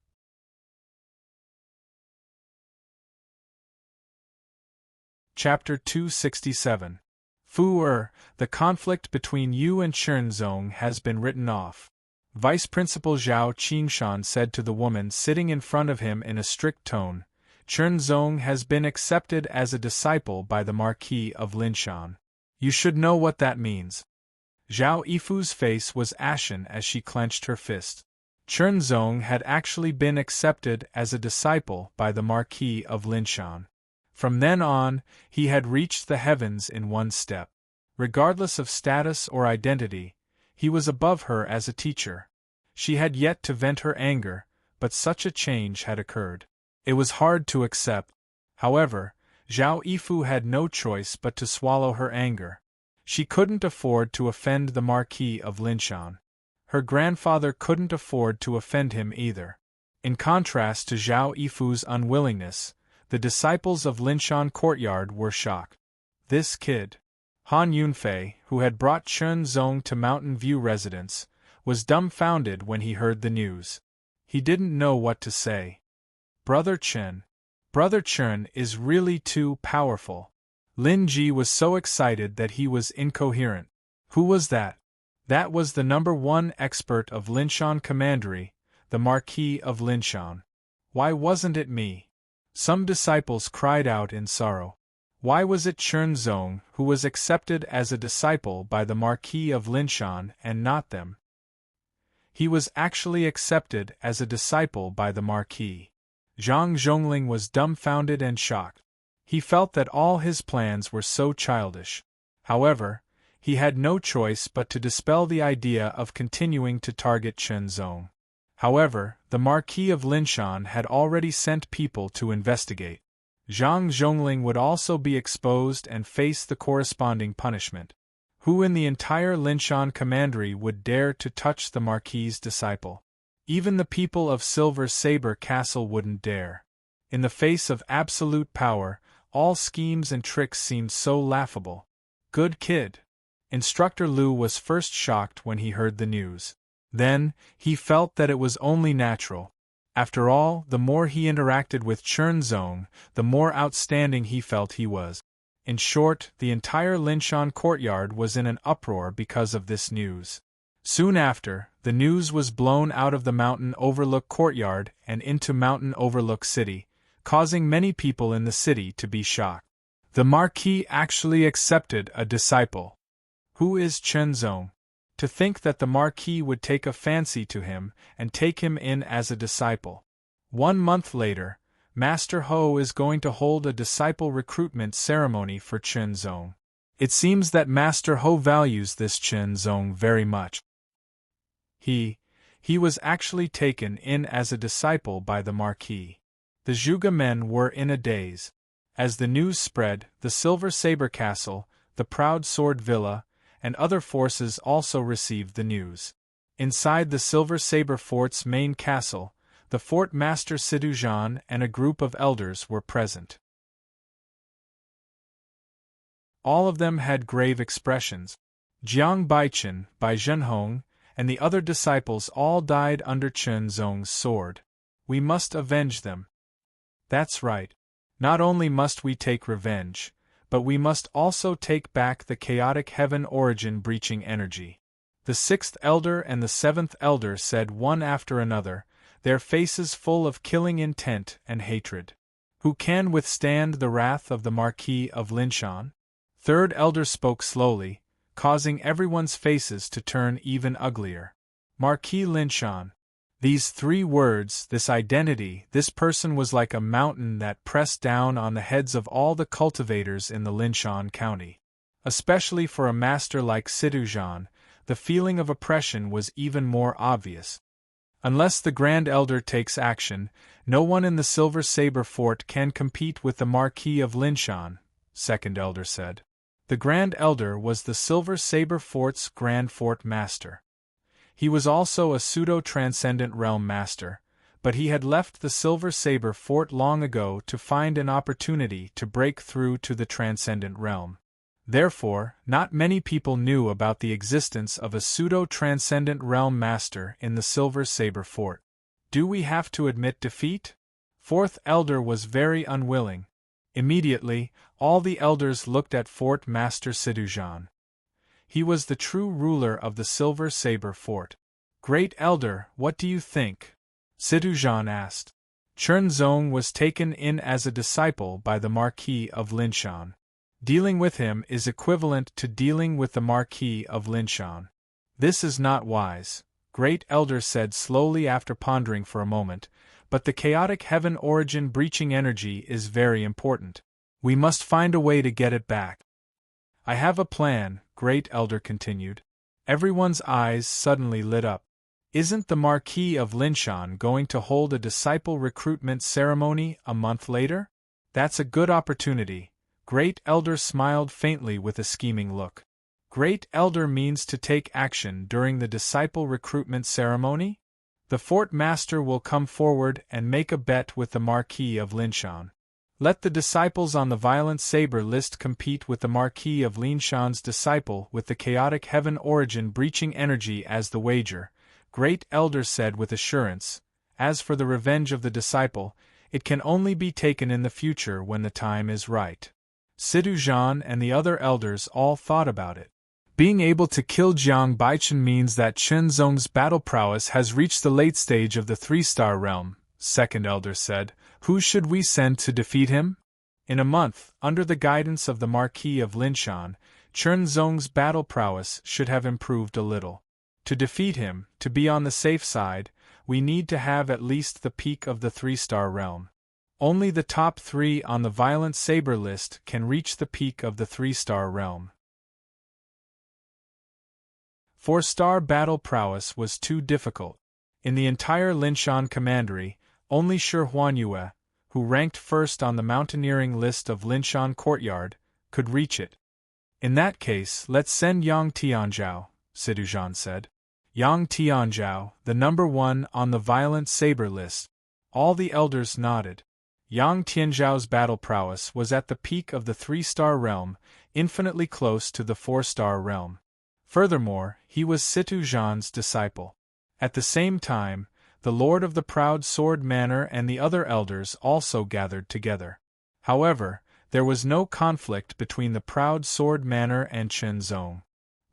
Chapter 267. Fu the conflict between you and Chen Zong has been written off. Vice Principal Zhao Qingshan said to the woman sitting in front of him in a strict tone, Chen Zong has been accepted as a disciple by the Marquis of Linshan. You should know what that means. Zhao Yifu's face was ashen as she clenched her fist. Chen Zong had actually been accepted as a disciple by the Marquis of Linshan. From then on, he had reached the heavens in one step. Regardless of status or identity, he was above her as a teacher. She had yet to vent her anger, but such a change had occurred. It was hard to accept. However, Zhao Yifu had no choice but to swallow her anger. She couldn't afford to offend the Marquis of Linshan. Her grandfather couldn't afford to offend him either. In contrast to Zhao Yifu's unwillingness, the disciples of Linshan Courtyard were shocked. This kid, Han Yunfei, who had brought Chen Zong to Mountain View residence, was dumbfounded when he heard the news. He didn't know what to say. Brother Chen is really too powerful. Lin Ji was so excited that he was incoherent. Who was that? That was the #1 expert of Linshan Commandery, the Marquis of Linshan. Why wasn't it me? Some disciples cried out in sorrow. Why was it Chen Zong who was accepted as a disciple by the Marquis of Linshan and not them? He was actually accepted as a disciple by the Marquis. Zhang Zhongling was dumbfounded and shocked. He felt that all his plans were so childish. However, he had no choice but to dispel the idea of continuing to target Chen Zong. However, the Marquis of Linshan had already sent people to investigate. Zhang Zhongling would also be exposed and face the corresponding punishment. Who in the entire Linshan Commandery would dare to touch the Marquis's disciple? Even the people of Silver Saber Castle wouldn't dare. In the face of absolute power, all schemes and tricks seemed so laughable. Good kid. Instructor Liu was first shocked when he heard the news. Then, he felt that it was only natural. After all, the more he interacted with Chen Zong, the more outstanding he felt he was. In short, the entire Linshan Courtyard was in an uproar because of this news. Soon after, the news was blown out of the Mountain Overlook Courtyard and into Mountain Overlook City, causing many people in the city to be shocked. The Marquis actually accepted a disciple. Who is Chen Zong? To think that the Marquis would take a fancy to him and take him in as a disciple. 1 month later, Master Ho is going to hold a disciple recruitment ceremony for Chen Zong. It seems that Master Ho values this Chen Zong very much. He was actually taken in as a disciple by the Marquis. The Zhuge men were in a daze. As the news spread, the Silver Saber Castle, the Proud Sword Villa, and other forces also received the news. Inside the Silver Saber Fort's main castle, the Fort Master Siduzhan and a group of elders were present. All of them had grave expressions. Jiang Baichen, Bai Zhenhong, and the other disciples all died under Chen Zong's sword. We must avenge them. That's right. Not only must we take revenge, but we must also take back the chaotic heaven origin breaching energy. The 6th elder and the 7th elder said one after another, their faces full of killing intent and hatred. Who can withstand the wrath of the Marquis of Linshan? 3rd elder spoke slowly, causing everyone's faces to turn even uglier. Marquis Linshan. These 3 words, this identity, this person was like a mountain that pressed down on the heads of all the cultivators in the Linshan County. Especially for a master like Siduzhan, the feeling of oppression was even more obvious. Unless the Grand Elder takes action, no one in the Silver Saber Fort can compete with the Marquis of Linshan, 2nd Elder said. The Grand Elder was the Silver Saber Fort's Grand Fort Master. He was also a pseudo-transcendent realm master, but he had left the Silver Saber Fort long ago to find an opportunity to break through to the transcendent realm. Therefore, not many people knew about the existence of a pseudo-transcendent realm master in the Silver Saber Fort. Do we have to admit defeat? 4th Elder was very unwilling. Immediately, all the elders looked at Fort Master Siduzhan. He was the true ruler of the Silver Saber Fort. Great Elder, what do you think? Siduzhan asked. Chen Zong was taken in as a disciple by the Marquis of Linshan. Dealing with him is equivalent to dealing with the Marquis of Linshan. This is not wise, Great Elder said slowly after pondering for a moment, but the chaotic heaven origin breaching energy is very important. We must find a way to get it back. I have a plan, Great Elder continued. Everyone's eyes suddenly lit up. Isn't the Marquis of Linshan going to hold a disciple recruitment ceremony a month later? That's a good opportunity. Great Elder smiled faintly with a scheming look. Great Elder means to take action during the disciple recruitment ceremony? The Fort Master will come forward and make a bet with the Marquis of Linshan. Let the disciples on the Violent Saber list compete with the Marquis of Linshan's disciple with the chaotic heaven origin breaching energy as the wager, Great Elder said with assurance. As for the revenge of the disciple, it can only be taken in the future when the time is right. Siduzhan and the other elders all thought about it. Being able to kill Jiang Baichen means that Chen Zong's battle prowess has reached the late stage of the 3-star realm, 2nd Elder said. Who should we send to defeat him? In a month, under the guidance of the Marquis of Linshan, Chen Zong's battle prowess should have improved a little. To defeat him, to be on the safe side, we need to have at least the peak of the 3-star realm. Only the top 3 on the Violent Saber list can reach the peak of the 3-star realm. 4-star battle prowess was too difficult. In the entire Linshan commandery, only Shi Huanyue, who ranked first on the mountaineering list of Linshan Courtyard, could reach it. In that case, let's send Yang Tianzhao, Siduzhan said. Yang Tianzhao, the number 1 on the Violent Saber list. All the elders nodded. Yang Tianzhao's battle prowess was at the peak of the 3-star realm, infinitely close to the 4-star realm. Furthermore, he was Siduzhan's disciple. At the same time, the Lord of the Proud Sword Manor and the other elders also gathered together. However, there was no conflict between the Proud Sword Manor and Chen Zong.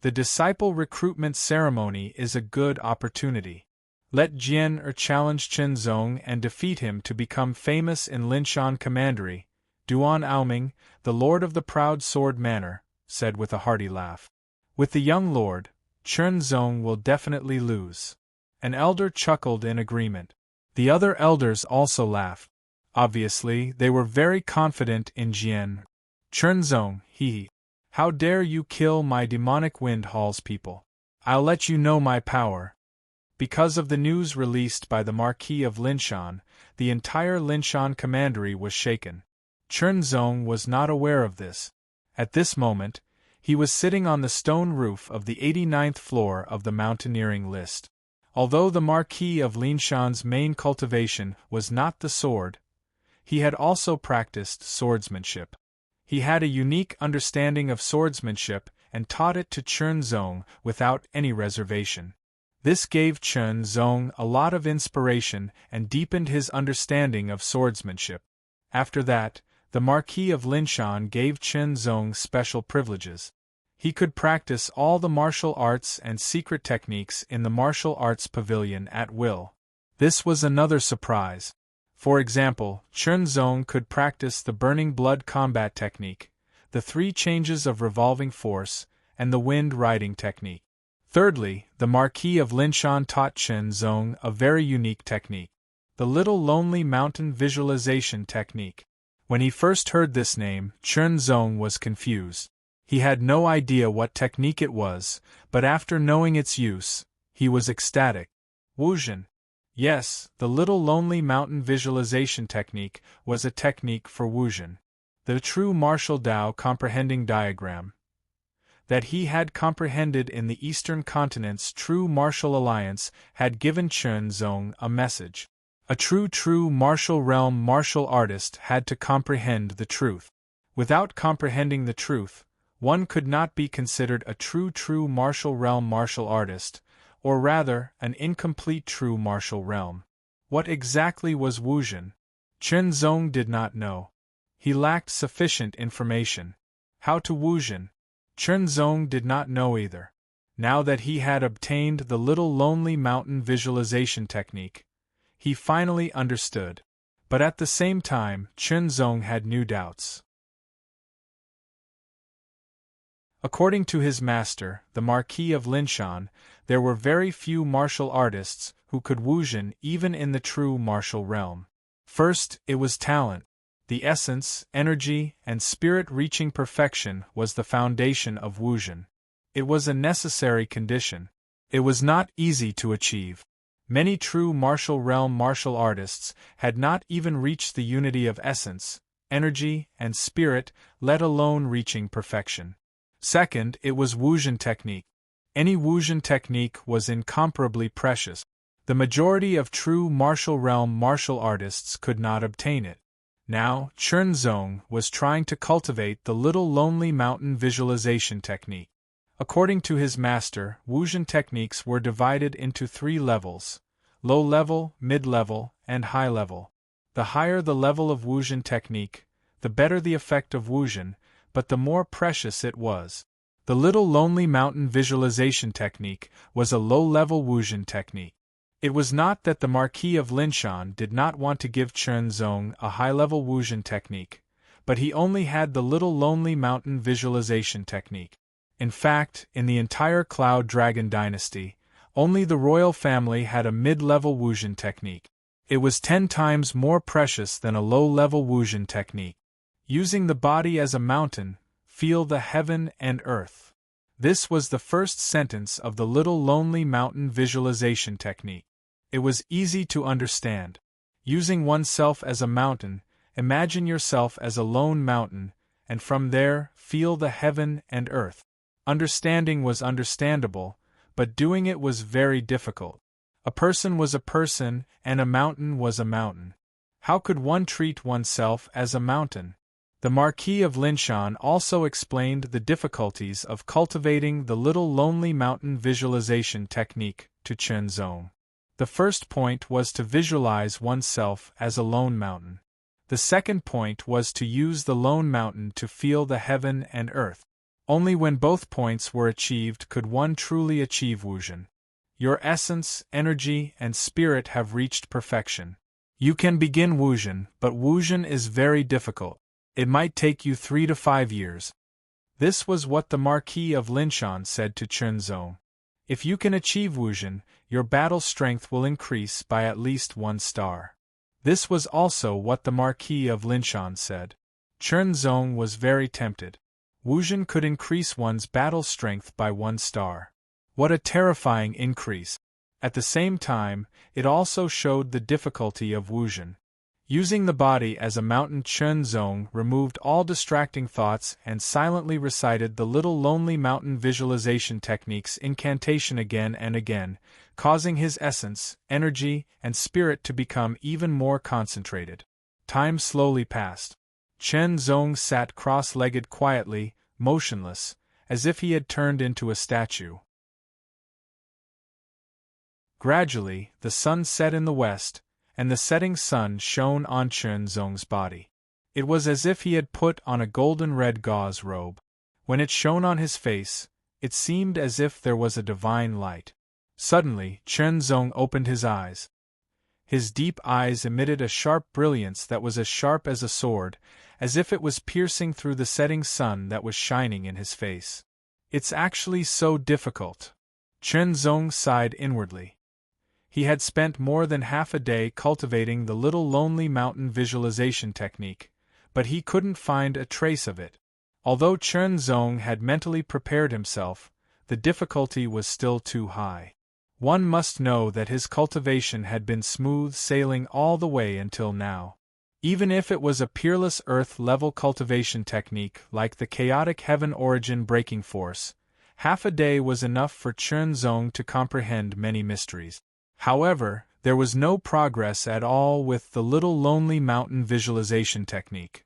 The disciple recruitment ceremony is a good opportunity. Let Jian challenge Chen Zong and defeat him to become famous in Linshan Commandery, Duan Aoming, the Lord of the Proud Sword Manor, said with a hearty laugh. With the young lord, Chernzong will definitely lose. An elder chuckled in agreement. The other elders also laughed. Obviously, they were very confident in Jian. Chernzong, he. How dare you kill my demonic wind hall's people? I'll let you know my power. Because of the news released by the Marquis of Linshan, the entire Linshan commandery was shaken. Chernzong was not aware of this. At this moment, he was sitting on the stone roof of the 89th floor of the mountaineering list. Although the Marquis of Linshan's main cultivation was not the sword, he had also practiced swordsmanship. He had a unique understanding of swordsmanship and taught it to Chernzong without any reservation. This gave Chernzong a lot of inspiration and deepened his understanding of swordsmanship. After that, the Marquis of Linshan gave Chernzong special privileges. He could practice all the martial arts and secret techniques in the martial arts pavilion at will. This was another surprise. For example, Chernzong could practice the burning blood combat technique, the 3 changes of revolving force, and the wind riding technique. Thirdly, the Marquis of Linshan taught Chernzong a very unique technique, the Little Lonely Mountain Visualization Technique. When he first heard this name, Chernzong was confused. He had no idea what technique it was, but after knowing its use, he was ecstatic. Wuzhen. Yes, the Little Lonely Mountain Visualization Technique was a technique for Wuzhen. The true martial Tao comprehending diagram that he had comprehended in the Eastern Continent's true martial alliance had given Chernzong a message. A true martial realm martial artist had to comprehend the truth. Without comprehending the truth, one could not be considered a true martial realm martial artist, or rather, an incomplete true martial realm. What exactly was Wuzhen? Chernzong did not know. He lacked sufficient information. How to Wuzhen? Chernzong did not know either. Now that he had obtained the Little Lonely Mountain Visualization Technique, he finally understood. But at the same time, Chernzong had new doubts. According to his master, the Marquis of Linshan, there were very few martial artists who could Wuzhen even in the true martial realm. First, it was talent. The essence, energy, and spirit reaching perfection was the foundation of Wuzhen. It was a necessary condition. It was not easy to achieve. Many true martial realm martial artists had not even reached the unity of essence, energy, and spirit, let alone reaching perfection. Second, it was Wuzhen technique. Any Wuzhen technique was incomparably precious. The majority of true martial realm martial artists could not obtain it. Now, Chernzong was trying to cultivate the Little Lonely Mountain Visualization Technique. According to his master, Wuzhen techniques were divided into 3 levels: low level, mid-level, and high level. The higher the level of Wuzhen technique, the better the effect of Wuzhen, but the more precious it was. The Little Lonely Mountain Visualization Technique was a low-level Wuzhen technique. It was not that the Marquis of Linshan did not want to give Chernzong a high-level Wuzhen technique, but he only had the Little Lonely Mountain Visualization Technique. In fact, in the entire Cloud Dragon dynasty, only the royal family had a mid-level Wuzhen technique. It was 10 times more precious than a low-level Wuzhen technique. Using the body as a mountain, feel the heaven and earth. This was the first sentence of the Little Lonely Mountain Visualization Technique. It was easy to understand. Using oneself as a mountain, imagine yourself as a lone mountain, and from there, feel the heaven and earth. Understanding was understandable, but doing it was very difficult. A person was a person, and a mountain was a mountain. How could one treat oneself as a mountain? The Marquis of Linshan also explained the difficulties of cultivating the Little Lonely Mountain Visualization Technique to Chernzong. The first point was to visualize oneself as a lone mountain. The second point was to use the lone mountain to feel the heaven and earth. Only when both points were achieved could one truly achieve Wuzhen. Your essence, energy, and spirit have reached perfection. You can begin Wuzhen, but Wuzhen is very difficult. It might take you 3 to 5 years. This was what the Marquis of Linshan said to Chernzong. If you can achieve Wuzhen, your battle strength will increase by at least 1 star. This was also what the Marquis of Linshan said. Chen Zong was very tempted. Wuzhen could increase one's battle strength by 1 star. What a terrifying increase! At the same time, it also showed the difficulty of Wuzhen. Using the body as a mountain, Chen Zong removed all distracting thoughts and silently recited the little lonely mountain visualization technique's incantation again and again, causing his essence, energy, and spirit to become even more concentrated. Time slowly passed. Chen Zong sat cross-legged quietly, motionless, as if he had turned into a statue. Gradually, the sun set in the west, and the setting sun shone on Chen Zong's body. It was as if he had put on a golden-red gauze robe. When it shone on his face, it seemed as if there was a divine light. Suddenly, Chen Zong opened his eyes. His deep eyes emitted a sharp brilliance that was as sharp as a sword, as if it was piercing through the setting sun that was shining in his face. It's actually so difficult. Chen Zong sighed inwardly. He had spent more than half a day cultivating the little lonely mountain visualization technique, but he couldn't find a trace of it. Although Chen Zong had mentally prepared himself, the difficulty was still too high. One must know that his cultivation had been smooth sailing all the way until now. Even if it was a peerless earth-level cultivation technique like the chaotic heaven origin breaking force, half a day was enough for Chen Zong to comprehend many mysteries. However, there was no progress at all with the little lonely mountain visualization technique.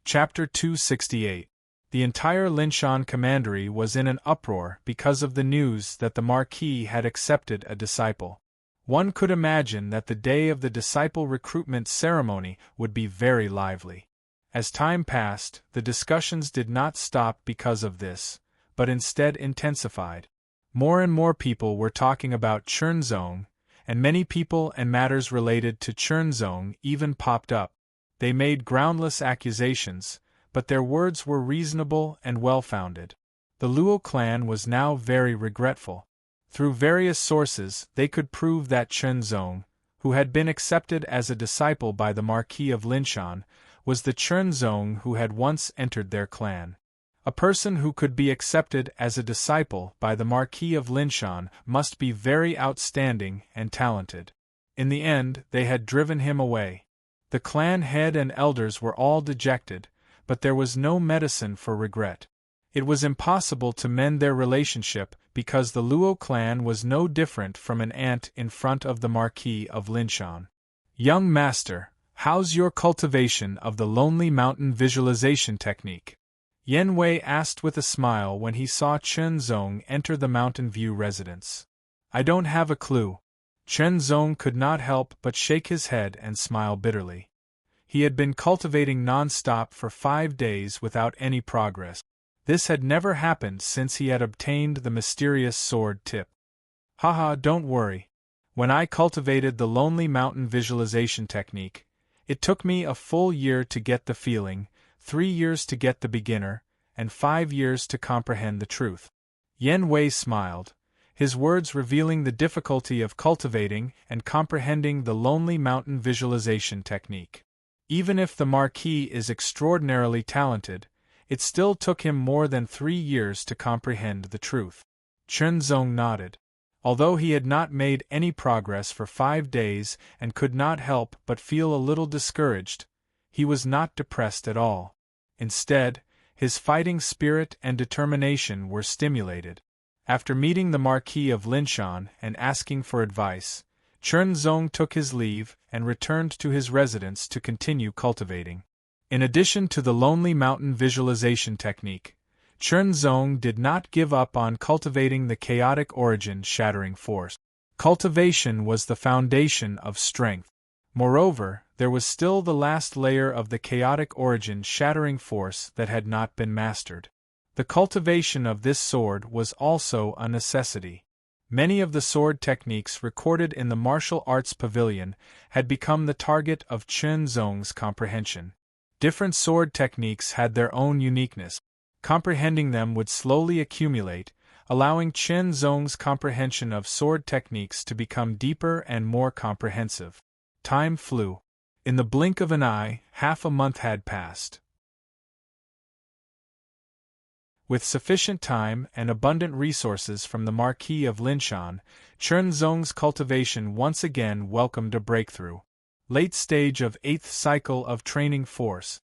Chapter 268. The entire Linshan commandery was in an uproar because of the news that the Marquis had accepted a disciple. One could imagine that the day of the disciple recruitment ceremony would be very lively. As time passed, the discussions did not stop because of this, but instead intensified. More and more people were talking about Chen Zong, and many people and matters related to Chen Zong even popped up. They made groundless accusations, but their words were reasonable and well-founded. The Luo clan was now very regretful. Through various sources, they could prove that Chen Zong, who had been accepted as a disciple by the Marquis of Linshan, was the Chen Zong who had once entered their clan. A person who could be accepted as a disciple by the Marquis of Linshan must be very outstanding and talented. In the end, they had driven him away. The clan head and elders were all dejected, but there was no medicine for regret. It was impossible to mend their relationship because the Luo clan was no different from an ant in front of the Marquis of Linshan. "Young master, how's your cultivation of the Lonely Mountain visualization technique?" Yen Wei asked with a smile when he saw Chen Zong enter the Mountain View residence. "I don't have a clue." Chen Zong could not help but shake his head and smile bitterly. He had been cultivating non-stop for 5 days without any progress. This had never happened since he had obtained the mysterious sword tip. "Haha, don't worry. When I cultivated the Lonely Mountain visualization technique, it took me a full year to get the feeling, 3 years to get the beginner, and 5 years to comprehend the truth." Yen Wei smiled, his words revealing the difficulty of cultivating and comprehending the Lonely Mountain visualization technique. Even if the Marquis is extraordinarily talented, it still took him more than 3 years to comprehend the truth. Chen Zong nodded. Although he had not made any progress for 5 days and could not help but feel a little discouraged, he was not depressed at all. Instead, his fighting spirit and determination were stimulated. After meeting the Marquis of Linshan and asking for advice, Chen Zong took his leave and returned to his residence to continue cultivating. In addition to the Lonely Mountain visualization technique, Chen Zong did not give up on cultivating the chaotic origin shattering force. Cultivation was the foundation of strength. Moreover, there was still the last layer of the chaotic origin shattering force that had not been mastered. The cultivation of this sword was also a necessity. Many of the sword techniques recorded in the martial arts pavilion had become the target of Chen Zong's comprehension. Different sword techniques had their own uniqueness. Comprehending them would slowly accumulate, allowing Chen Zong's comprehension of sword techniques to become deeper and more comprehensive. Time flew. In the blink of an eye, half a month had passed. With sufficient time and abundant resources from the Marquis of Linshan, Chen Zong's cultivation once again welcomed a breakthrough. Late stage of 8th cycle of training force.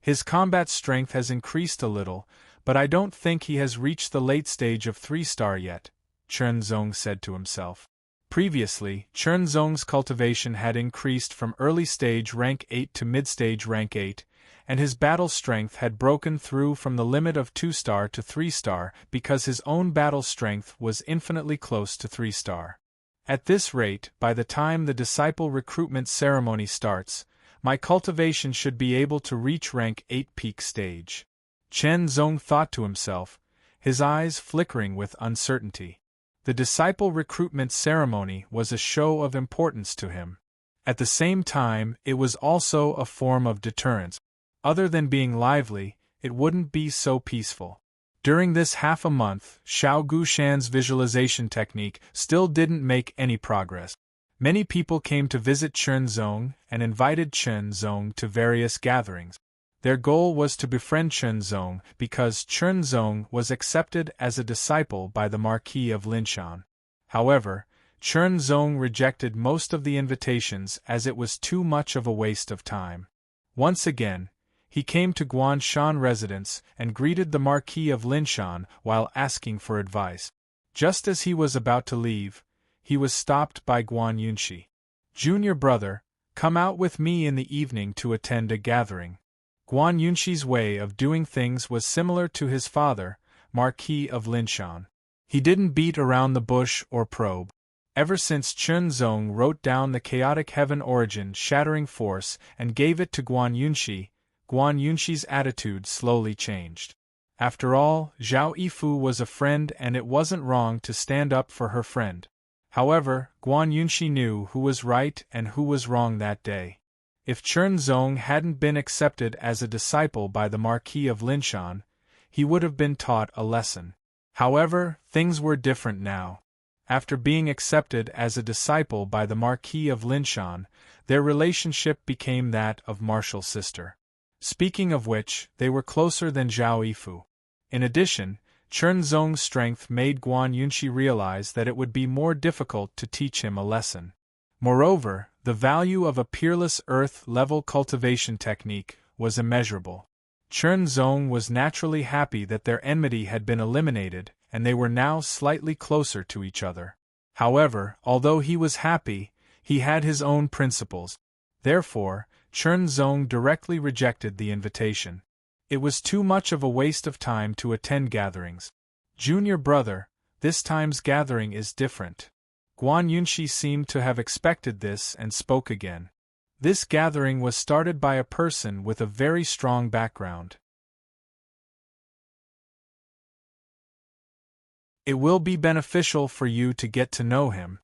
His combat strength has increased a little, but I don't think he has reached the late stage of 3-star yet, Chen Zong said to himself. Previously, Chen Zong's cultivation had increased from early stage rank 8 to mid-stage rank 8, and his battle strength had broken through from the limit of 2-star to 3-star because his own battle strength was infinitely close to 3-star. At this rate, by the time the disciple recruitment ceremony starts, my cultivation should be able to reach rank 8 peak stage. Chen Zong thought to himself, his eyes flickering with uncertainty. The disciple recruitment ceremony was a show of importance to him. At the same time, it was also a form of deterrence. Other than being lively, it wouldn't be so peaceful. During this half a month, Xiao Gushan's visualization technique still didn't make any progress. Many people came to visit Chen Zong and invited Chen Zong to various gatherings. Their goal was to befriend Chen Zong because Chen Zong was accepted as a disciple by the Marquis of Linshan. However, Chen Zong rejected most of the invitations as it was too much of a waste of time. Once again, he came to Guanshan residence and greeted the Marquis of Linshan while asking for advice. Just as he was about to leave, he was stopped by Guan Yunxi. "Junior brother, come out with me in the evening to attend a gathering." Guan Yunxi's way of doing things was similar to his father, Marquis of Linshan. He didn't beat around the bush or probe. Ever since Chen Zong wrote down the chaotic heaven origin shattering force and gave it to Guan Yunxi's attitude slowly changed. After all, Zhao Yifu was a friend and it wasn't wrong to stand up for her friend. However, Guan Yunxi knew who was right and who was wrong that day. If Chen Zong hadn't been accepted as a disciple by the Marquis of Linshan, he would have been taught a lesson. However, things were different now. After being accepted as a disciple by the Marquis of Linshan, their relationship became that of martial sister. Speaking of which, they were closer than Zhao Yifu. In addition, Chen Zong's strength made Guan Yunxi realize that it would be more difficult to teach him a lesson. Moreover, the value of a peerless earth-level cultivation technique was immeasurable. Chen Zong was naturally happy that their enmity had been eliminated, and they were now slightly closer to each other. However, although he was happy, he had his own principles. Therefore, Chen Zong directly rejected the invitation. It was too much of a waste of time to attend gatherings. "Junior brother, this time's gathering is different." Guan Yunxi seemed to have expected this and spoke again. This gathering was started by a person with a very strong background. It will be beneficial for you to get to know him.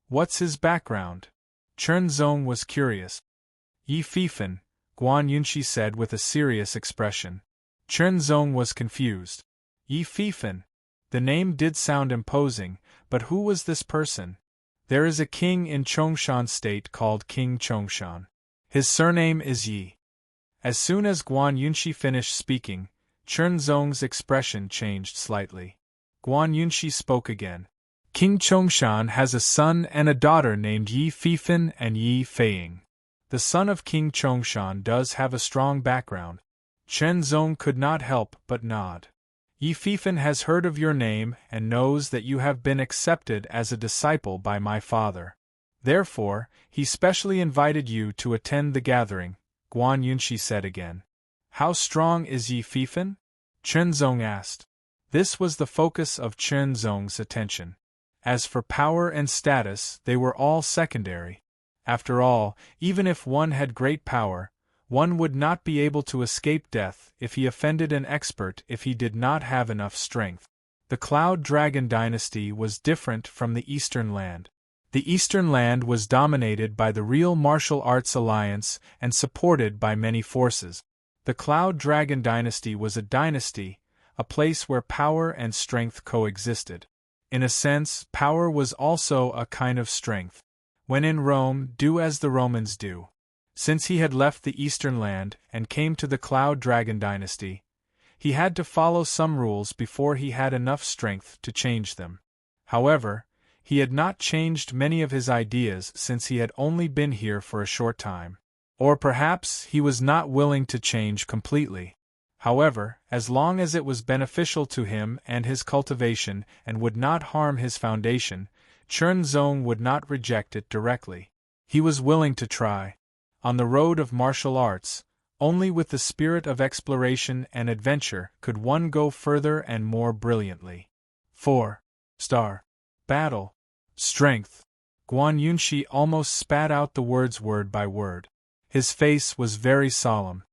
What's his background? Chen Zong was curious. "Yi Fifan," Guan Yunxi said with a serious expression. Chen Zong was confused. Yi Fifan. The name did sound imposing, but who was this person? There is a king in Chongshan State called King Chongshan. His surname is Yi. As soon as Guan Yunxi finished speaking, Chen Zong's expression changed slightly. Guan Yunxi spoke again. "King Chongshan has a son and a daughter named Yi Fifan and Yi Feiying. The son of King Chongshan does have a strong background." Chen Zong could not help but nod. "Yi Fifan has heard of your name and knows that you have been accepted as a disciple by my father. Therefore, he specially invited you to attend the gathering," Guan Yunxi said again. "How strong is Yi Fifan?" Chen Zong asked. This was the focus of Chen Zong's attention. As for power and status, they were all secondary. After all, even if one had great power, one would not be able to escape death if he offended an expert if he did not have enough strength. The Cloud Dragon dynasty was different from the Eastern land. The Eastern land was dominated by the real martial arts alliance and supported by many forces. The Cloud Dragon dynasty was a dynasty, a place where power and strength coexisted. In a sense, power was also a kind of strength. When in Rome, do as the Romans do. Since he had left the Eastern land and came to the Cloud Dragon dynasty, he had to follow some rules before he had enough strength to change them. However, he had not changed many of his ideas since he had only been here for a short time. Or perhaps he was not willing to change completely. However, as long as it was beneficial to him and his cultivation and would not harm his foundation, Chernzong would not reject it directly. He was willing to try. On the road of martial arts, only with the spirit of exploration and adventure could one go further and more brilliantly. 4-star battle strength. Guan Yunshi almost spat out the words word by word. His face was very solemn.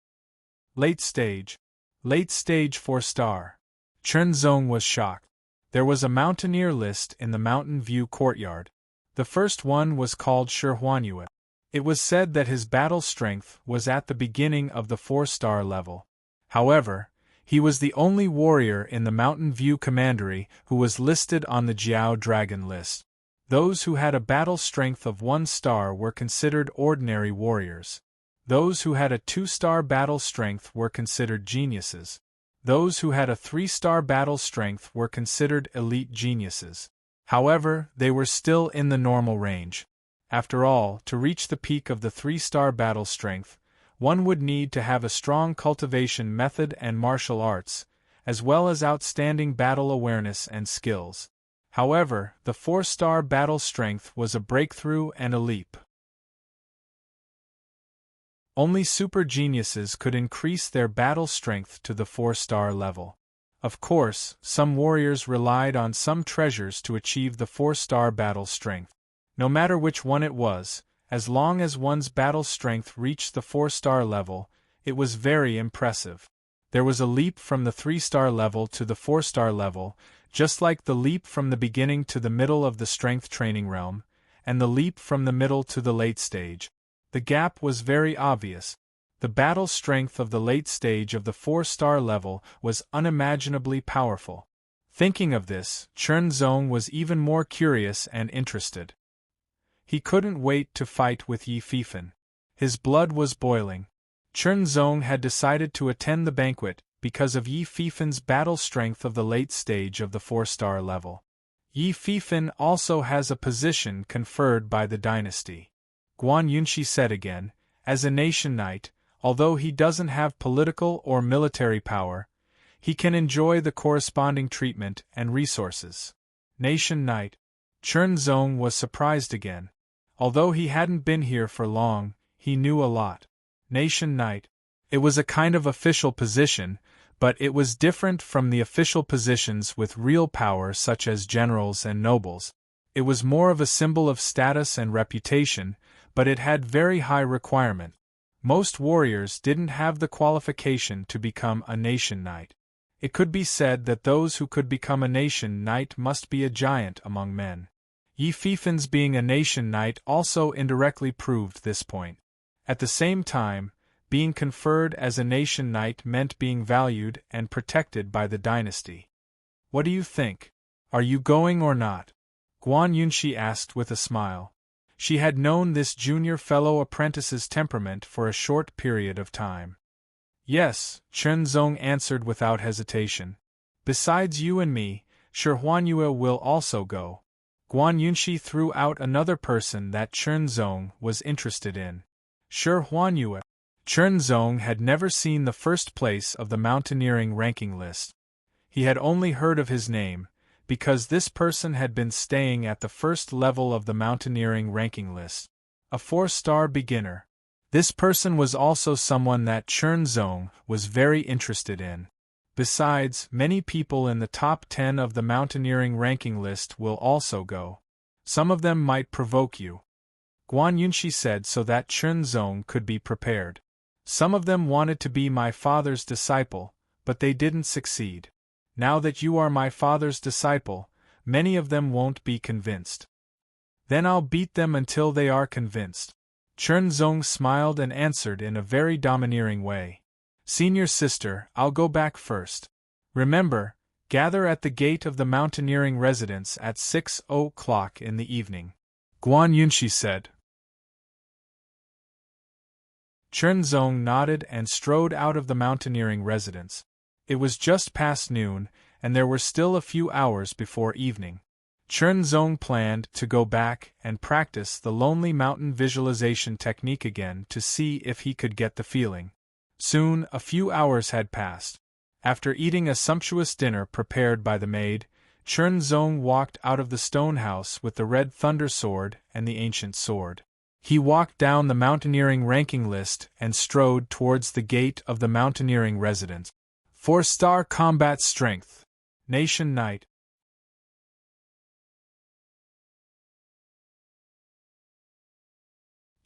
Late stage 4-star. Chernzong was shocked. There was a mountaineer list in the Mountain View courtyard. The first one was called Shi Huanyue. It was said that his battle strength was at the beginning of the 4-star level. However, he was the only warrior in the Mountain View commandery who was listed on the Jiao Dragon list. Those who had a battle strength of 1 star were considered ordinary warriors. Those who had a 2-star battle strength were considered geniuses. Those who had a 3-star battle strength were considered elite geniuses. However, they were still in the normal range. After all, to reach the peak of the 3-star battle strength, one would need to have a strong cultivation method and martial arts, as well as outstanding battle awareness and skills. However, the 4-star battle strength was a breakthrough and a leap. Only super geniuses could increase their battle strength to the 4-star level. Of course, some warriors relied on some treasures to achieve the 4-star battle strength. No matter which one it was, as long as one's battle strength reached the 4-star level, it was very impressive. There was a leap from the 3-star level to the 4-star level, just like the leap from the beginning to the middle of the strength training realm, and the leap from the middle to the late stage. The gap was very obvious. The battle strength of the late stage of the 4-star level was unimaginably powerful. Thinking of this, Chernzong was even more curious and interested. He couldn't wait to fight with Yi Fifan. His blood was boiling. Chernzong had decided to attend the banquet because of Yi Fifan's battle strength of the late stage of the 4-star level. Yi Fifan also has a position conferred by the dynasty. Guan Yunshi said again, as a nation knight, although he doesn't have political or military power, he can enjoy the corresponding treatment and resources. Nation knight. Chernzong was surprised again. Although he hadn't been here for long, he knew a lot. Nation knight. It was a kind of official position, but it was different from the official positions with real power such as generals and nobles. It was more of a symbol of status and reputation, but it had very high requirement. Most warriors didn't have the qualification to become a nation knight. It could be said that those who could become a nation knight must be a giant among men. Yi Fifan's being a nation knight also indirectly proved this point. At the same time, being conferred as a nation knight meant being valued and protected by the dynasty. What do you think? Are you going or not? Guan Yunshi asked with a smile. She had known this junior fellow apprentice's temperament for a short period of time. Yes, Chernzong answered without hesitation. Besides you and me, Shi Huanyue will also go. Guan Yunshi threw out another person that Chernzong was interested in. Shi Huanyue. Chernzong had never seen the first place of the mountaineering ranking list. He had only heard of his name, because this person had been staying at the first level of the mountaineering ranking list. A 4-star beginner. This person was also someone that Chernzong was very interested in. Besides, many people in the top 10 of the mountaineering ranking list will also go. Some of them might provoke you. Guan Yunshi said so that Chernzong could be prepared. Some of them wanted to be my father's disciple, but they didn't succeed. Now that you are my father's disciple, many of them won't be convinced. Then I'll beat them until they are convinced. Chen Zong smiled and answered in a very domineering way. Senior sister, I'll go back first. Remember, gather at the gate of the mountaineering residence at 6 o'clock in the evening. Guan Yunxi said. Chen Zong nodded and strode out of the mountaineering residence. It was just past noon, and there were still a few hours before evening. Chen Zong planned to go back and practice the lonely mountain visualization technique again to see if he could get the feeling. Soon, a few hours had passed. After eating a sumptuous dinner prepared by the maid, Chen Zong walked out of the stone house with the red thunder sword and the ancient sword. He walked down the mountaineering ranking list and strode towards the gate of the mountaineering residence. 4-star combat strength. Nation Knight.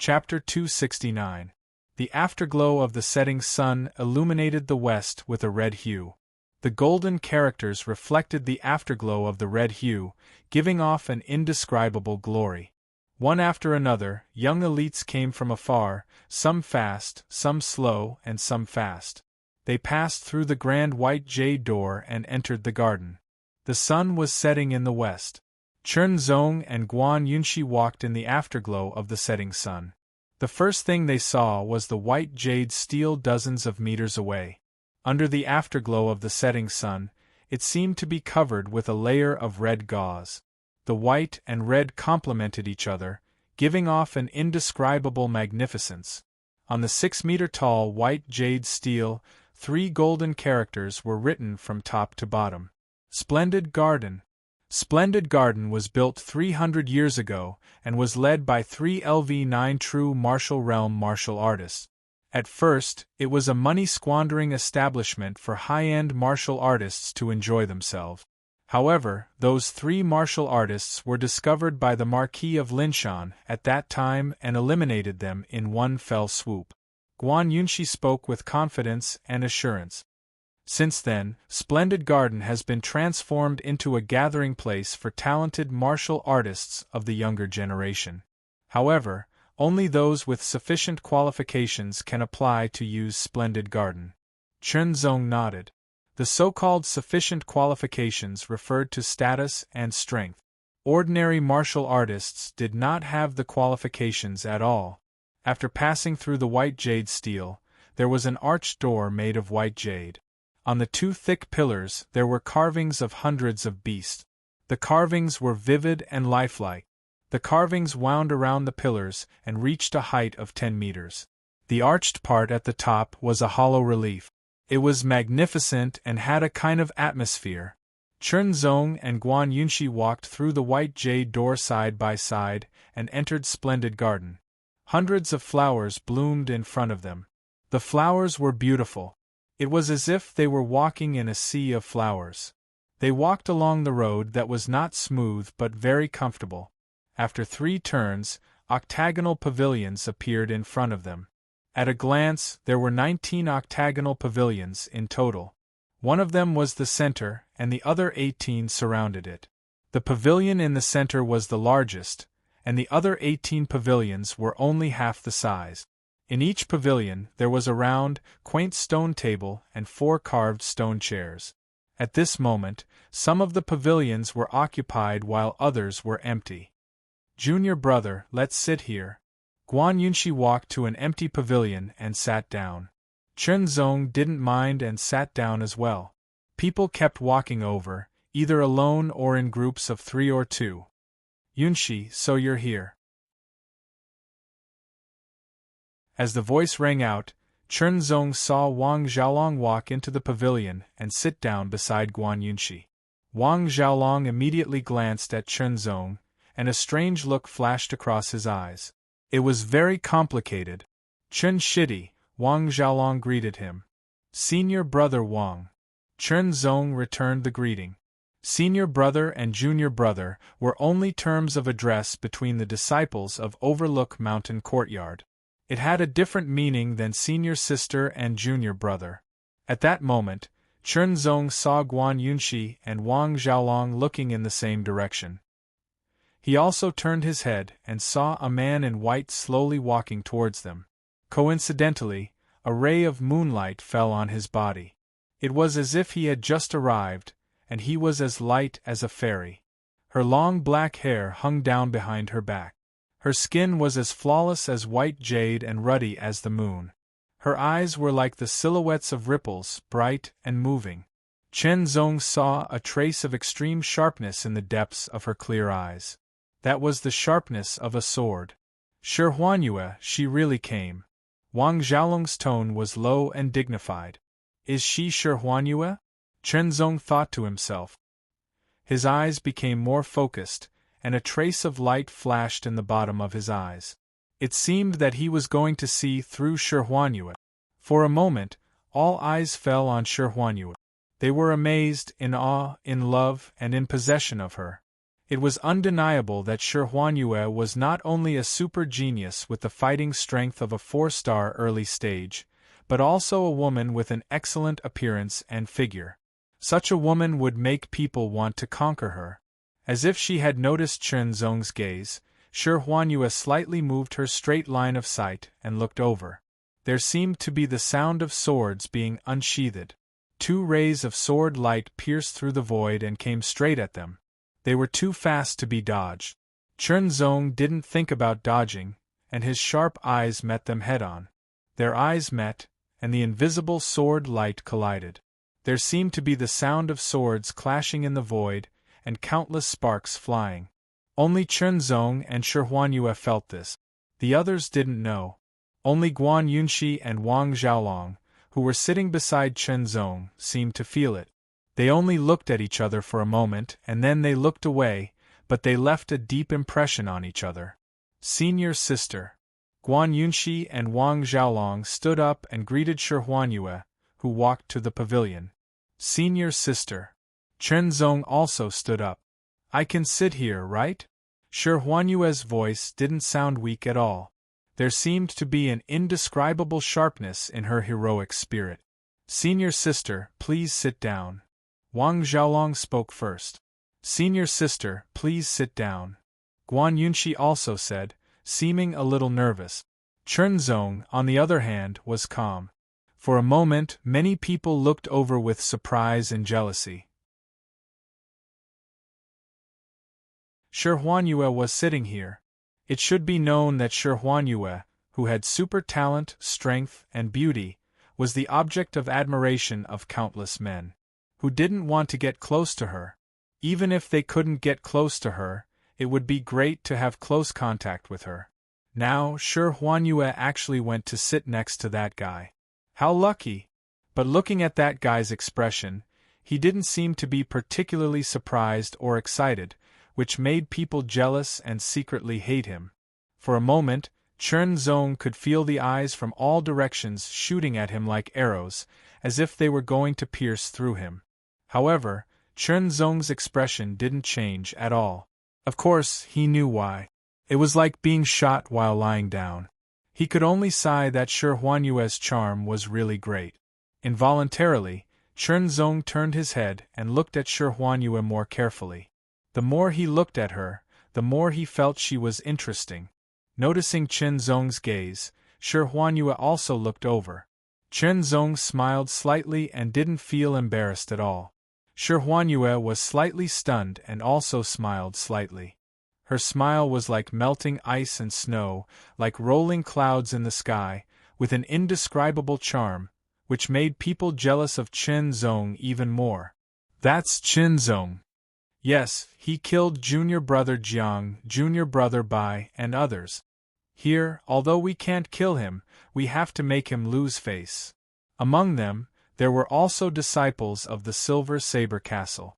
Chapter 269. The afterglow of the setting sun illuminated the west with a red hue. The golden characters reflected the afterglow of the red hue, giving off an indescribable glory. One after another, young elites came from afar, some fast, some slow, and some fast. They passed through the grand white jade door and entered the garden. The sun was setting in the west. Chen Zong and Guan Yunxi walked in the afterglow of the setting sun. The first thing they saw was the white jade steel dozens of meters away. Under the afterglow of the setting sun, it seemed to be covered with a layer of red gauze. The white and red complemented each other, giving off an indescribable magnificence. On the 6-meter-tall white jade steel, 3 golden characters were written from top to bottom. Splendid Garden. Splendid Garden was built 300 years ago and was led by 3 LV9 true martial realm martial artists. At first, it was a money-squandering establishment for high-end martial artists to enjoy themselves. However, those 3 martial artists were discovered by the Marquis of Linshan at that time and eliminated them in one fell swoop. Guan Yunxi spoke with confidence and assurance. Since then, Splendid Garden has been transformed into a gathering place for talented martial artists of the younger generation. However, only those with sufficient qualifications can apply to use Splendid Garden. Chen Zong nodded. The so-called sufficient qualifications referred to status and strength. Ordinary martial artists did not have the qualifications at all. After passing through the white jade steel, there was an arched door made of white jade. On the 2 thick pillars there were carvings of hundreds of beasts. The carvings were vivid and lifelike. The carvings wound around the pillars and reached a height of 10 meters. The arched part at the top was a hollow relief. It was magnificent and had a kind of atmosphere. Chen Zong and Guan Yunxi walked through the white jade door side by side and entered Splendid Garden. Hundreds of flowers bloomed in front of them. The flowers were beautiful. It was as if they were walking in a sea of flowers. They walked along the road that was not smooth but very comfortable. After 3 turns, octagonal pavilions appeared in front of them. At a glance, there were 19 octagonal pavilions in total. One of them was the center, and the other 18 surrounded it. The pavilion in the center was the largest, and the other 18 pavilions were only half the size. In each pavilion, there was a round, quaint stone table and 4 carved stone chairs. At this moment, some of the pavilions were occupied while others were empty. Junior brother, let's sit here. Guan Yunxi walked to an empty pavilion and sat down. Chen Zong didn't mind and sat down as well. People kept walking over, either alone or in groups of 3 or 2. Yunxi, so you're here. As the voice rang out, Chen Zong saw Wang Xiaolong walk into the pavilion and sit down beside Guan Yunxi. Wang Xiaolong immediately glanced at Chen Zong, and a strange look flashed across his eyes. It was very complicated. Chen Shidi, Wang Xiaolong greeted him. Senior brother Wang. Chen Zong returned the greeting. Senior brother and junior brother were only terms of address between the disciples of Overlook Mountain Courtyard. It had a different meaning than senior sister and junior brother. At that moment, Chen Zong saw Guan Yunxi and Wang Xiaolong looking in the same direction. He also turned his head and saw a man in white slowly walking towards them. Coincidentally, a ray of moonlight fell on his body. It was as if he had just arrived, and he was as light as a fairy. Her long black hair hung down behind her back. Her skin was as flawless as white jade and ruddy as the moon. Her eyes were like the silhouettes of ripples, bright and moving. Chen Zong saw a trace of extreme sharpness in the depths of her clear eyes. That was the sharpness of a sword. Shi Huanyue, she really came. Wang Xiaolong's tone was low and dignified. Is she Shi Huanyue? Chen Zong thought to himself. His eyes became more focused, and a trace of light flashed in the bottom of his eyes. It seemed that he was going to see through Shi Huanyue. For a moment, all eyes fell on Shi Huanyue. They were amazed, in awe, in love, and in possession of her. It was undeniable that Shi Huanyue was not only a super genius with the fighting strength of a 4-star early stage, but also a woman with an excellent appearance and figure. Such a woman would make people want to conquer her. As if she had noticed Chen Zong's gaze, Shi Huanyue slightly moved her straight line of sight and looked over. There seemed to be the sound of swords being unsheathed. 2 rays of sword light pierced through the void and came straight at them. They were too fast to be dodged. Chen Zong didn't think about dodging, and his sharp eyes met them head-on. Their eyes met, and the invisible sword light collided. There seemed to be the sound of swords clashing in the void, and countless sparks flying. Only Chen Zong and Shi Huanyue felt this. The others didn't know. Only Guan Yunxi and Wang Xiaolong, who were sitting beside Chen Zong, seemed to feel it. They only looked at each other for a moment and then they looked away, but they left a deep impression on each other. Senior sister. Guan Yunxi and Wang Xiaolong stood up and greeted Shi Huanyue, who walked to the pavilion. Senior sister. Chen Zong also stood up. I can sit here, right? Shi Huanyue's voice didn't sound weak at all. There seemed to be an indescribable sharpness in her heroic spirit. Senior sister, please sit down. Wang Xiaolong spoke first. Senior sister, please sit down. Guan Yunxi also said, seeming a little nervous. Chen Zong, on the other hand, was calm. For a moment, many people looked over with surprise and jealousy. Shi Huanyue was sitting here. It should be known that Shi Huanyue, who had super talent, strength, and beauty, was the object of admiration of countless men, who didn't want to get close to her. Even if they couldn't get close to her, it would be great to have close contact with her. Now, Shi Huanyue actually went to sit next to that guy. How lucky! But looking at that guy's expression, he didn't seem to be particularly surprised or excited, which made people jealous and secretly hate him. For a moment, Chen Zong could feel the eyes from all directions shooting at him like arrows, as if they were going to pierce through him. However, Chen Zong's expression didn't change at all. Of course, he knew why. It was like being shot while lying down. He could only sigh that Shi Huanyue's charm was really great. Involuntarily, Chen Zong turned his head and looked at Shi Huanyue more carefully. The more he looked at her, the more he felt she was interesting. Noticing Chen Zong's gaze, Shi Huanyue also looked over. Chen Zong smiled slightly and didn't feel embarrassed at all. Shi Huanyue was slightly stunned and also smiled slightly. Her smile was like melting ice and snow, like rolling clouds in the sky, with an indescribable charm, which made people jealous of Chen Zong even more. That's Chen Zong. Yes, he killed junior brother Jiang, junior brother Bai, and others. Here, although we can't kill him, we have to make him lose face. Among them, there were also disciples of the Silver Saber Castle.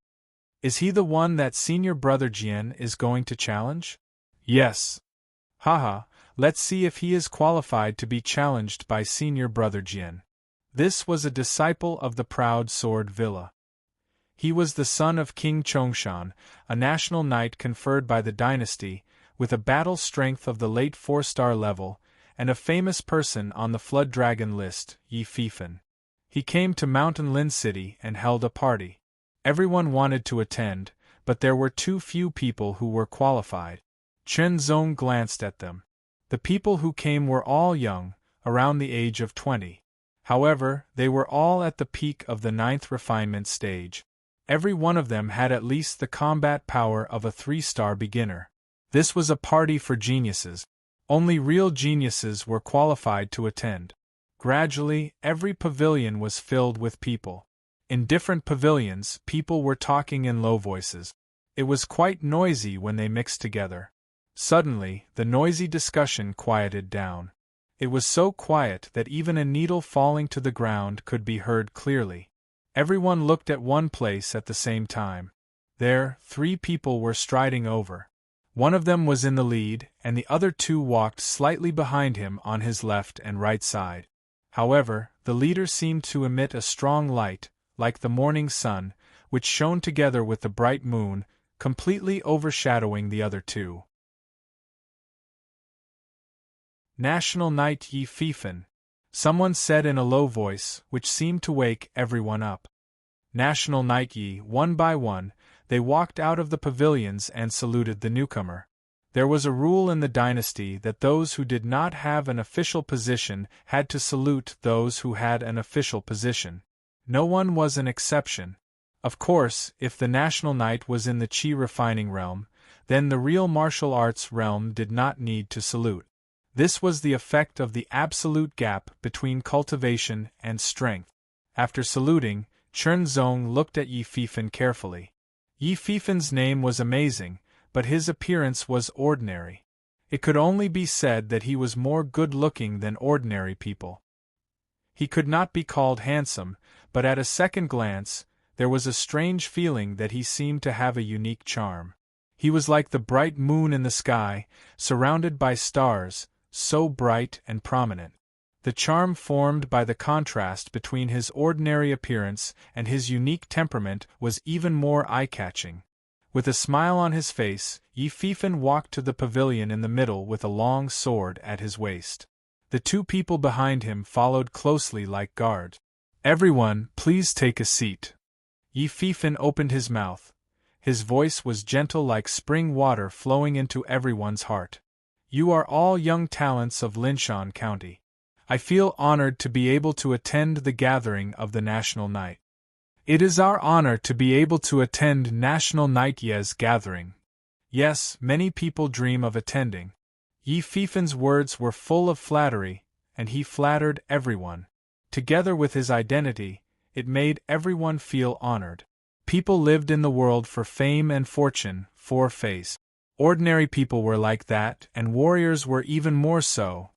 Is he the one that senior brother Jian is going to challenge? Yes. Haha, let's see if he is qualified to be challenged by senior brother Jian. This was a disciple of the proud Sword Villa. He was the son of King Chongshan, a national knight conferred by the dynasty, with a battle strength of the late 4-star level, and a famous person on the Flood Dragon list, Yi Fifan. He came to Mountain Lin City and held a party. Everyone wanted to attend, but there were too few people who were qualified. Chen Zong glanced at them. The people who came were all young, around the age of 20. However, they were all at the peak of the 9th refinement stage. Every one of them had at least the combat power of a 3-star beginner. This was a party for geniuses. Only real geniuses were qualified to attend. Gradually, every pavilion was filled with people. In different pavilions, people were talking in low voices. It was quite noisy when they mixed together. Suddenly, the noisy discussion quieted down. It was so quiet that even a needle falling to the ground could be heard clearly. Everyone looked at one place at the same time. There, 3 people were striding over. One of them was in the lead, and the other 2 walked slightly behind him on his left and right side. However, the leader seemed to emit a strong light, like the morning sun, which shone together with the bright moon, completely overshadowing the other 2. National Night Yi Fifan, someone said in a low voice, which seemed to wake everyone up. National Night Yi, one by one, they walked out of the pavilions and saluted the newcomer. There was a rule in the dynasty that those who did not have an official position had to salute those who had an official position. No one was an exception. Of course, if the national knight was in the Qi refining realm, then the real martial arts realm did not need to salute. This was the effect of the absolute gap between cultivation and strength. After saluting, Chen Zong looked at Yi Fifan carefully. Yi Fifan's name was amazing, but his appearance was ordinary. It could only be said that he was more good-looking than ordinary people. He could not be called handsome, but at a second glance, there was a strange feeling that he seemed to have a unique charm. He was like the bright moon in the sky, surrounded by stars, so bright and prominent. The charm formed by the contrast between his ordinary appearance and his unique temperament was even more eye-catching. With a smile on his face, Yi Fifan walked to the pavilion in the middle with a long sword at his waist. The 2 people behind him followed closely like guards. "Everyone, please take a seat." Yi Fifan opened his mouth. His voice was gentle like spring water flowing into everyone's heart. "You are all young talents of Linshan County. I feel honored to be able to attend the gathering of the National Night." "It is our honor to be able to attend National Night Ye's gathering. Yes, many people dream of attending." Yi Fifan's words were full of flattery, and he flattered everyone. Together with his identity, it made everyone feel honored. People lived in the world for fame and fortune, for face. Ordinary people were like that, and warriors were even more so.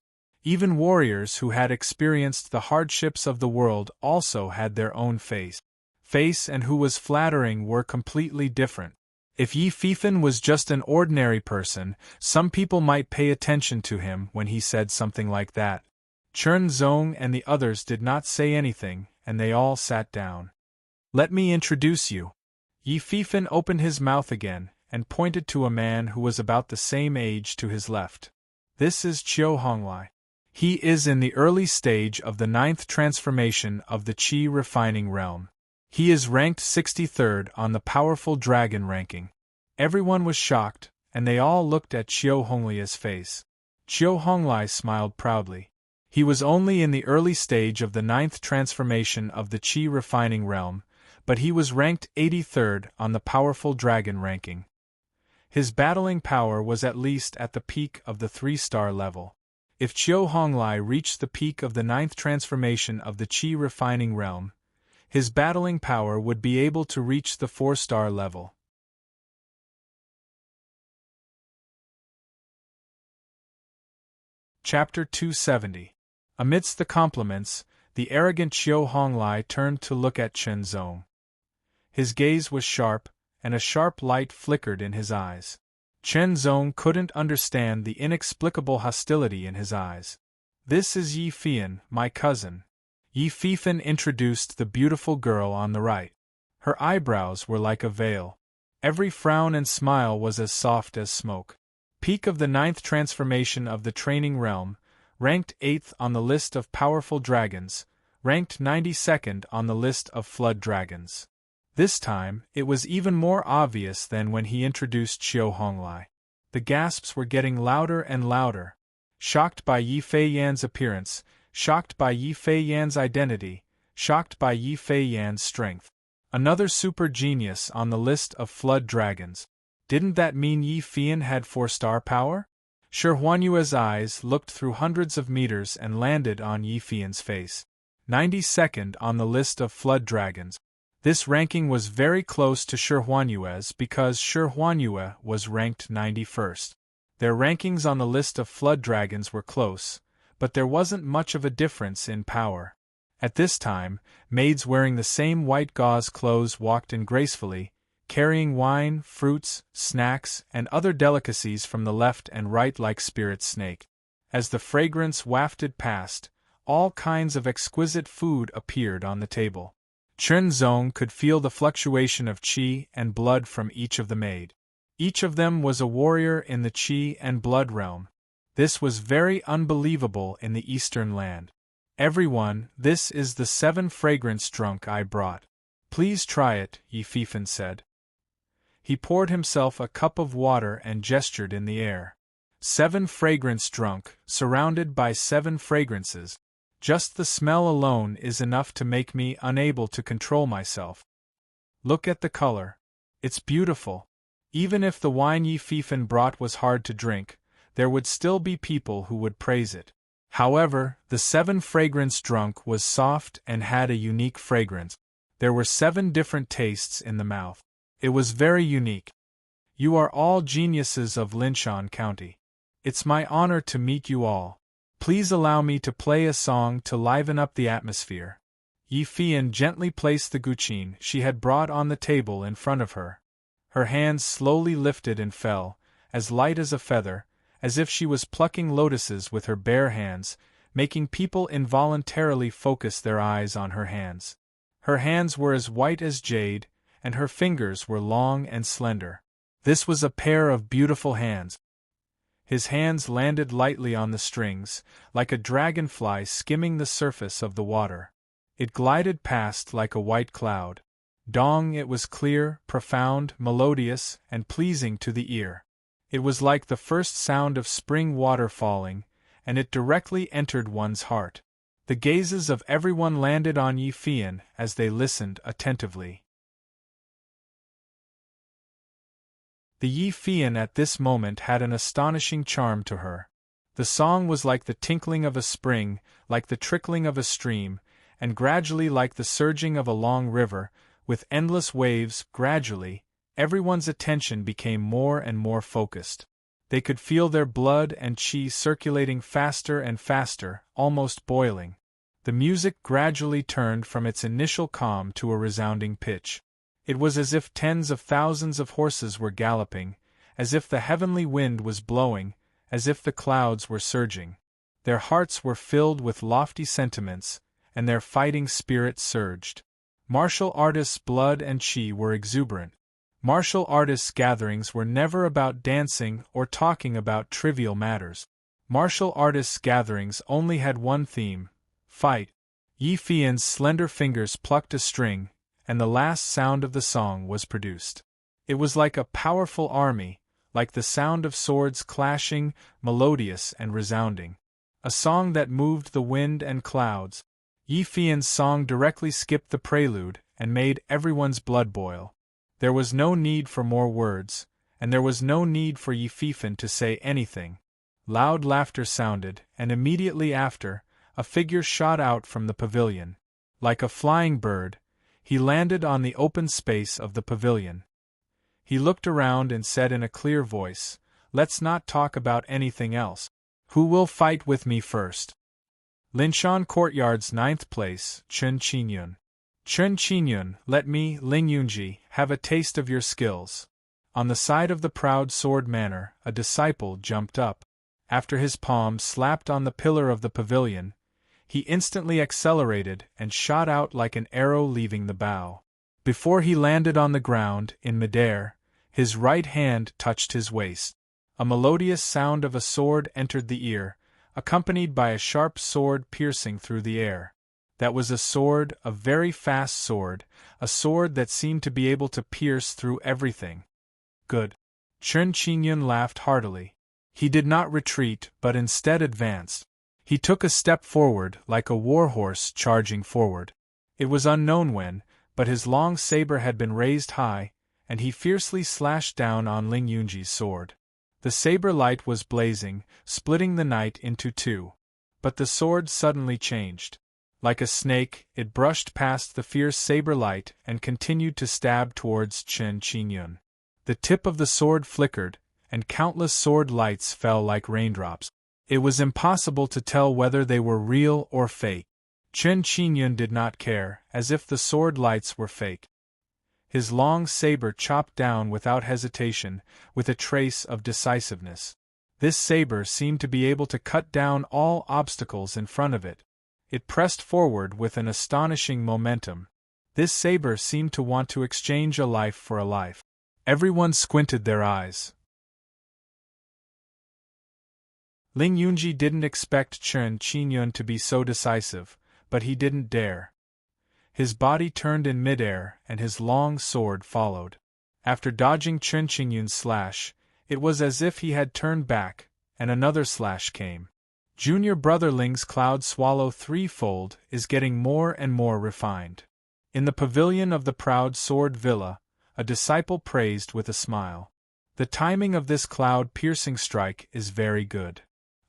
Even warriors who had experienced the hardships of the world also had their own face. Face and who was flattering were completely different. If Yi Fifan was just an ordinary person, some people might pay attention to him when he said something like that. Chen Zong and the others did not say anything, and they all sat down. "Let me introduce you." Yi Fifan opened his mouth again, and pointed to a man who was about the same age to his left. "This is Qiu Honglai. He is in the early stage of the 9th transformation of the Qi refining realm. He is ranked 63rd on the powerful dragon ranking." Everyone was shocked, and they all looked at Qiu Honglai's face. Qiu Honglai smiled proudly. He was only in the early stage of the 9th transformation of the Qi refining realm, but he was ranked 83rd on the powerful dragon ranking. His battling power was at least at the peak of the 3-star level. If Qiu Honglai reached the peak of the 9th transformation of the Qi refining realm, his battling power would be able to reach the 4-star level. Chapter 270. Amidst the compliments, the arrogant Qiu Honglai turned to look at Chen Zong. His gaze was sharp, and a sharp light flickered in his eyes. Chen Zong couldn't understand the inexplicable hostility in his eyes. "This is Yi Fifan, my cousin." Yi Fifan introduced the beautiful girl on the right. Her eyebrows were like a veil. Every frown and smile was as soft as smoke. Peak of the 9th transformation of the training realm, ranked 8th on the list of powerful dragons, ranked 92nd on the list of flood dragons. This time, it was even more obvious than when he introduced Xiao Honglai. The gasps were getting louder and louder. Shocked by Yi Fei Yan's appearance, shocked by Yi Fei Yan's identity, shocked by Yi Fei Yan's strength. Another super genius on the list of flood dragons. Didn't that mean Yi Feiyan had 4-star power? Shi Huanyue's eyes looked through hundreds of meters and landed on Yi Feiyan's face. 92nd on the list of flood dragons. This ranking was very close to Shi Huanyue's because Shi Huanyue was ranked 91st. Their rankings on the list of flood dragons were close, but there wasn't much of a difference in power. At this time, maids wearing the same white gauze clothes walked in gracefully, carrying wine, fruits, snacks, and other delicacies from the left and right like spirit snake. As the fragrance wafted past, all kinds of exquisite food appeared on the table. Chen Zong could feel the fluctuation of qi and blood from each of the maid. Each of them was a warrior in the qi and blood realm. This was very unbelievable in the Eastern land. Everyone, this is the 7 fragrance drunk I brought. Please try it, Yi Feifen said. He poured himself a cup of water and gestured in the air. 7 fragrance drunk, surrounded by 7 fragrances. Just the smell alone is enough to make me unable to control myself. Look at the color. It's beautiful. Even if the wine Yi Feifen brought was hard to drink, there would still be people who would praise it. However, the 7 fragrance drunk was soft and had a unique fragrance. There were 7 different tastes in the mouth. It was very unique. You are all geniuses of Linshan County. It's my honor to meet you all. Please allow me to play a song to liven up the atmosphere. Yi Feiyan gently placed the guqin she had brought on the table in front of her. Her hands slowly lifted and fell, as light as a feather, as if she was plucking lotuses with her bare hands, making people involuntarily focus their eyes on her hands. Her hands were as white as jade, and her fingers were long and slender. This was a pair of beautiful hands. His hands landed lightly on the strings, like a dragonfly skimming the surface of the water. It glided past like a white cloud. Dong, it was clear, profound, melodious, and pleasing to the ear. It was like the first sound of spring water falling, and it directly entered one's heart. The gazes of everyone landed on Yi Feiyan as they listened attentively. The Yi Feiyan at this moment had an astonishing charm to her. The song was like the tinkling of a spring, like the trickling of a stream, and gradually like the surging of a long river, with endless waves. Gradually, everyone's attention became more and more focused. They could feel their blood and qi circulating faster and faster, almost boiling. The music gradually turned from its initial calm to a resounding pitch. It was as if tens of thousands of horses were galloping, as if the heavenly wind was blowing, as if the clouds were surging. Their hearts were filled with lofty sentiments, and their fighting spirit surged. Martial artists' blood and qi were exuberant. Martial artists' gatherings were never about dancing or talking about trivial matters. Martial artists' gatherings only had one theme: fight. Yi Feiyan's slender fingers plucked a string, and the last sound of the song was produced. It was like a powerful army, like the sound of swords clashing, melodious and resounding. A song that moved the wind and clouds. Yi Feiyan's song directly skipped the prelude and made everyone's blood boil. There was no need for more words, and there was no need for Yi Feifen to say anything. Loud laughter sounded, and immediately after, a figure shot out from the pavilion. Like a flying bird, he landed on the open space of the pavilion. He looked around and said in a clear voice, "Let's not talk about anything else. Who will fight with me first?" Linshan Courtyard's 9th place, Chen Qinyun. Chen Qinyun, let me, Ling Yunji, have a taste of your skills. On the side of the proud sword manor, a disciple jumped up. After his palm slapped on the pillar of the pavilion, he instantly accelerated and shot out like an arrow leaving the bow. Before he landed on the ground, in midair, his right hand touched his waist. A melodious sound of a sword entered the ear, accompanied by a sharp sword piercing through the air. That was a sword, a very fast sword, a sword that seemed to be able to pierce through everything. Good. Chen Qingyun laughed heartily. He did not retreat, but instead advanced. He took a step forward, like a warhorse charging forward. It was unknown when, but his long saber had been raised high, and he fiercely slashed down on Ling Yunji's sword. The saber light was blazing, splitting the night into two. But the sword suddenly changed. Like a snake, it brushed past the fierce saber light and continued to stab towards Chen Qingyun. The tip of the sword flickered, and countless sword lights fell like raindrops. It was impossible to tell whether they were real or fake. Chen Qingyun did not care, as if the sword lights were fake. His long saber chopped down without hesitation, with a trace of decisiveness. This saber seemed to be able to cut down all obstacles in front of it. It pressed forward with an astonishing momentum. This saber seemed to want to exchange a life for a life. Everyone squinted their eyes. Ling Yunji didn't expect Chen Qingyun to be so decisive, but he didn't dare. His body turned in midair, and his long sword followed. After dodging Chen Qingyun's slash, it was as if he had turned back, and another slash came. Junior brother Ling's cloud swallow threefold is getting more and more refined. In the pavilion of the proud sword villa, a disciple praised with a smile. The timing of this cloud-piercing strike is very good.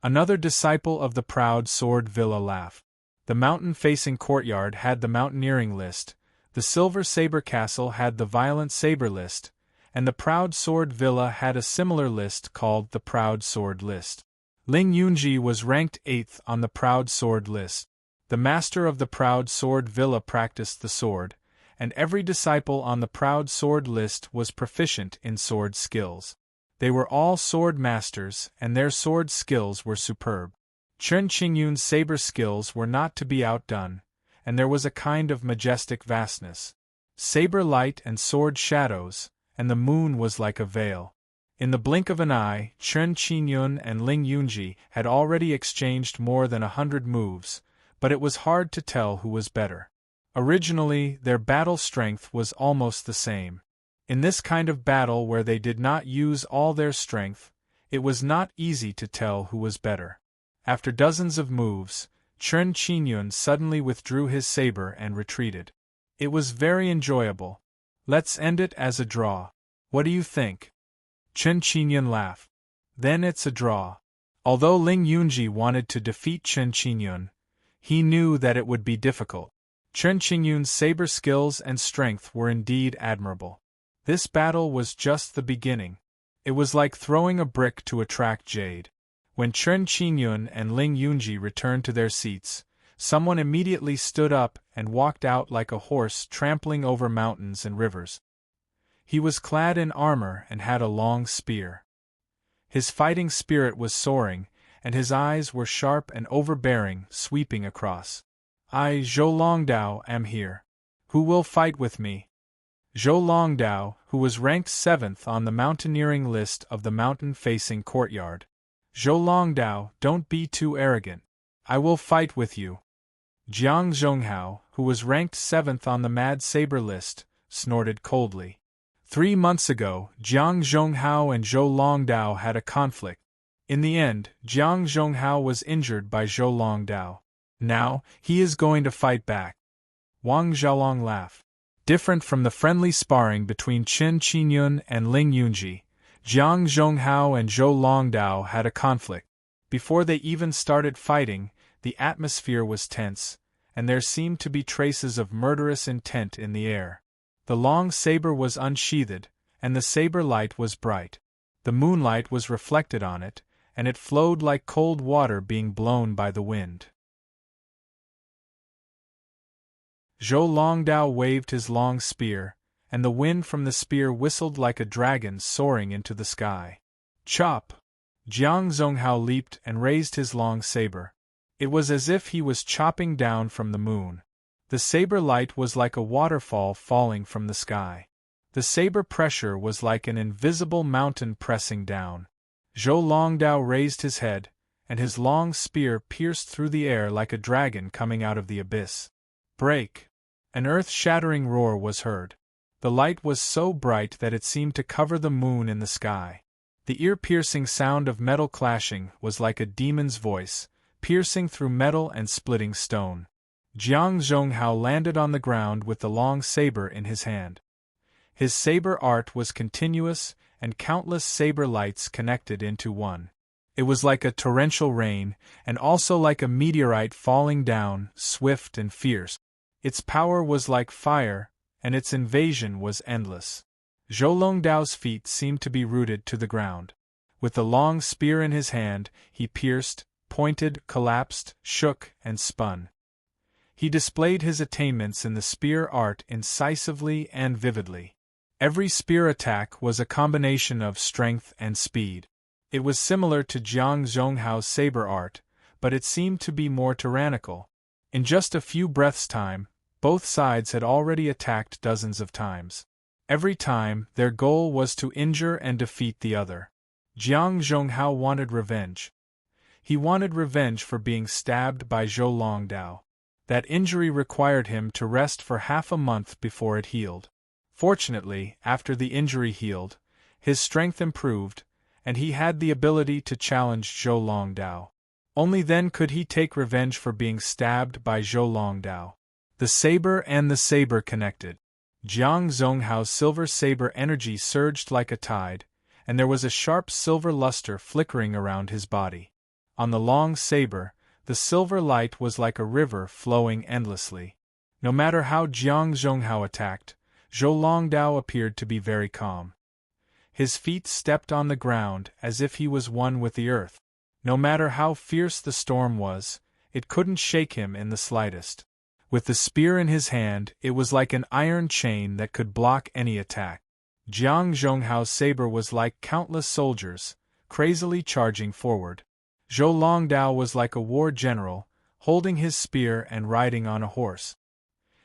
Another disciple of the proud sword villa laughed. The mountain-facing courtyard had the mountaineering list, the silver saber castle had the violent saber list, and the proud sword villa had a similar list called the proud sword list. Ling Yunji was ranked 8th on the proud sword list. The master of the proud sword villa practiced the sword, and every disciple on the proud sword list was proficient in sword skills. They were all sword masters, and their sword skills were superb. Chen Qingyun's saber skills were not to be outdone, and there was a kind of majestic vastness. Saber light and sword shadows, and the moon was like a veil. In the blink of an eye, Chen Qingyun and Ling Yunji had already exchanged more than 100 moves, but it was hard to tell who was better. Originally, their battle strength was almost the same. In this kind of battle where they did not use all their strength, it was not easy to tell who was better. After dozens of moves, Chen Qingyun suddenly withdrew his saber and retreated. It was very enjoyable. Let's end it as a draw. What do you think? Chen Qingyun laughed. Then it's a draw. Although Ling Yunji wanted to defeat Chen Qingyun, he knew that it would be difficult. Chen Qingyun's saber skills and strength were indeed admirable. This battle was just the beginning. It was like throwing a brick to attract jade. When Chen Qingyun and Ling Yunji returned to their seats, someone immediately stood up and walked out like a horse trampling over mountains and rivers. He was clad in armor and had a long spear. His fighting spirit was soaring, and his eyes were sharp and overbearing, sweeping across. I, Zhou Longdao, am here. Who will fight with me? Zhou Longdao, who was ranked 7th on the mountaineering list of the mountain-facing courtyard. Zhou Longdao, don't be too arrogant. I will fight with you. Jiang Zhonghao, who was ranked 7th on the mad saber list, snorted coldly. 3 months ago, Jiang Zhonghao and Zhou Longdao had a conflict. In the end, Jiang Zhonghao was injured by Zhou Longdao. Now, he is going to fight back. Wang Xiaolong laughed. Different from the friendly sparring between Chen Qingyun and Ling Yunji, Jiang Zhonghao and Zhou Longdao had a conflict. Before they even started fighting, the atmosphere was tense, and there seemed to be traces of murderous intent in the air. The long saber was unsheathed, and the saber light was bright. The moonlight was reflected on it, and it flowed like cold water being blown by the wind. Zhou Longdao waved his long spear, and the wind from the spear whistled like a dragon soaring into the sky. Chop! Jiang Zhonghao leaped and raised his long saber. It was as if he was chopping down from the moon. The saber light was like a waterfall falling from the sky. The saber pressure was like an invisible mountain pressing down. Zhou Longdao raised his head, and his long spear pierced through the air like a dragon coming out of the abyss. Break! An earth-shattering roar was heard. The light was so bright that it seemed to cover the moon in the sky. The ear-piercing sound of metal clashing was like a demon's voice, piercing through metal and splitting stone. Jiang Zhonghao landed on the ground with the long saber in his hand. His saber art was continuous, and countless saber lights connected into one. It was like a torrential rain, and also like a meteorite falling down, swift and fierce. Its power was like fire, and its invasion was endless. Zhou Longdao's feet seemed to be rooted to the ground. With the long spear in his hand, he pierced, pointed, collapsed, shook, and spun. He displayed his attainments in the spear art incisively and vividly. Every spear attack was a combination of strength and speed. It was similar to Jiang Zhonghao's saber art, but it seemed to be more tyrannical. In just a few breaths' time, both sides had already attacked dozens of times. Every time, their goal was to injure and defeat the other. Jiang Zhonghao wanted revenge. He wanted revenge for being stabbed by Zhou Longdao. That injury required him to rest for half a month before it healed. Fortunately, after the injury healed, his strength improved, and he had the ability to challenge Zhou Longdao. Only then could he take revenge for being stabbed by Zhou Longdao. The saber and the saber connected. Jiang Zhonghao's silver saber energy surged like a tide, and there was a sharp silver luster flickering around his body. On the long saber, the silver light was like a river flowing endlessly. No matter how Jiang Zhonghao attacked, Zhou Longdao appeared to be very calm. His feet stepped on the ground as if he was one with the earth. No matter how fierce the storm was, it couldn't shake him in the slightest. With the spear in his hand, it was like an iron chain that could block any attack. Jiang Zhonghao's saber was like countless soldiers, crazily charging forward. Zhou Longdao was like a war general, holding his spear and riding on a horse.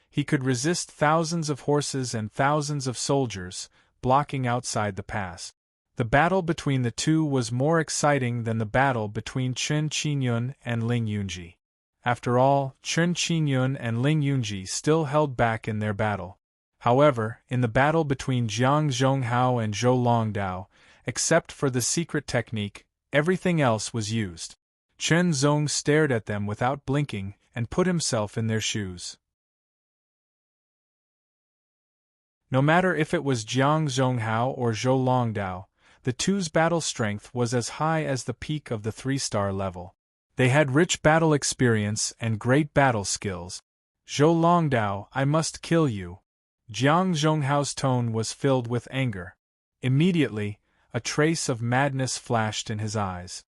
He could resist thousands of horses and thousands of soldiers, blocking outside the pass. The battle between the two was more exciting than the battle between Chen Qingyun and Ling Yunji. After all, Chen Qingyun and Ling Yunji still held back in their battle. However, in the battle between Jiang Zhonghao and Zhou Longdao, except for the secret technique, everything else was used. Chen Zong stared at them without blinking and put himself in their shoes. No matter if it was Jiang Zhonghao or Zhou Longdao, the two's battle strength was as high as the peak of the 3-star level. They had rich battle experience and great battle skills. Zhou Longdao, I must kill you. Jiang Zhonghao's tone was filled with anger. Immediately, a trace of madness flashed in his eyes.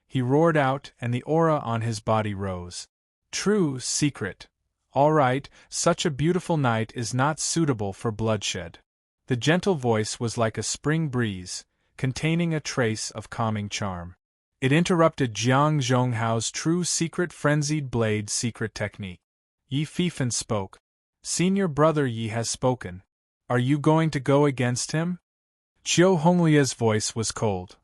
He roared out, and the aura on his body rose. True secret. All right, such a beautiful night is not suitable for bloodshed. The gentle voice was like a spring breeze, containing a trace of calming charm. It interrupted Jiang Zhonghao's true secret frenzied blade secret technique. Yi Fifan spoke. Senior brother Yi has spoken. Are you going to go against him? Qiu Honglia's voice was cold.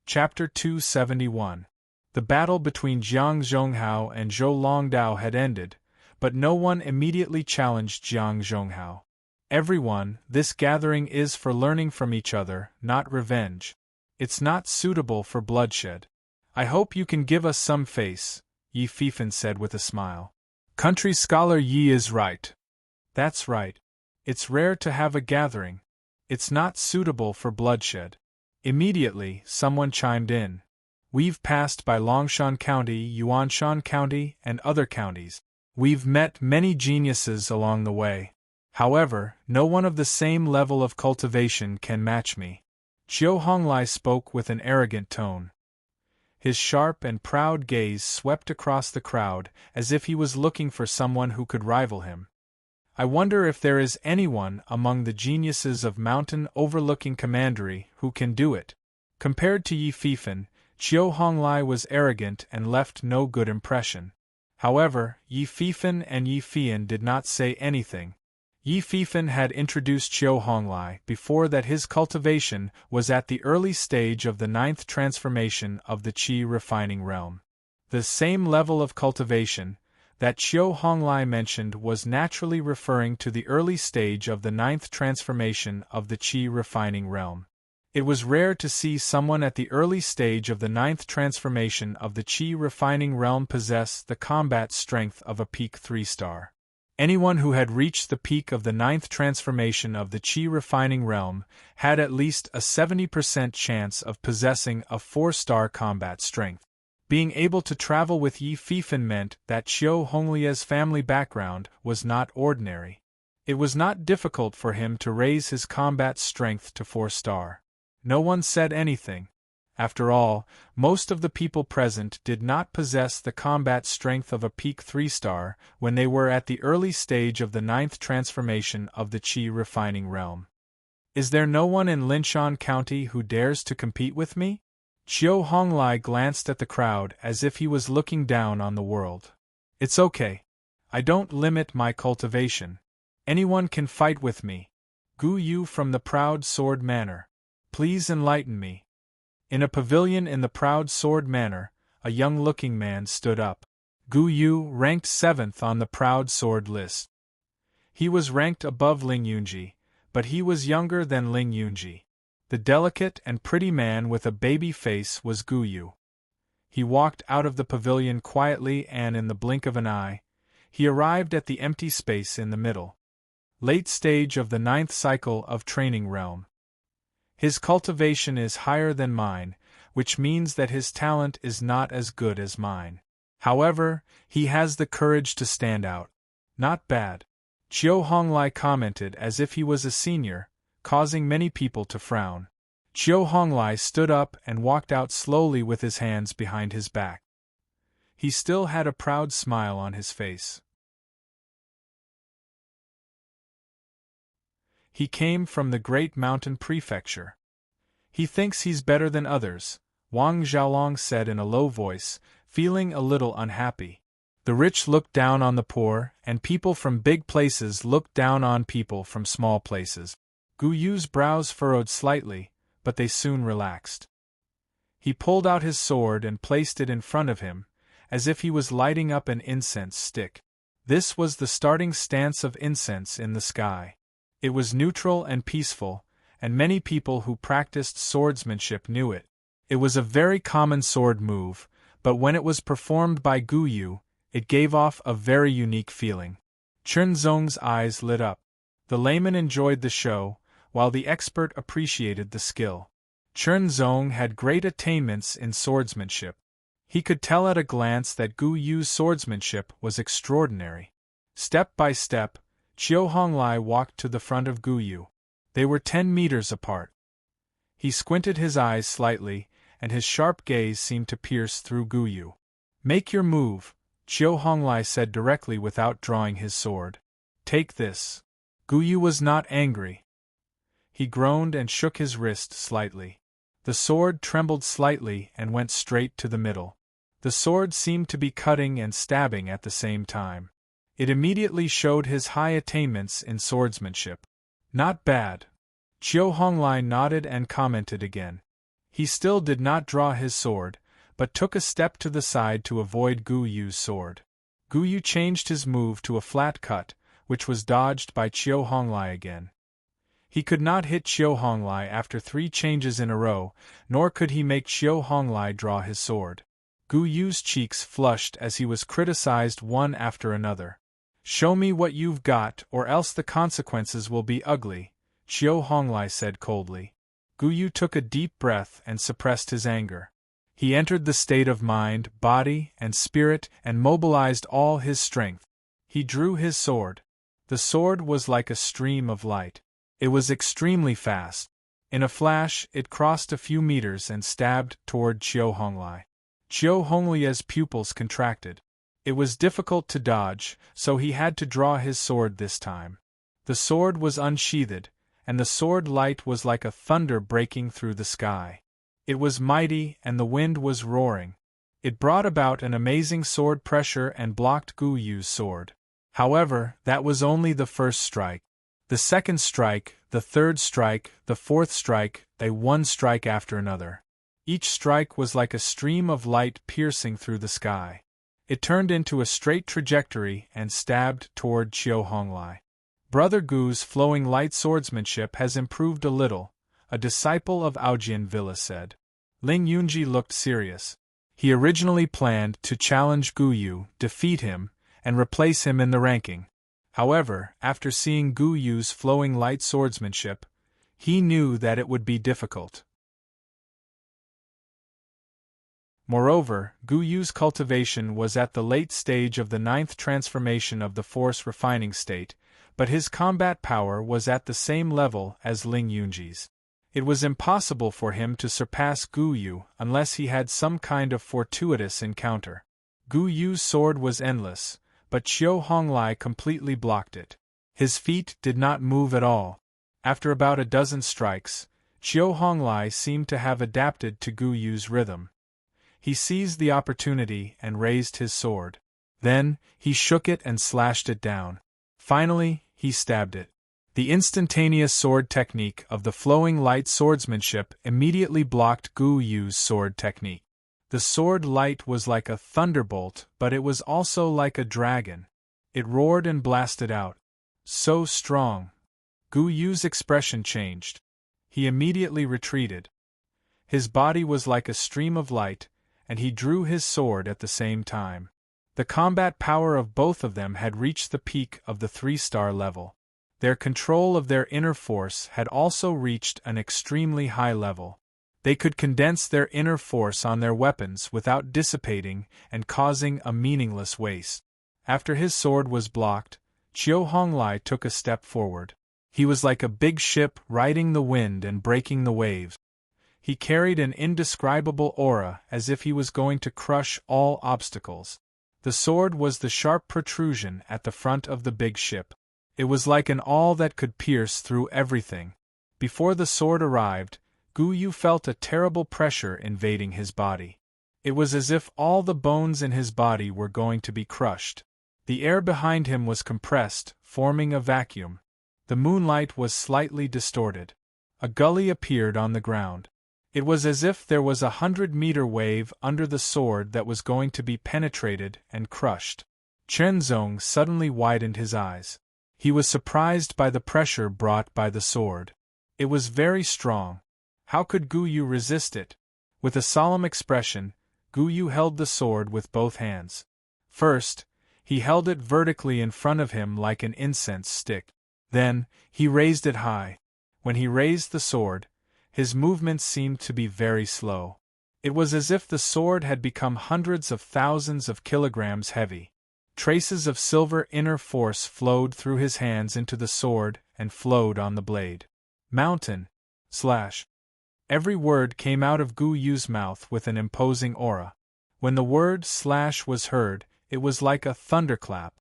Chapter 271. The battle between Jiang Zhonghao and Zhou Longdao had ended, but no one immediately challenged Jiang Zhonghao. Everyone, this gathering is for learning from each other, not revenge. It's not suitable for bloodshed. I hope you can give us some face, Yi Fifan said with a smile. Country scholar Yi is right. That's right. It's rare to have a gathering. It's not suitable for bloodshed. Immediately, someone chimed in. We've passed by Longshan County, Yuanshan County, and other counties. We've met many geniuses along the way. However, no one of the same level of cultivation can match me. Qiu Honglai spoke with an arrogant tone. His sharp and proud gaze swept across the crowd as if he was looking for someone who could rival him. I wonder if there is anyone among the geniuses of mountain overlooking commandery who can do it. Compared to Yi Fifan, Qiu Honglai was arrogant and left no good impression. However, Yi Fifan and Yi Fian did not say anything. Yi Fifan had introduced Qiu Honglai before that his cultivation was at the early stage of the 9th transformation of the Qi refining realm. The same level of cultivation that Qiu Honglai mentioned was naturally referring to the early stage of the 9th transformation of the Qi refining realm. It was rare to see someone at the early stage of the 9th transformation of the Qi refining realm possess the combat strength of a peak 3-star. Anyone who had reached the peak of the 9th transformation of the Qi refining realm had at least a 70% chance of possessing a 4-star combat strength. Being able to travel with Yi Fifan meant that Qiu Honglia's family background was not ordinary. It was not difficult for him to raise his combat strength to 4-star. No one said anything. After all, most of the people present did not possess the combat strength of a peak 3-star when they were at the early stage of the 9th transformation of the Qi refining realm. Is there no one in Linshan County who dares to compete with me? Qiu Honglai glanced at the crowd as if he was looking down on the world. It's okay. I don't limit my cultivation. Anyone can fight with me. Gu Yu from the Proud Sword Manor. Please enlighten me. In a pavilion in the Proud Sword Manor, a young-looking man stood up. Gu Yu ranked 7th on the Proud Sword list. He was ranked above Ling Yunji, but he was younger than Ling Yunji. The delicate and pretty man with a baby face was Gu Yu. He walked out of the pavilion quietly and in the blink of an eye, he arrived at the empty space in the middle. Late stage of the 9th cycle of training realm. His cultivation is higher than mine, which means that his talent is not as good as mine. However, he has the courage to stand out. Not bad. Qiu Honglai commented as if he was a senior, causing many people to frown. Qiu Honglai stood up and walked out slowly with his hands behind his back. He still had a proud smile on his face. He came from the Great Mountain Prefecture. He thinks he's better than others, Wang Xiaolong said in a low voice, feeling a little unhappy. The rich looked down on the poor, and people from big places looked down on people from small places. Gu Yu's brows furrowed slightly, but they soon relaxed. He pulled out his sword and placed it in front of him, as if he was lighting up an incense stick. This was the starting stance of incense in the sky. It was neutral and peaceful, and many people who practiced swordsmanship knew it. It was a very common sword move, but when it was performed by Gu Yu, it gave off a very unique feeling. Chen Zong's eyes lit up. The layman enjoyed the show, while the expert appreciated the skill. Chen Zong had great attainments in swordsmanship. He could tell at a glance that Gu Yu's swordsmanship was extraordinary. Step by step, Qiu Honglai walked to the front of Gu Yu. They were 10 meters apart. He squinted his eyes slightly, and his sharp gaze seemed to pierce through Gu Yu. Make your move, Qiu Honglai said directly without drawing his sword. Take this. Gu Yu was not angry. He groaned and shook his wrist slightly. The sword trembled slightly and went straight to the middle. The sword seemed to be cutting and stabbing at the same time. It immediately showed his high attainments in swordsmanship. Not bad. Qiu Honglai nodded and commented again. He still did not draw his sword, but took a step to the side to avoid Gu Yu's sword. Gu Yu changed his move to a flat cut, which was dodged by Qiu Honglai again. He could not hit Qiu Honglai after 3 changes in a row, nor could he make Qiu Honglai draw his sword. Gu Yu's cheeks flushed as he was criticized one after another. Show me what you've got, or else the consequences will be ugly, Qiu Honglai said coldly. Gu Yu took a deep breath and suppressed his anger. He entered the state of mind, body, and spirit and mobilized all his strength. He drew his sword. The sword was like a stream of light. It was extremely fast. In a flash, it crossed a few meters and stabbed toward Qiu Honglai. Qiu Honglia's pupils contracted. It was difficult to dodge, so he had to draw his sword this time. The sword was unsheathed, and the sword light was like a thunder breaking through the sky. It was mighty, and the wind was roaring. It brought about an amazing sword pressure and blocked Gu Yu's sword. However, that was only the first strike. The second strike, the third strike, the fourth strike, one strike after another. Each strike was like a stream of light piercing through the sky. It turned into a straight trajectory and stabbed toward Qiu Honglai. Brother Gu's flowing light swordsmanship has improved a little, a disciple of Aojian Villa said. Ling Yunji looked serious. He originally planned to challenge Gu Yu, defeat him, and replace him in the ranking. However, after seeing Gu Yu's flowing light swordsmanship, he knew that it would be difficult. Moreover, Gu Yu's cultivation was at the late stage of the 9th transformation of the force refining state, but his combat power was at the same level as Ling Yunji's. It was impossible for him to surpass Gu Yu unless he had some kind of fortuitous encounter. Gu Yu's sword was endless, but Qiu Honglai completely blocked it. His feet did not move at all. After about a dozen strikes, Qiu Honglai seemed to have adapted to Gu Yu's rhythm. He seized the opportunity and raised his sword. Then, he shook it and slashed it down. Finally, he stabbed it. The instantaneous sword technique of the flowing light swordsmanship immediately blocked Gu Yu's sword technique. The sword light was like a thunderbolt, but it was also like a dragon. It roared and blasted out. So strong. Gu Yu's expression changed. He immediately retreated. His body was like a stream of light, and he drew his sword at the same time. The combat power of both of them had reached the peak of the 3-star level. Their control of their inner force had also reached an extremely high level. They could condense their inner force on their weapons without dissipating and causing a meaningless waste. After his sword was blocked, Qiu Honglai took a step forward. He was like a big ship riding the wind and breaking the waves. He carried an indescribable aura as if he was going to crush all obstacles. The sword was the sharp protrusion at the front of the big ship. It was like an awl that could pierce through everything. Before the sword arrived, Gu Yu felt a terrible pressure invading his body. It was as if all the bones in his body were going to be crushed. The air behind him was compressed, forming a vacuum. The moonlight was slightly distorted. A gully appeared on the ground. It was as if there was a 100-meter wave under the sword that was going to be penetrated and crushed. Chen Zong suddenly widened his eyes. He was surprised by the pressure brought by the sword. It was very strong. How could Gu Yu resist it? With a solemn expression, Gu Yu held the sword with both hands. First, he held it vertically in front of him like an incense stick. Then, he raised it high. When he raised the sword, his movements seemed to be very slow. It was as if the sword had become hundreds of thousands of kilograms heavy. Traces of silver inner force flowed through his hands into the sword and flowed on the blade. Mountain. Slash. Every word came out of Gu Yu's mouth with an imposing aura. When the word slash was heard, it was like a thunderclap.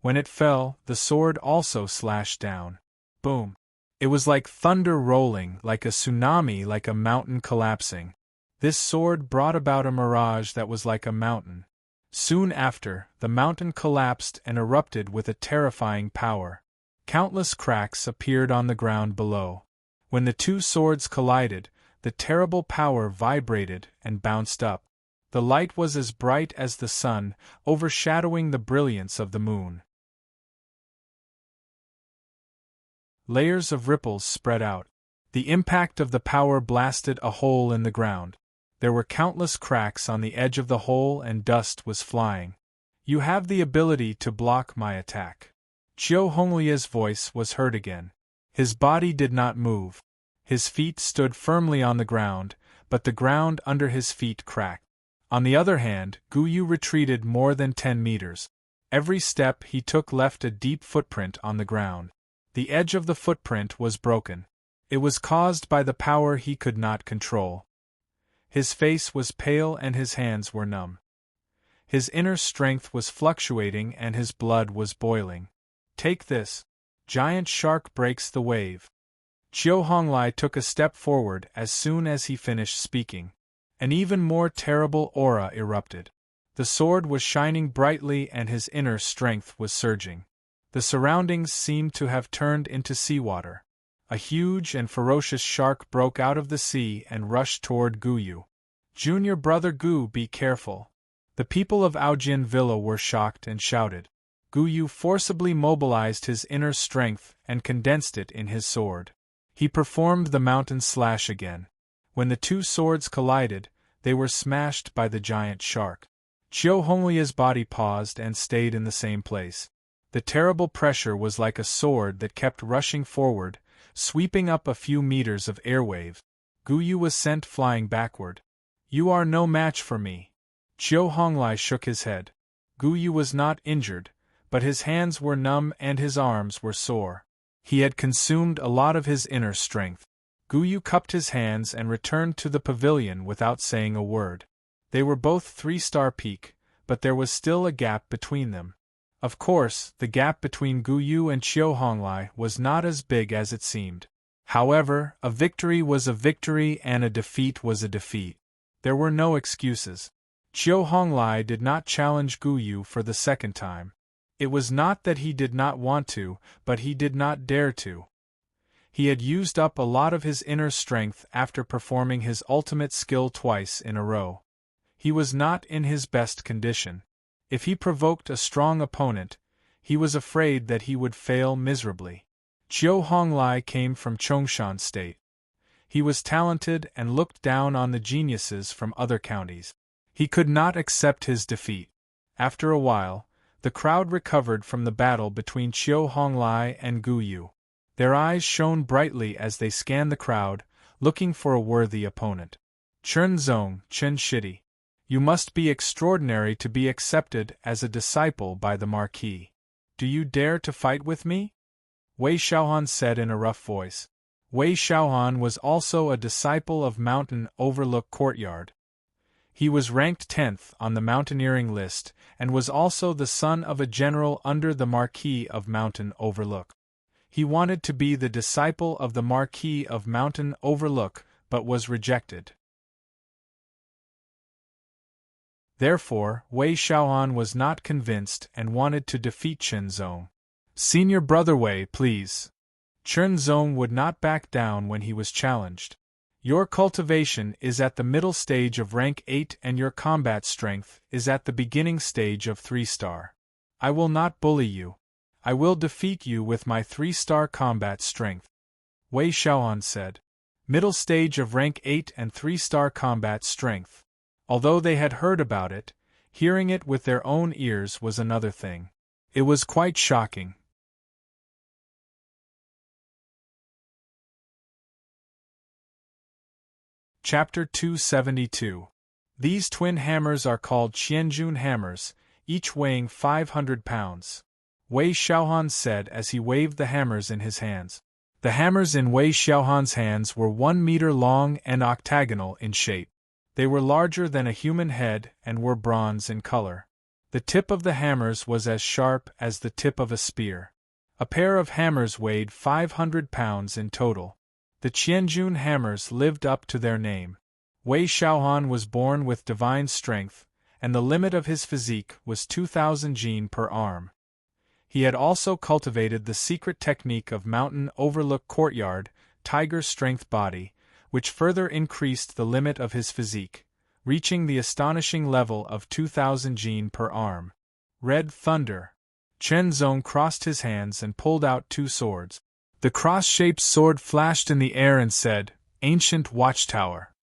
When it fell, the sword also slashed down. Boom. It was like thunder rolling, like a tsunami, like a mountain collapsing. This sword brought about a mirage that was like a mountain. Soon after, the mountain collapsed and erupted with a terrifying power. Countless cracks appeared on the ground below. When the two swords collided, the terrible power vibrated and bounced up. The light was as bright as the sun, overshadowing the brilliance of the moon. Layers of ripples spread out. The impact of the power blasted a hole in the ground. There were countless cracks on the edge of the hole and dust was flying. You have the ability to block my attack. Qiu Honglia's voice was heard again. His body did not move. His feet stood firmly on the ground, but the ground under his feet cracked. On the other hand, Gu Yu retreated more than 10 meters. Every step he took left a deep footprint on the ground. The edge of the footprint was broken. It was caused by the power he could not control. His face was pale and his hands were numb. His inner strength was fluctuating and his blood was boiling. Take this. Giant shark breaks the wave. Qiu Honglai took a step forward as soon as he finished speaking. An even more terrible aura erupted. The sword was shining brightly and his inner strength was surging. The surroundings seemed to have turned into seawater. A huge and ferocious shark broke out of the sea and rushed toward Guyu. "Junior brother Gu, be careful." The people of Aojian Villa were shocked and shouted. Guyu forcibly mobilized his inner strength and condensed it in his sword. He performed the mountain slash again. When the two swords collided, they were smashed by the giant shark. Chiu Honglia's body paused and stayed in the same place. The terrible pressure was like a sword that kept rushing forward, sweeping up a few meters of airwaves. Guyu was sent flying backward. "You are no match for me." Chiu Honglai shook his head. Guyu was not injured, but his hands were numb and his arms were sore. He had consumed a lot of his inner strength. Guyu cupped his hands and returned to the pavilion without saying a word. They were both 3-star peak, but there was still a gap between them. Of course, the gap between Guyu and Chiu Honglai was not as big as it seemed. However, a victory was a victory and a defeat was a defeat. There were no excuses. Chiu Honglai did not challenge Guyu for the second time. It was not that he did not want to, but he did not dare to. He had used up a lot of his inner strength after performing his ultimate skill twice in a row. He was not in his best condition. If he provoked a strong opponent, he was afraid that he would fail miserably. Chiu Honglai came from Chongshan State. He was talented and looked down on the geniuses from other counties. He could not accept his defeat. After a while, the crowd recovered from the battle between Chiu Honglai and Guyu. Their eyes shone brightly as they scanned the crowd, looking for a worthy opponent. "Chen Zong, Chen Shidi. You must be extraordinary to be accepted as a disciple by the Marquis. Do you dare to fight with me?" Wei Xiaohan said in a rough voice. Wei Xiaohan was also a disciple of Mountain Overlook Courtyard. He was ranked 10th on the mountaineering list, and was also the son of a general under the Marquis of Mountain Overlook. He wanted to be the disciple of the Marquis of Mountain Overlook, but was rejected. Therefore, Wei Xiaohan was not convinced and wanted to defeat Chen Zong. "Senior brother Wei, please." Chen Zong would not back down when he was challenged. "Your cultivation is at the middle stage of rank 8 and your combat strength is at the beginning stage of 3-star. I will not bully you. I will defeat you with my 3-star combat strength," Wei Xiaohan said. Middle stage of rank 8 and 3-star combat strength. Although they had heard about it, hearing it with their own ears was another thing. It was quite shocking. Chapter 272. These twin hammers are called Qianjun hammers, each weighing 500 pounds. Wei Xiaohan said as he waved the hammers in his hands. The hammers in Wei Xiaohan's hands were 1 meter long and octagonal in shape. They were larger than a human head and were bronze in color. The tip of the hammers was as sharp as the tip of a spear. A pair of hammers weighed 500 pounds in total. The Qianjun hammers lived up to their name. Wei Xiaohan was born with divine strength, and the limit of his physique was 2,000 jin per arm. He had also cultivated the secret technique of Mountain Overlook Courtyard, Tiger Strength Body, which further increased the limit of his physique, reaching the astonishing level of 2,000 jin per arm. Red Thunder. Chen Zong crossed his hands and pulled out 2 swords. The cross-shaped sword flashed in the air and said, "Ancient Watchtower."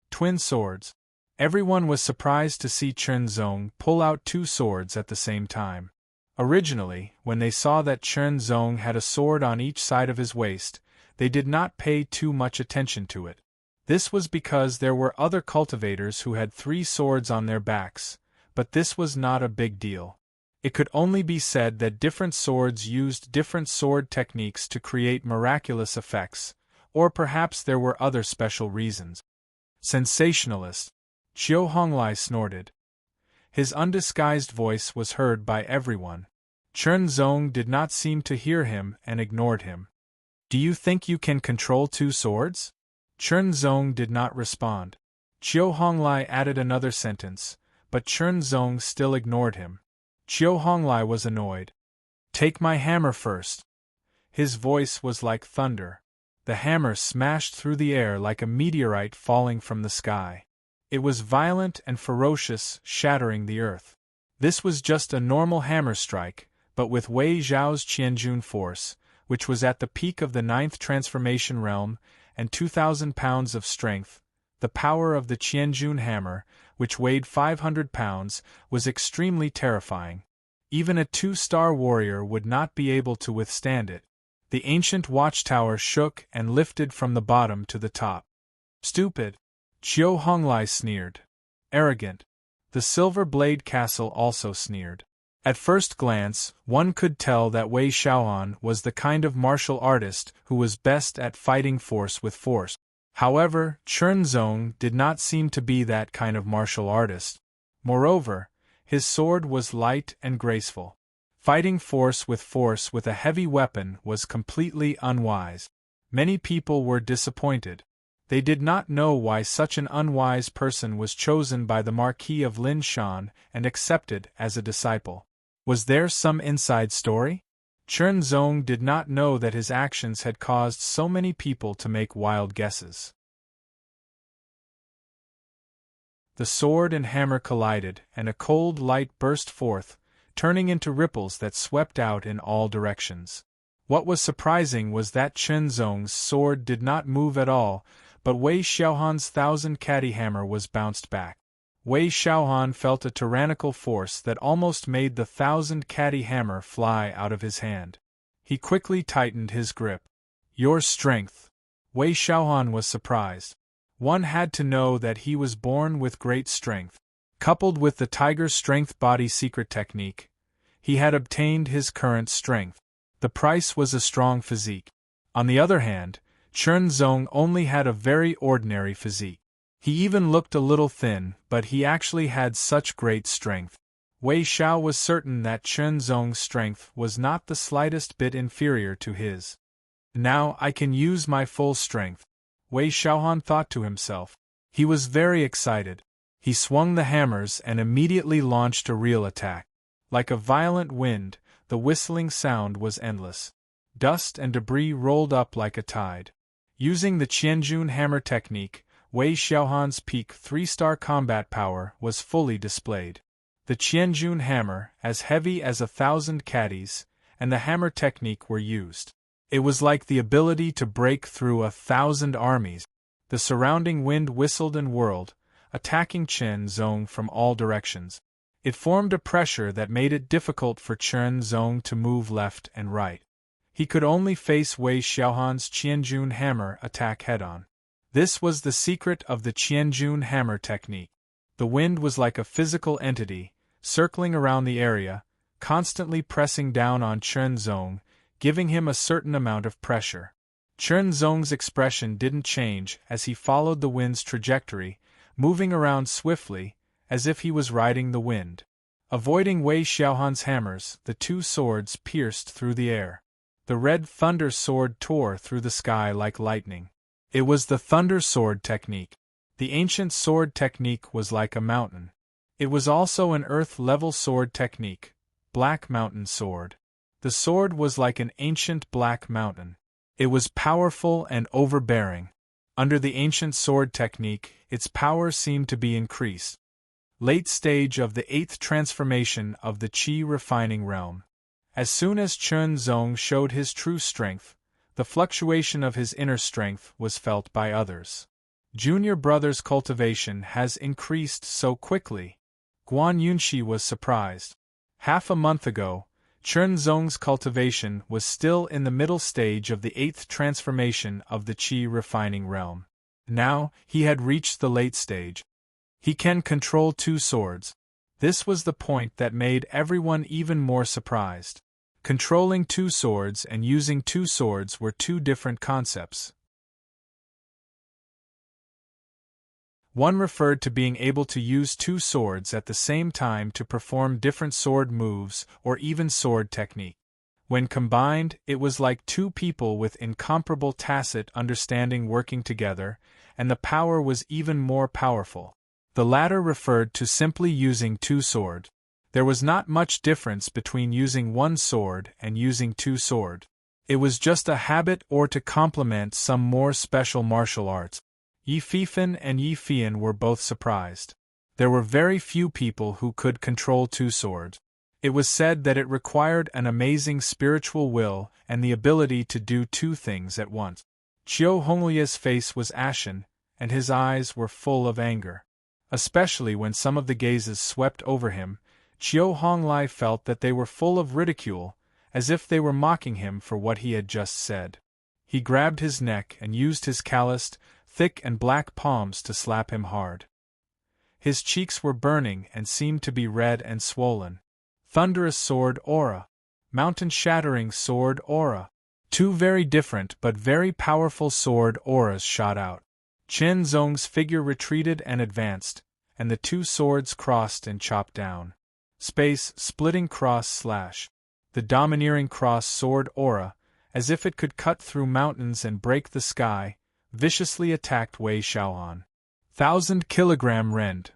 Twin swords. Everyone was surprised to see Chen Zong pull out 2 swords at the same time. Originally, when they saw that Chen Zong had a sword on each side of his waist, they did not pay too much attention to it. This was because there were other cultivators who had 3 swords on their backs, but this was not a big deal. It could only be said that different swords used different sword techniques to create miraculous effects, or perhaps there were other special reasons. Sensationalist. Chiu Honglai snorted. His undisguised voice was heard by everyone. Chen Zong did not seem to hear him and ignored him. "Do you think you can control 2 swords?" Chen Zong did not respond. Chiu Honglai added another sentence, but Chen Zong still ignored him. Chiu Honglai was annoyed. Take my hammer first. His voice was like thunder. The hammer smashed through the air like a meteorite falling from the sky. It was violent and ferocious, shattering the earth. This was just a normal hammer strike, but with Wei Zhao's Qianjun force, which was at the peak of the 9th transformation realm, and 2,000 pounds of strength, the power of the Qianjun hammer, which weighed 500 pounds, was extremely terrifying. Even a 2-star warrior would not be able to withstand it. The ancient watchtower shook and lifted from the bottom to the top. Stupid! Qiu Honglai sneered. Arrogant! The Silver Blade Castle also sneered. At first glance, one could tell that Wei Xiaohan was the kind of martial artist who was best at fighting force with force. However, Chen Zong did not seem to be that kind of martial artist. Moreover, his sword was light and graceful. Fighting force with a heavy weapon was completely unwise. Many people were disappointed. They did not know why such an unwise person was chosen by the Marquis of Linshan and accepted as a disciple. Was there some inside story? Chen Zong did not know that his actions had caused so many people to make wild guesses. The sword and hammer collided, and a cold light burst forth, turning into ripples that swept out in all directions. What was surprising was that Chen Zong's sword did not move at all, but Wei Xiaohan's 1,000-caddy hammer was bounced back. Wei Xiaohan felt a tyrannical force that almost made the 1,000-caddy hammer fly out of his hand. He quickly tightened his grip. Your strength! Wei Xiaohan was surprised. One had to know that he was born with great strength. Coupled with the Tiger Strength Body secret technique, he had obtained his current strength. The price was a strong physique. On the other hand, Chen Zong only had a very ordinary physique. He even looked a little thin, but he actually had such great strength. Wei Xiao was certain that Chen Zong's strength was not the slightest bit inferior to his. Now I can use my full strength, Wei Xiaohan thought to himself. He was very excited. He swung the hammers and immediately launched a real attack. Like a violent wind, the whistling sound was endless. Dust and debris rolled up like a tide. Using the Qianjun hammer technique, Wei Xiaohan's peak 3-star combat power was fully displayed. The Qianjun hammer, as heavy as 1,000 caddies, and the hammer technique were used. It was like the ability to break through 1,000 armies. The surrounding wind whistled and whirled, attacking Chen Zong from all directions. It formed a pressure that made it difficult for Chen Zong to move left and right. He could only face Wei Xiaohan's Qianjun hammer attack head-on. This was the secret of the Qianjun hammer technique. The wind was like a physical entity, circling around the area, constantly pressing down on Chen Zong, giving him a certain amount of pressure. Chen Zong's expression didn't change as he followed the wind's trajectory, moving around swiftly, as if he was riding the wind. Avoiding Wei Xiaohan's hammers, the two swords pierced through the air. The red thunder sword tore through the sky like lightning. It was the thunder sword technique. The ancient sword technique was like a mountain. It was also an earth-level sword technique, Black Mountain Sword. The sword was like an ancient black mountain. It was powerful and overbearing. Under the ancient sword technique, its power seemed to be increased. Late stage of the 8th transformation of the Qi refining realm. As soon as Chen Zong showed his true strength, the fluctuation of his inner strength was felt by others. Junior brother's cultivation has increased so quickly. Guan Yunxi was surprised. Half a month ago, Chen Zong's cultivation was still in the middle stage of the 8th transformation of the Qi refining realm. Now, he had reached the late stage. He can control two swords. This was the point that made everyone even more surprised. Controlling two swords and using two swords were two different concepts. One referred to being able to use two swords at the same time to perform different sword moves or even sword technique. When combined, it was like two people with incomparable tacit understanding working together, and the power was even more powerful. The latter referred to simply using two swords. There was not much difference between using one sword and using two swords. It was just a habit or to complement some more special martial arts. Yi Fifan and Yi Fian were both surprised. There were very few people who could control two swords. It was said that it required an amazing spiritual will and the ability to do two things at once. Qiu Honglia's face was ashen, and his eyes were full of anger. Especially when some of the gazes swept over him, Qiu Honglai felt that they were full of ridicule, as if they were mocking him for what he had just said. He grabbed his neck and used his calloused, thick and black palms to slap him hard. His cheeks were burning and seemed to be red and swollen. Thunderous sword aura. Mountain-shattering sword aura. Two very different but very powerful sword auras shot out. Chen Zong's figure retreated and advanced, and the two swords crossed and chopped down. Space-splitting cross-slash. The domineering cross-sword aura, as if it could cut through mountains and break the sky, viciously attacked Wei Xiaohan. 1,000-kilogram rend.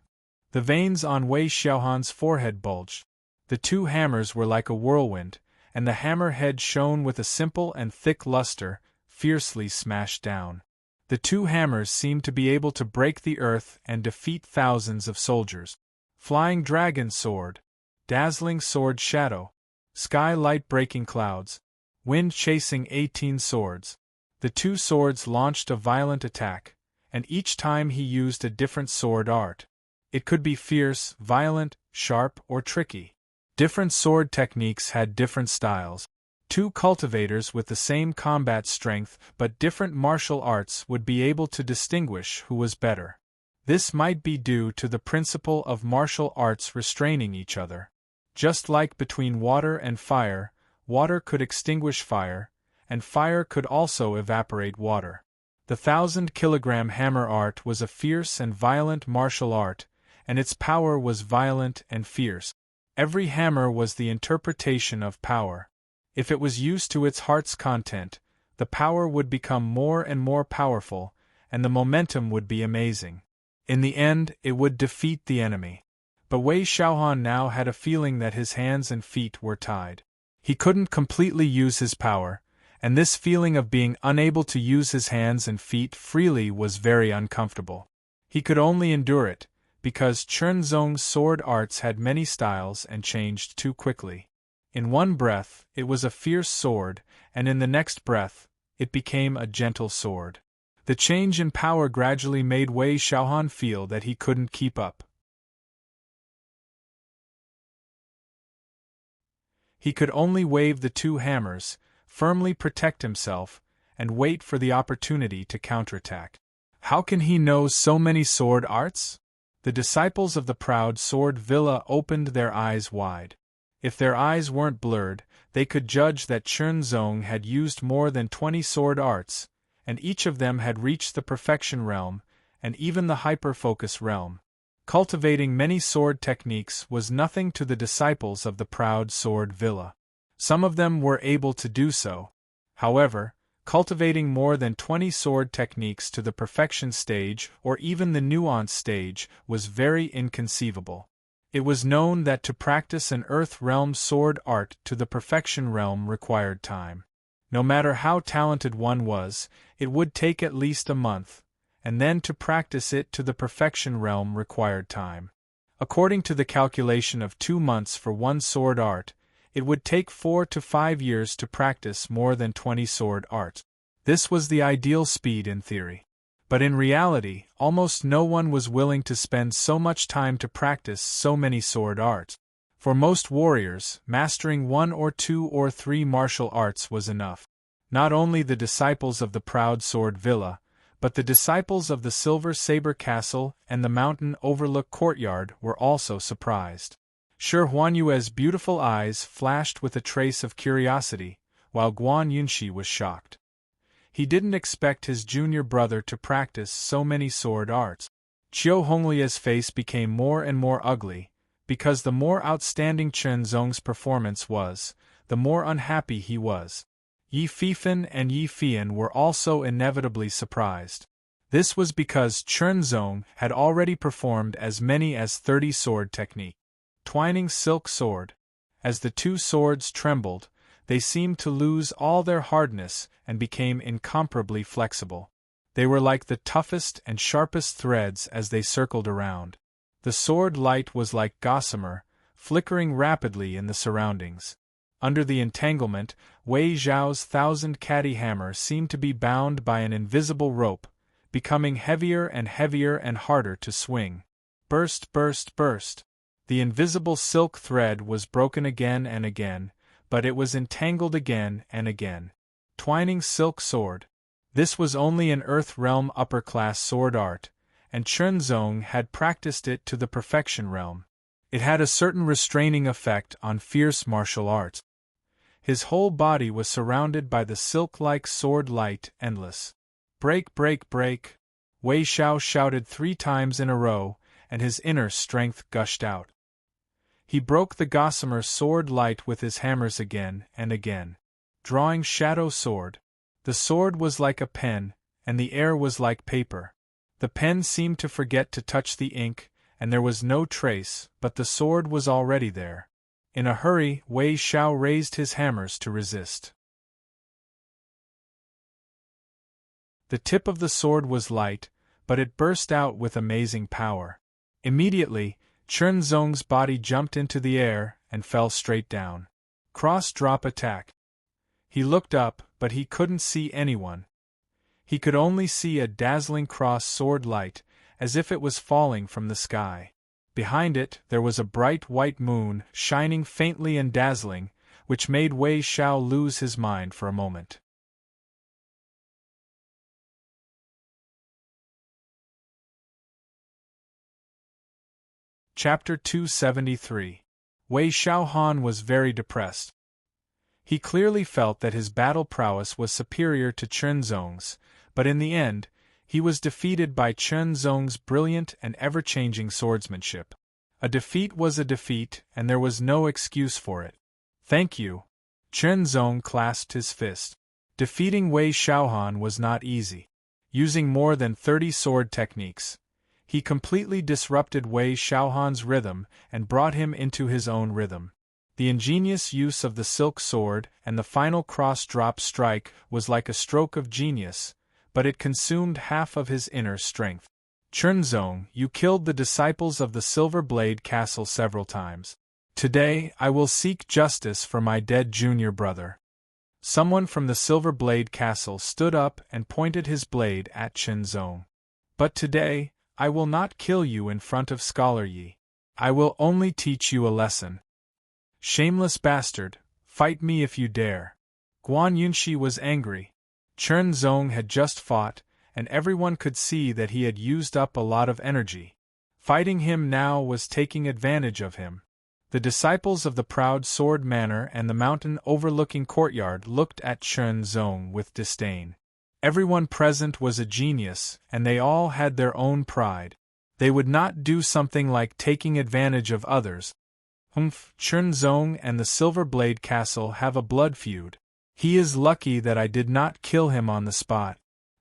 The veins on Wei Xiaohan's forehead bulged. The two hammers were like a whirlwind, and the hammer head shone with a simple and thick luster, fiercely smashed down. The two hammers seemed to be able to break the earth and defeat thousands of soldiers. Flying dragon sword. Dazzling sword shadow. Sky light breaking clouds. Wind chasing 18 swords. The two swords launched a violent attack, and each time he used a different sword art. It could be fierce, violent, sharp, or tricky. Different sword techniques had different styles. Two cultivators with the same combat strength but different martial arts would be able to distinguish who was better. This might be due to the principle of martial arts restraining each other. Just like between water and fire, water could extinguish fire, and fire could also evaporate water. The 1,000-kilogram hammer art was a fierce and violent martial art, and its power was violent and fierce. Every hammer was the interpretation of power. If it was used to its heart's content, the power would become more and more powerful, and the momentum would be amazing. In the end, it would defeat the enemy. But Wei Xiaohan now had a feeling that his hands and feet were tied. He couldn't completely use his power, and this feeling of being unable to use his hands and feet freely was very uncomfortable. He could only endure it, because Chen Zong's sword arts had many styles and changed too quickly. In one breath, it was a fierce sword, and in the next breath, it became a gentle sword. The change in power gradually made Wei Xiaohan feel that he couldn't keep up. He could only wave the two hammers, firmly protect himself, and wait for the opportunity to counterattack. How can he know so many sword arts? The disciples of the proud sword villa opened their eyes wide. If their eyes weren't blurred, they could judge that Chen Zong had used more than 20 sword arts, and each of them had reached the perfection realm, and even the hyper-focus realm. Cultivating many sword techniques was nothing to the disciples of the proud sword villa. Some of them were able to do so. However, cultivating more than 20 sword techniques to the perfection stage or even the nuance stage was very inconceivable. It was known that to practice an Earth realm sword art to the perfection realm required time. No matter how talented one was, it would take at least a month, and then to practice it to the perfection realm required time. According to the calculation of 2 months for one sword art, it would take 4 to 5 years to practice more than 20 sword arts. This was the ideal speed in theory. But in reality, almost no one was willing to spend so much time to practice so many sword arts. For most warriors, mastering 1 or 2 or 3 martial arts was enough. Not only the disciples of the proud sword villa, but the disciples of the Silver Saber Castle and the Mountain Overlook Courtyard were also surprised. Shi Huanyue's beautiful eyes flashed with a trace of curiosity, while Guan Yunxi was shocked. He didn't expect his junior brother to practice so many sword arts. Qiu Honglia's face became more and more ugly, because the more outstanding Chen Zong's performance was, the more unhappy he was. Yi Fifan and Yi Fian were also inevitably surprised. This was because Chen Zong had already performed as many as 30 sword techniques. twining silk sword. As the two swords trembled, they seemed to lose all their hardness and became incomparably flexible. They were like the toughest and sharpest threads as they circled around. The sword light was like gossamer, flickering rapidly in the surroundings. Under the entanglement, Wei Zhao's 1,000 hammer seemed to be bound by an invisible rope, becoming heavier and heavier and harder to swing. Burst, burst, burst. The invisible silk thread was broken again and again, but it was entangled again and again. Twining silk sword. This was only an Earth realm upper-class sword art, and Chunzong had practiced it to the perfection realm. It had a certain restraining effect on fierce martial arts. His whole body was surrounded by the silk-like sword light, endless. Break, break, break! Wei Xiao shouted 3 times in a row, and his inner strength gushed out. He broke the gossamer sword light with his hammers again and again. Drawing shadow sword. The sword was like a pen, and the air was like paper. The pen seemed to forget to touch the ink, and there was no trace, but the sword was already there. In a hurry, Wei Xiao raised his hammers to resist. The tip of the sword was light, but it burst out with amazing power. Immediately, Chunzong's body jumped into the air and fell straight down. Cross-drop attack. He looked up, but he couldn't see anyone. He could only see a dazzling cross-sword light, as if it was falling from the sky. Behind it, there was a bright white moon, shining faintly and dazzling, which made Wei Xiao lose his mind for a moment. Chapter 273. Wei Xiaohan was very depressed. He clearly felt that his battle prowess was superior to Chunzong's, but in the end, he was defeated by Chunzong's brilliant and ever-changing swordsmanship. A defeat was a defeat, and there was no excuse for it. Thank you. Chunzong clasped his fist. Defeating Wei Xiaohan was not easy. Using more than 30 sword techniques, he completely disrupted Wei Xiaohan's rhythm and brought him into his own rhythm. The ingenious use of the silk sword and the final cross-drop strike was like a stroke of genius, but it consumed half of his inner strength. Chunzong, you killed the disciples of the Silver Blade Castle several times. Today, I will seek justice for my dead junior brother. Someone from the Silver Blade Castle stood up and pointed his blade at Chunzong. But today, I will not kill you in front of Scholar Yi. I will only teach you a lesson. Shameless bastard, fight me if you dare. Guan Yunxi was angry. Chunzong had just fought, and everyone could see that he had used up a lot of energy. Fighting him now was taking advantage of him. The disciples of the Proud Sword Manor and the mountain overlooking courtyard looked at Chunzong with disdain. Everyone present was a genius, and they all had their own pride. They would not do something like taking advantage of others. Chunzong and the Silver Blade Castle have a blood feud. He is lucky that I did not kill him on the spot.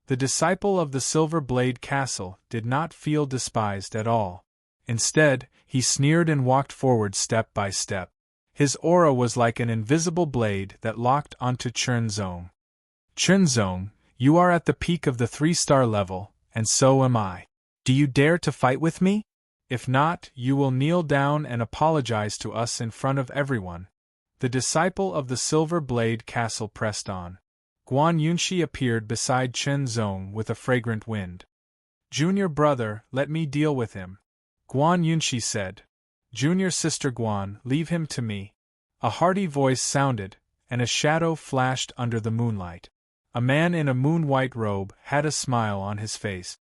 The disciple of the Silver Blade Castle did not feel despised at all. Instead, he sneered and walked forward step by step. His aura was like an invisible blade that locked onto Chunzong. Chunzong, you are at the peak of the 3-star level, and so am I. Do you dare to fight with me? If not, you will kneel down and apologize to us in front of everyone. The disciple of the Silver Blade Castle pressed on. Guan Yunxi appeared beside Chunzong with a fragrant wind. Junior brother, let me deal with him. Guan Yunxi said. Junior sister Guan, leave him to me. A hearty voice sounded, and a shadow flashed under the moonlight. A man in a moon-white robe had a smile on his face.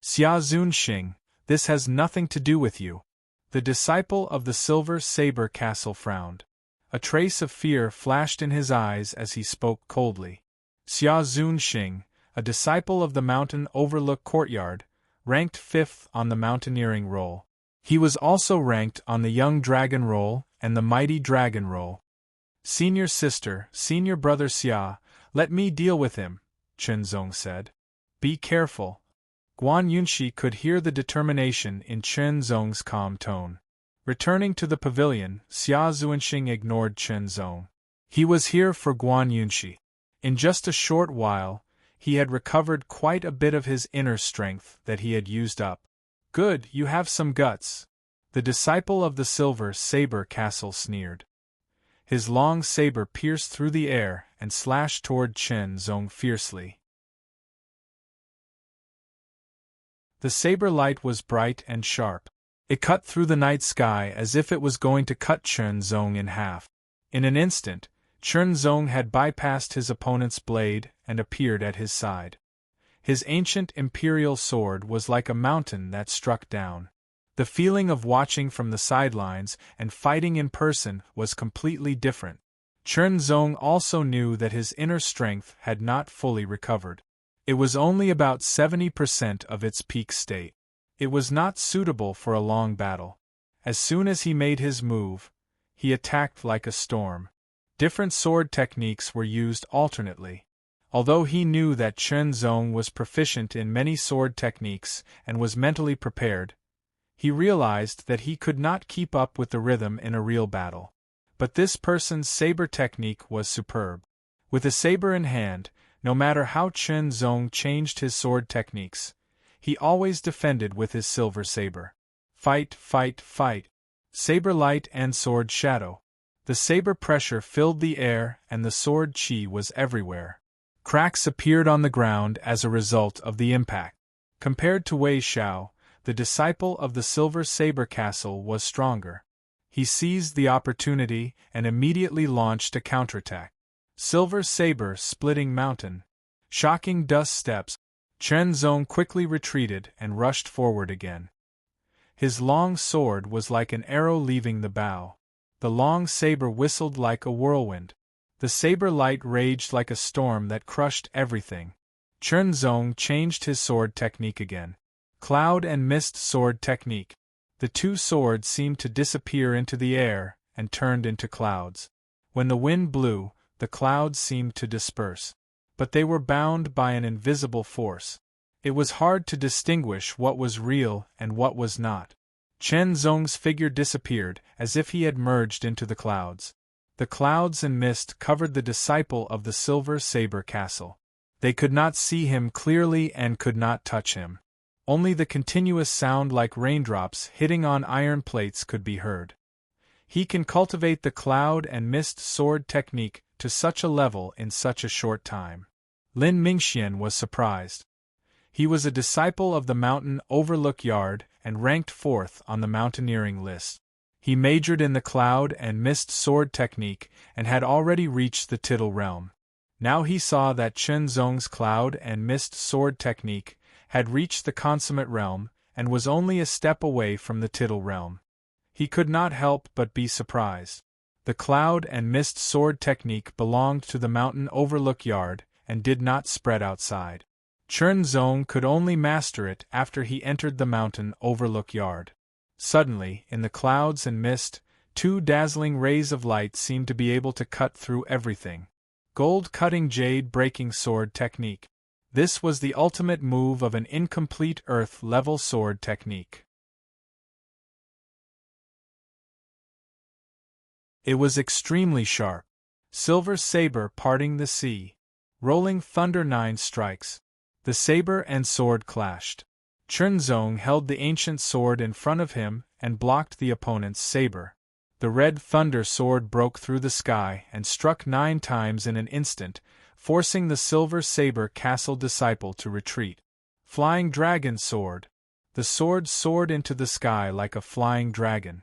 Xia Zunxing, this has nothing to do with you. The disciple of the Silver Saber Castle frowned. A trace of fear flashed in his eyes as he spoke coldly. Xia Zunxing, a disciple of the Mountain Overlook Courtyard, ranked 5th on the Mountaineering Roll. He was also ranked on the Young Dragon Roll and the Mighty Dragon Roll. Senior sister, senior brother Xia, let me deal with him, Chunzong said. Be careful. Guan Yunxi could hear the determination in Chunzong's calm tone. Returning to the pavilion, Xia Zuanxing ignored Chen Zong. He was here for Guan Yunxi. In just a short while, he had recovered quite a bit of his inner strength that he had used up. Good, you have some guts. The disciple of the Silver Saber Castle sneered. His long saber pierced through the air and slashed toward Chen Zong fiercely. The saber light was bright and sharp. It cut through the night sky as if it was going to cut Chen Zong in half. In an instant, Chen Zong had bypassed his opponent's blade and appeared at his side. His ancient imperial sword was like a mountain that struck down. The feeling of watching from the sidelines and fighting in person was completely different. Chen Zong also knew that his inner strength had not fully recovered. It was only about 70% of its peak state. It was not suitable for a long battle. As soon as he made his move, he attacked like a storm. Different sword techniques were used alternately. Although he knew that Chen Zong was proficient in many sword techniques and was mentally prepared, he realized that he could not keep up with the rhythm in a real battle. But this person's saber technique was superb. With a saber in hand, no matter how Chen Zong changed his sword techniques, he always defended with his silver saber. Fight, fight, fight. Saber light and sword shadow. The saber pressure filled the air and the sword chi was everywhere. Cracks appeared on the ground as a result of the impact. Compared to Wei Xiao, the disciple of the Silver Saber Castle was stronger. He seized the opportunity and immediately launched a counterattack. Silver Saber splitting mountain. Shocking dust steps. Chen Zong quickly retreated and rushed forward again. His long sword was like an arrow leaving the bow. The long saber whistled like a whirlwind. The saber light raged like a storm that crushed everything. Chen Zong changed his sword technique again. Cloud and mist sword technique. The two swords seemed to disappear into the air and turned into clouds. When the wind blew, the clouds seemed to disperse. But they were bound by an invisible force. It was hard to distinguish what was real and what was not. Chen Zong's figure disappeared as if he had merged into the clouds. The clouds and mist covered the disciple of the Silver Saber Castle. They could not see him clearly and could not touch him. Only the continuous sound like raindrops hitting on iron plates could be heard. He can cultivate the cloud and mist sword technique to such a level in such a short time. Lin Mingxian was surprised. He was a disciple of the Mountain Overlook Yard and ranked 4th on the mountaineering list. He majored in the cloud and mist sword technique and had already reached the Tittle realm. Now he saw that Chen Zong's cloud and mist sword technique had reached the consummate realm and was only a step away from the Tittle realm. He could not help but be surprised. The cloud and mist sword technique belonged to the Mountain Overlook Yard and did not spread outside. Chen Zong could only master it after he entered the Mountain Overlook Yard. Suddenly, in the clouds and mist, 2 dazzling rays of light seemed to be able to cut through everything. Gold-cutting jade-breaking sword technique. This was the ultimate move of an incomplete earth-level sword technique. It was extremely sharp. Silver saber parting the sea. Rolling thunder 9 strikes. The saber and sword clashed. Chen Zong held the ancient sword in front of him and blocked the opponent's saber. The red thunder sword broke through the sky and struck 9 times in an instant, forcing the Silver Saber Castle disciple to retreat. Flying dragon sword. The sword soared into the sky like a flying dragon.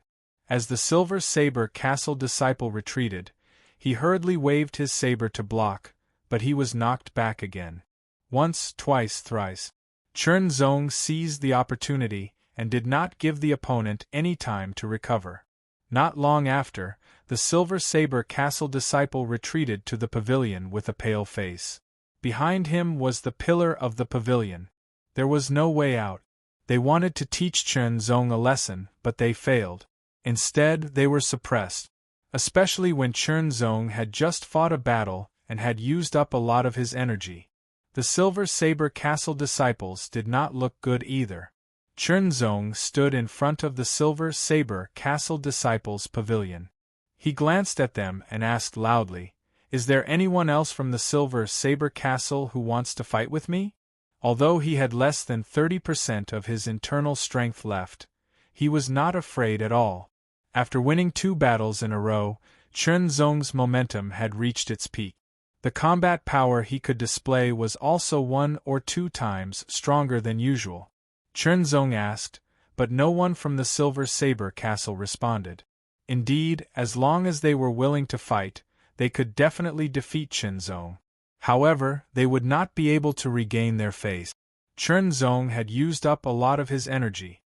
As the Silver Saber Castle disciple retreated, he hurriedly waved his saber to block, but he was knocked back again. Once, twice, thrice. Chen Zong seized the opportunity and did not give the opponent any time to recover. Not long after, the Silver Saber Castle disciple retreated to the pavilion with a pale face. Behind him was the pillar of the pavilion. There was no way out. They wanted to teach Chen Zong a lesson, but they failed. Instead, they were suppressed. Especially when Chen Zong had just fought a battle and had used up a lot of his energy. The Silver Saber Castle disciples did not look good either. Chernzong stood in front of the Silver Saber Castle Disciples' pavilion. He glanced at them and asked loudly, "Is there anyone else from the Silver Saber Castle who wants to fight with me?" Although he had less than 30% of his internal strength left, he was not afraid at all. After winning 2 battles in a row, Chernzong's momentum had reached its peak. The combat power he could display was also 1 or 2 times stronger than usual. Chernzong asked, but no one from the Silver Saber Castle responded. Indeed, as long as they were willing to fight, they could definitely defeat Chernzong. However, they would not be able to regain their face. Chernzong had used up a lot of his energy.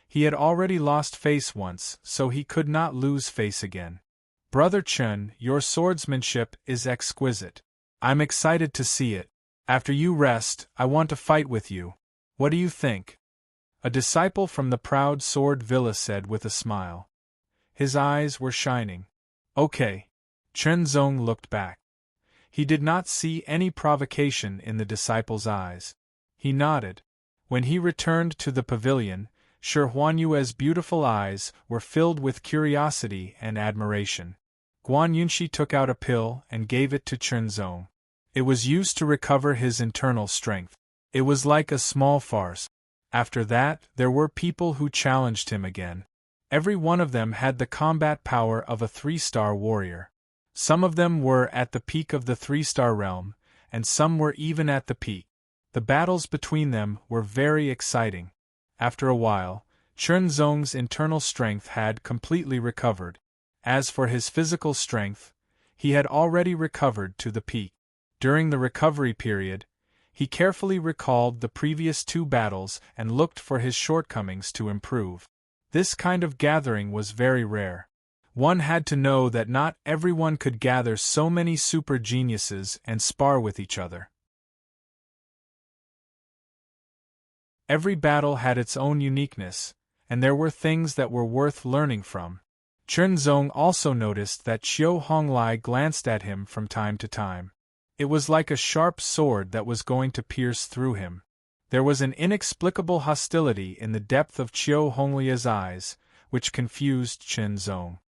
He had already lost face once, so he could not lose face again. "Brother Chen, your swordsmanship is exquisite. I'm excited to see it. After you rest, I want to fight with you. What do you think?" A disciple from the proud Sword Villa said with a smile. His eyes were shining. "Okay." Chernzong looked back. He did not see any provocation in the disciple's eyes. He nodded. When he returned to the pavilion, Shi Huanyue's beautiful eyes were filled with curiosity and admiration. Guan Yunxi took out a pill and gave it to Chernzong. It was used to recover his internal strength. It was like a small farce. After that, there were people who challenged him again. Every one of them had the combat power of a 3-star warrior. Some of them were at the peak of the 3-star realm, and some were even at the peak. The battles between them were very exciting. After a while, Chernzong's internal strength had completely recovered. As for his physical strength, he had already recovered to the peak. During the recovery period, he carefully recalled the previous 2 battles and looked for his shortcomings to improve. This kind of gathering was very rare. One had to know that not everyone could gather so many super geniuses and spar with each other. Every battle had its own uniqueness, and there were things that were worth learning from. Chernzong also noticed that Qiu Honglai glanced at him from time to time. It was like a sharp sword that was going to pierce through him. There was an inexplicable hostility in the depth of Qiu Honglia's eyes, which confused Chernzong.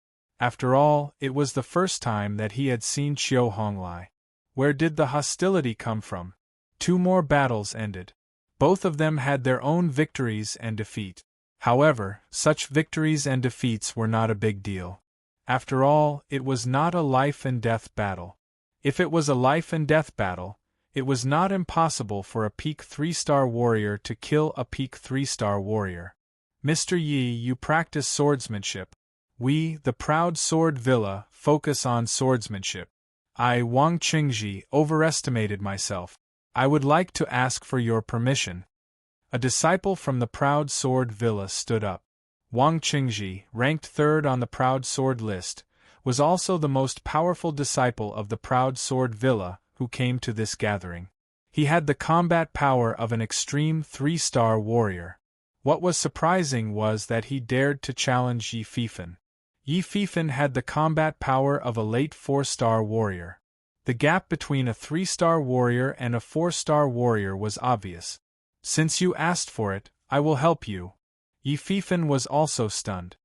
After all, it was the first time that he had seen Qiu Honglai. Where did the hostility come from? 2 more battles ended. Both of them had their own victories and defeat. However, such victories and defeats were not a big deal. After all, it was not a life-and-death battle. If it was a life-and-death battle, it was not impossible for a peak 3-star warrior to kill a peak 3-star warrior. "Mr. Yi, you practice swordsmanship. We, the proud Sword Villa, focus on swordsmanship. I, Wang Qingji, overestimated myself. I would like to ask for your permission." A disciple from the proud Sword Villa stood up. Wang Qingji, ranked 3rd on the proud sword list, was also the most powerful disciple of the proud Sword Villa who came to this gathering. He had the combat power of an extreme 3-star warrior. What was surprising was that he dared to challenge Yi Fifan. Yi Fifan had the combat power of a late 4-star warrior. The gap between a 3-star warrior and a 4-star warrior was obvious. "Since you asked for it, I will help you." Yi Fifan was also stunned.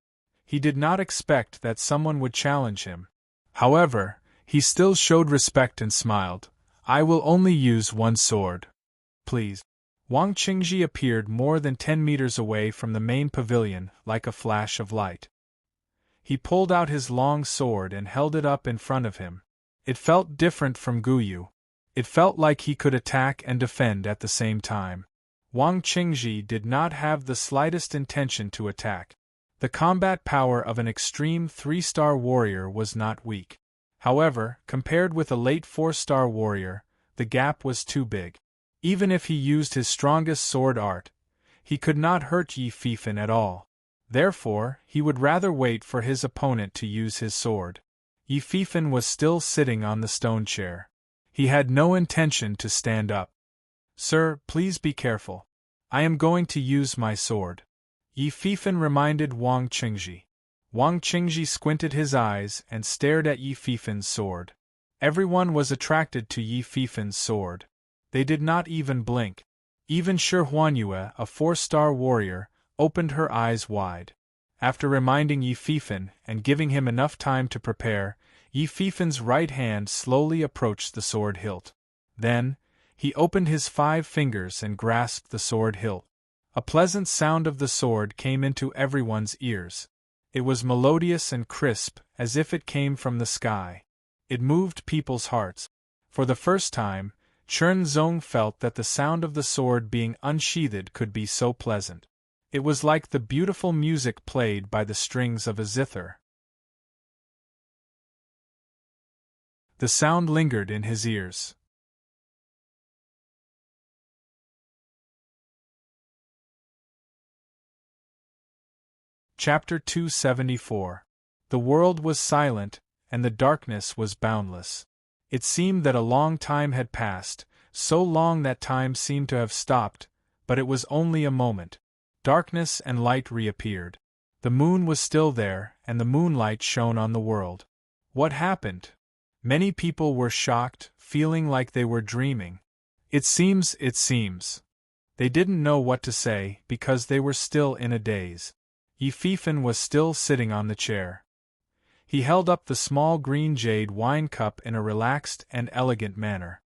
He did not expect that someone would challenge him. However, he still showed respect and smiled. "I will only use 1 sword. Please." Wang Qingji appeared more than 10 meters away from the main pavilion like a flash of light. He pulled out his long sword and held it up in front of him. It felt different from Guyu. It felt like he could attack and defend at the same time. Wang Qingji did not have the slightest intention to attack. The combat power of an extreme 3-star warrior was not weak. However, compared with a late 4-star warrior, the gap was too big. Even if he used his strongest sword art, he could not hurt Yi Fifan at all. Therefore, he would rather wait for his opponent to use his sword. Yi Fifan was still sitting on the stone chair. He had no intention to stand up. "Sir, please be careful. I am going to use my sword." Yi Fifan reminded Wang Qingji. Wang Qingji squinted his eyes and stared at Yi Fifan's sword. Everyone was attracted to Yi Fifan's sword. They did not even blink. Even Shi Huanyue, a 4-star warrior, opened her eyes wide. After reminding Yi Fifan and giving him enough time to prepare, Yi Fifan's right hand slowly approached the sword hilt. Then, he opened his 5 fingers and grasped the sword hilt. A pleasant sound of the sword came into everyone's ears. It was melodious and crisp, as if it came from the sky. It moved people's hearts. For the first time, Chen Zong felt that the sound of the sword being unsheathed could be so pleasant. It was like the beautiful music played by the strings of a zither. The sound lingered in his ears. Chapter 274. The world was silent, and the darkness was boundless. It seemed that a long time had passed, so long that time seemed to have stopped, but it was only a moment. Darkness and light reappeared. The moon was still there, and the moonlight shone on the world. What happened? Many people were shocked, feeling like they were dreaming. It seems. They didn't know what to say, because they were still in a daze. Yi Fifan was still sitting on the chair. He held up the small green jade wine cup in a relaxed and elegant manner.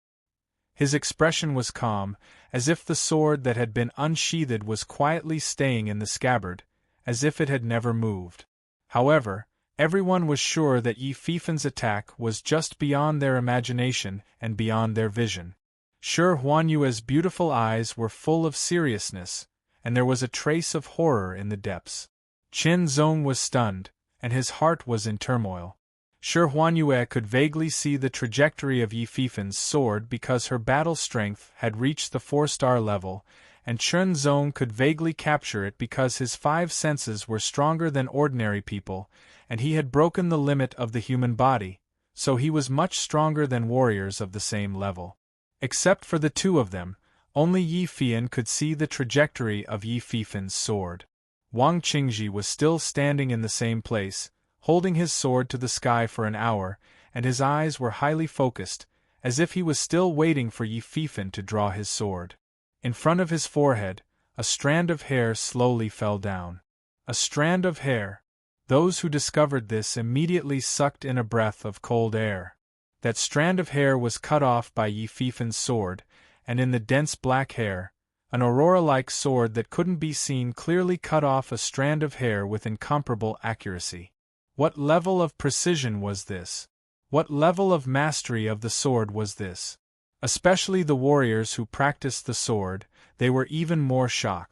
His expression was calm, as if the sword that had been unsheathed was quietly staying in the scabbard, as if it had never moved. However, everyone was sure that Yi Fifan's attack was just beyond their imagination and beyond their vision. Shi Huanyue's beautiful eyes were full of seriousness, and there was a trace of horror in the depths. Chen Zong was stunned, and his heart was in turmoil. Shi Huanyue could vaguely see the trajectory of Yi Fifan's sword because her battle strength had reached the 4-star level, and Chen Zong could vaguely capture it because his 5 senses were stronger than ordinary people, and he had broken the limit of the human body, so he was much stronger than warriors of the same level. Except for the 2 of them, only Yi Fian could see the trajectory of Yi Fifan's sword. Wang Qingji was still standing in the same place, holding his sword to the sky for an hour, and his eyes were highly focused, as if he was still waiting for Yi Fifan to draw his sword. In front of his forehead, a strand of hair slowly fell down. A strand of hair. Those who discovered this immediately sucked in a breath of cold air. That strand of hair was cut off by Yi Fifan's sword, and in the dense black hair, an aurora-like sword that couldn't be seen clearly cut off a strand of hair with incomparable accuracy. What level of precision was this? What level of mastery of the sword was this? Especially the warriors who practiced the sword, they were even more shocked.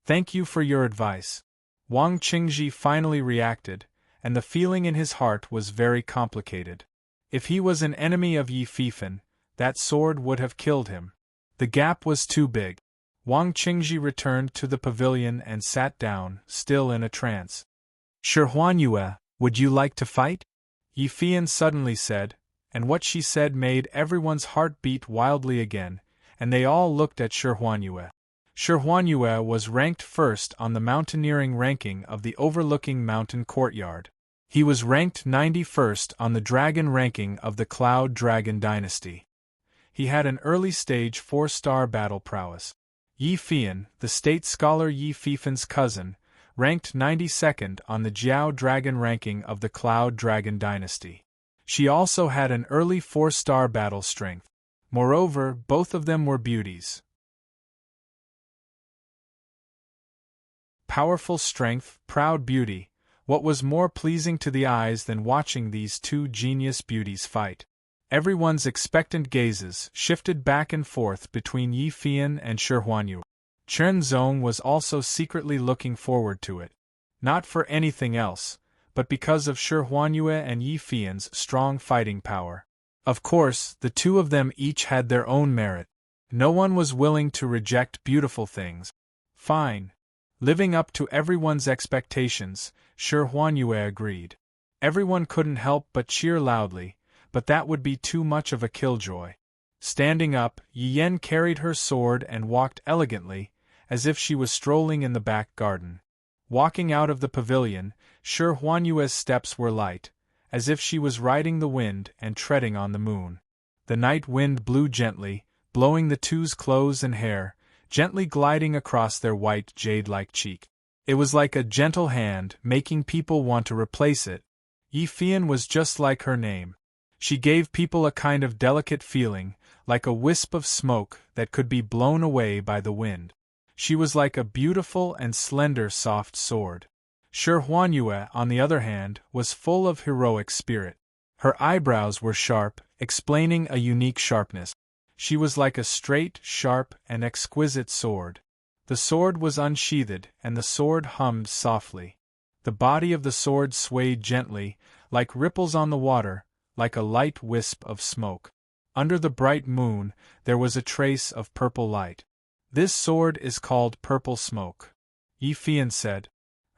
Thank you for your advice. Wang Qingji finally reacted, and the feeling in his heart was very complicated. If he was an enemy of Yi Fifan, that sword would have killed him. The gap was too big. Wang Qingji returned to the pavilion and sat down, still in a trance. Shi Huanyue, would you like to fight? Yi Fian suddenly said, and what she said made everyone's heart beat wildly again, and they all looked at Shi Huanyue. Shi Huanyue was ranked first on the mountaineering ranking of the overlooking mountain courtyard. He was ranked 91st on the dragon ranking of the Cloud Dragon Dynasty. He had an early-stage 4-star battle prowess. Yi Fian, the state scholar Yi Fifan's cousin, ranked 92nd on the Jiao Dragon ranking of the Cloud Dragon Dynasty. She also had an early 4-star battle strength. Moreover, both of them were beauties. Powerful strength, proud beauty. What was more pleasing to the eyes than watching these 2 genius beauties fight? Everyone's expectant gazes shifted back and forth between Yi Fian and Shi Huanyue. Chen Zong was also secretly looking forward to it. Not for anything else, but because of Shi Huanyue and Yi Fian's strong fighting power. Of course, the 2 of them each had their own merit. No one was willing to reject beautiful things. Fine. Living up to everyone's expectations, Shi Huanyue agreed. Everyone couldn't help but cheer loudly, but that would be too much of a killjoy. Standing up, Yi Yan carried her sword and walked elegantly, as if she was strolling in the back garden. Walking out of the pavilion, Shi Huanyue's steps were light, as if she was riding the wind and treading on the moon. The night wind blew gently, blowing the 2's clothes and hair, gently gliding across their white jade-like cheek. It was like a gentle hand, making people want to replace it. Yi Fian was just like her name. She gave people a kind of delicate feeling, like a wisp of smoke that could be blown away by the wind. She was like a beautiful and slender soft sword. Shi Huanyue, on the other hand, was full of heroic spirit. Her eyebrows were sharp, explaining a unique sharpness. She was like a straight, sharp, and exquisite sword. The sword was unsheathed, and the sword hummed softly. The body of the sword swayed gently, like ripples on the water, like a light wisp of smoke. Under the bright moon, there was a trace of purple light. This sword is called purple smoke, Yi Fian said.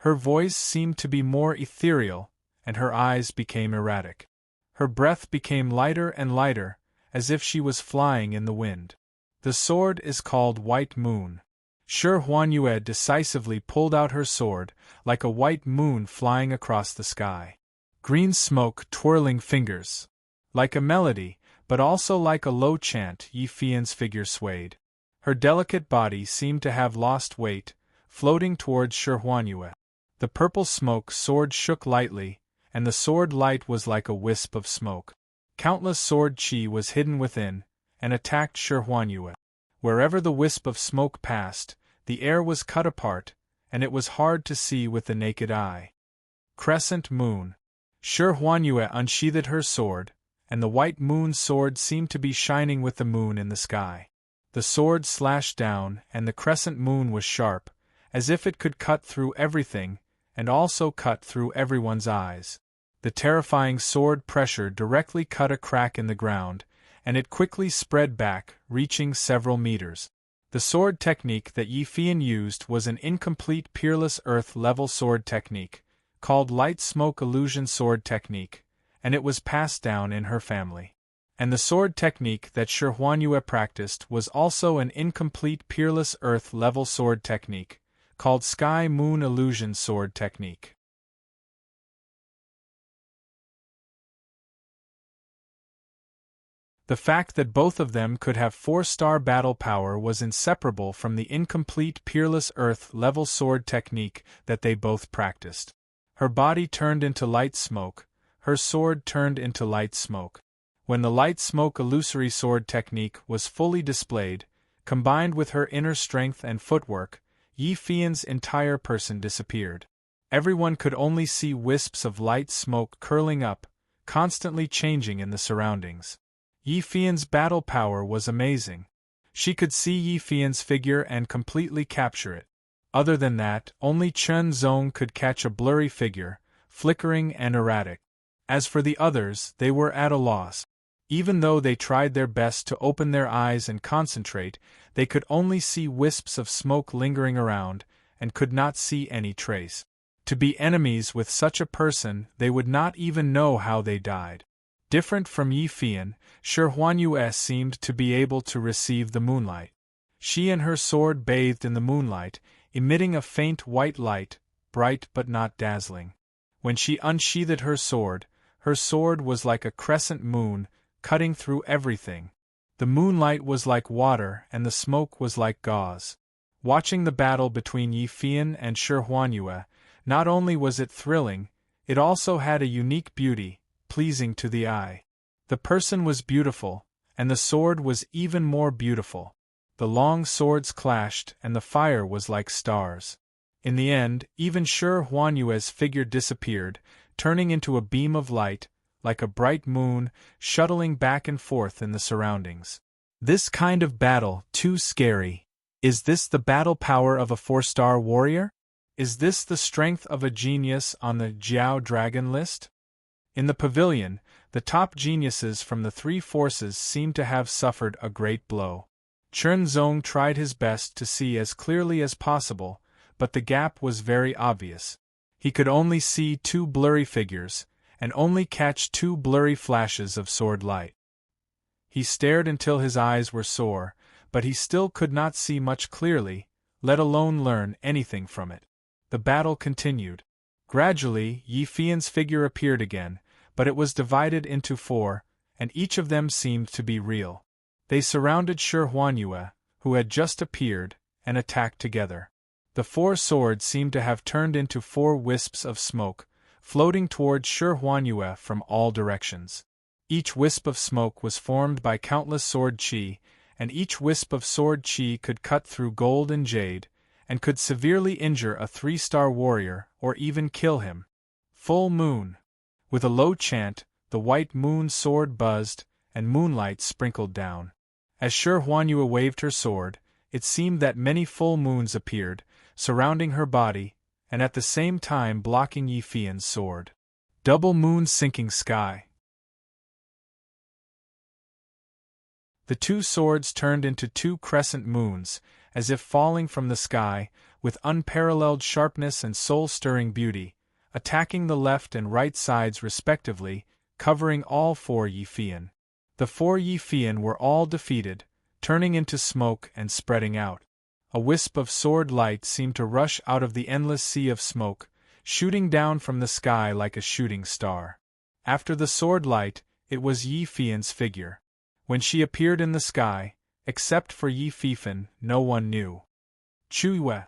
Her voice seemed to be more ethereal, and her eyes became erratic. Her breath became lighter and lighter, as if she was flying in the wind. The sword is called White Moon. Shi Huanyue decisively pulled out her sword, like a white moon flying across the sky. Green smoke twirling fingers. Like a melody, but also like a low chant, Yi Fian's figure swayed. Her delicate body seemed to have lost weight, floating towards Shi Huanyue. The purple smoke sword shook lightly, and the sword light was like a wisp of smoke. Countless sword chi was hidden within, and attacked Shi Huanyue. Wherever the wisp of smoke passed, the air was cut apart, and it was hard to see with the naked eye. Crescent Moon. Shi Huanyue unsheathed her sword, and the white moon sword seemed to be shining with the moon in the sky. The sword slashed down, and the crescent moon was sharp, as if it could cut through everything, and also cut through everyone's eyes. The terrifying sword pressure directly cut a crack in the ground, and it quickly spread back, reaching several meters. The sword technique that Yi Fian used was an incomplete peerless earth-level sword technique, called light smoke illusion sword technique, and it was passed down in her family. And the sword technique that Shi Huanyue practiced was also an incomplete peerless earth-level sword technique, called sky moon illusion sword technique. The fact that both of them could have 4-star battle power was inseparable from the incomplete peerless earth-level sword technique that they both practiced. Her body turned into light smoke, her sword turned into light smoke. When the light smoke illusory sword technique was fully displayed, combined with her inner strength and footwork, Yi Fian's entire person disappeared. Everyone could only see wisps of light smoke curling up, constantly changing in the surroundings. Yi Fian's battle power was amazing. She could see Yi Fian's figure and completely capture it. Other than that, only Chen Zong could catch a blurry figure, flickering and erratic. As for the others, they were at a loss. Even though they tried their best to open their eyes and concentrate, they could only see wisps of smoke lingering around, and could not see any trace. To be enemies with such a person, they would not even know how they died. Different from Yi Fian, Shi Huanyue seemed to be able to receive the moonlight. She and her sword bathed in the moonlight, emitting a faint white light, bright but not dazzling. When she unsheathed her sword was like a crescent moon, cutting through everything. The moonlight was like water and the smoke was like gauze. Watching the battle between Yi Fian and Shi Huanyue, not only was it thrilling, it also had a unique beauty, pleasing to the eye. The person was beautiful, and the sword was even more beautiful. The long swords clashed, and the fire was like stars. In the end, even Shi Huanyue's figure disappeared, turning into a beam of light, like a bright moon, shuttling back and forth in the surroundings. This kind of battle, too scary. Is this the battle power of a 4-star warrior? Is this the strength of a genius on the Jiao Dragon list? In the pavilion, the top geniuses from the 3 forces seemed to have suffered a great blow. Chen Zong tried his best to see as clearly as possible, but the gap was very obvious. He could only see 2 blurry figures, and only catch 2 blurry flashes of sword light. He stared until his eyes were sore, but he still could not see much clearly, let alone learn anything from it. The battle continued. Gradually, Yi Fian's figure appeared again, but it was divided into 4, and each of them seemed to be real. They surrounded Shi Huanyue, who had just appeared, and attacked together. The 4 swords seemed to have turned into 4 wisps of smoke, floating towards Shi Huanyue from all directions. Each wisp of smoke was formed by countless sword chi, and each wisp of sword chi could cut through gold and jade, and could severely injure a 3-star warrior or even kill him. Full moon. With a low chant, the white moon sword buzzed, and moonlight sprinkled down. As Shi Huanyue waved her sword, it seemed that many full moons appeared, surrounding her body, and at the same time blocking Yi Fian's sword. Double moon sinking sky. The 2 swords turned into 2 crescent moons, as if falling from the sky, with unparalleled sharpness and soul-stirring beauty, attacking the left and right sides respectively, covering all 4 Yi Fian. The 4 Yi Fian were all defeated, turning into smoke and spreading out. A wisp of sword light seemed to rush out of the endless sea of smoke, shooting down from the sky like a shooting star. After the sword light, it was Yi Fian's figure. When she appeared in the sky, except for Yi Fifan, no one knew. Chuyue.